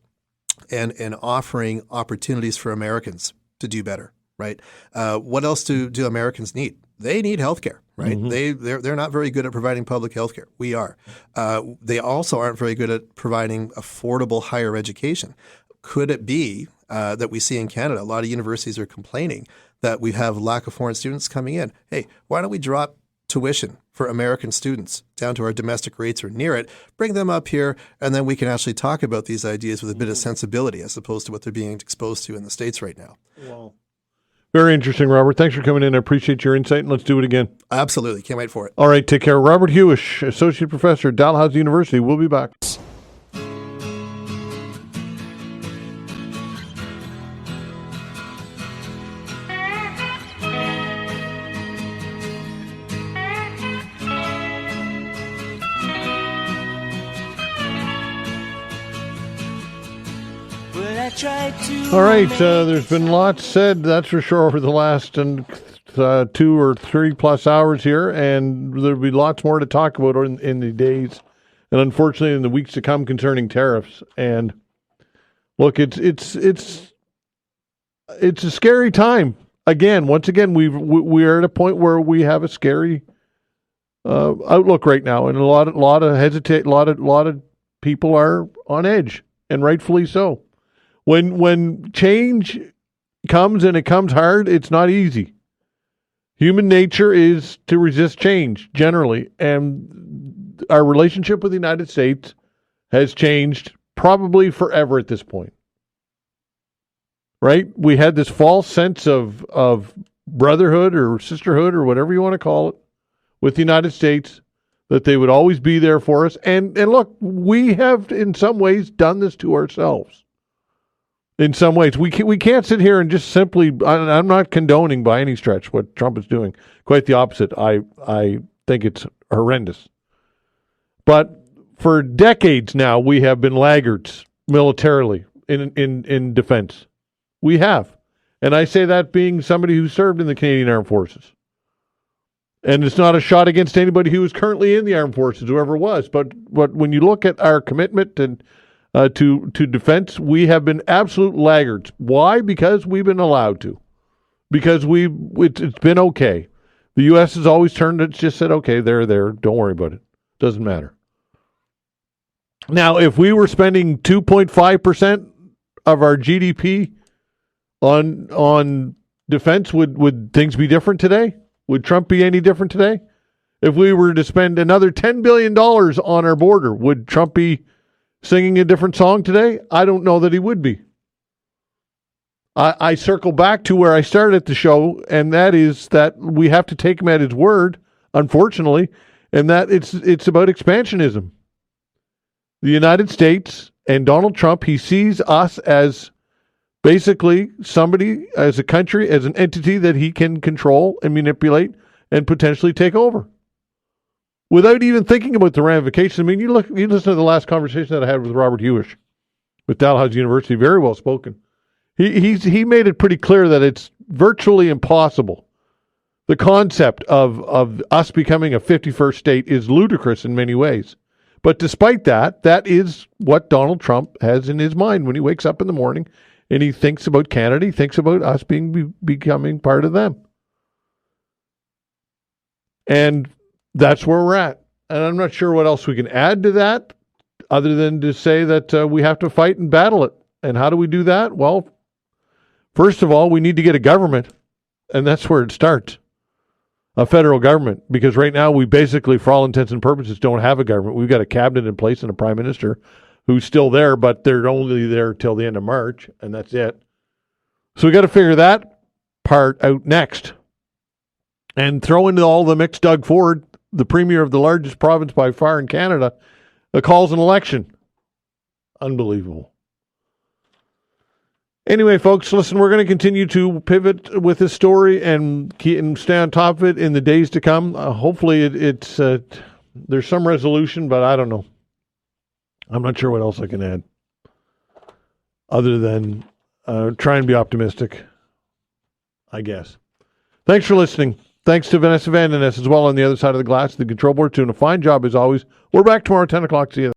and offering opportunities for Americans to do better, right? What else do Americans need? They need healthcare, right? They're not very good at providing public healthcare. We are. They also aren't very good at providing affordable higher education. Could it be that we see in Canada, a lot of universities are complaining that we have lack of foreign students coming in? Hey, why don't we drop tuition for American students down to our domestic rates or near it, bring them up here, and then we can actually talk about these ideas with a bit of sensibility as opposed to what they're being exposed to in the States right now. Wow. Very interesting, Robert. Thanks for coming in. I appreciate your insight, and let's do it again. Absolutely. Can't wait for it. All right, take care. Robert Huish, Associate Professor at Dalhousie University. We'll be back. All right, there's been lots said, that's for sure, over the last 2 or 3 plus hours here, and there'll be lots more to talk about in the days and unfortunately in the weeks to come concerning tariffs. And look, it's a scary time. Once again, we're at a point where we have a scary outlook right now, and a lot of people are on edge, and rightfully so. When change comes and it comes hard, it's not easy. Human nature is to resist change generally, and our relationship with the United States has changed probably forever at this point. right? We had this false sense of brotherhood or sisterhood or whatever you want to call it with the United States, that they would always be there for us. And look, we have in some ways done this to ourselves. In some ways, we can't sit here and just simply, I'm not condoning by any stretch what Trump is doing. Quite the opposite. I think it's horrendous. But for decades now, we have been laggards militarily in defense. We have. And I say that being somebody who served in the Canadian Armed Forces. And it's not a shot against anybody who is currently in the armed forces, whoever it was. But when you look at our commitment and to defense, we have been absolute laggards. Why? Because we've been allowed to. Because it's been okay. The U.S. has always just said, okay, they're there. Don't worry about it. Doesn't matter. Now, if we were spending 2.5% of our GDP on defense, would things be different today? Would Trump be any different today? If we were to spend another $10 billion on our border, would Trump be singing a different song today? I don't know that he would be. I circle back to where I started the show, and that is that we have to take him at his word, unfortunately, and that it's about expansionism. The United States and Donald Trump, he sees us as basically somebody, as a country, as an entity that he can control and manipulate and potentially take over without even thinking about the ramifications. I mean, you listen to the last conversation that I had with Robert Huish with Dalhousie University, very well spoken. He made it pretty clear that it's virtually impossible. The concept of us becoming a 51st state is ludicrous in many ways. But despite that, that is what Donald Trump has in his mind when he wakes up in the morning and he thinks about Canada. He thinks about us becoming part of them. And that's where we're at. And I'm not sure what else we can add to that other than to say that we have to fight and battle it. And how do we do that? Well, first of all, we need to get a government. And that's where it starts. A federal government. Because right now we basically, for all intents and purposes, don't have a government. We've got a cabinet in place and a prime minister who's still there, but they're only there till the end of March, and that's it. So we got to figure that part out next. And throw into all the mix Doug Ford, the premier of the largest province by far in Canada, calls an election. Unbelievable. Anyway, folks, listen, we're going to continue to pivot with this story and stay on top of it in the days to come. Hopefully there's some resolution, but I don't know. I'm not sure what else I can add other than try and be optimistic, I guess. Thanks for listening. Thanks to Vanessa Van Ness as well on the other side of the glass, the control board, doing a fine job as always. We're back tomorrow at 10 o'clock. See you then.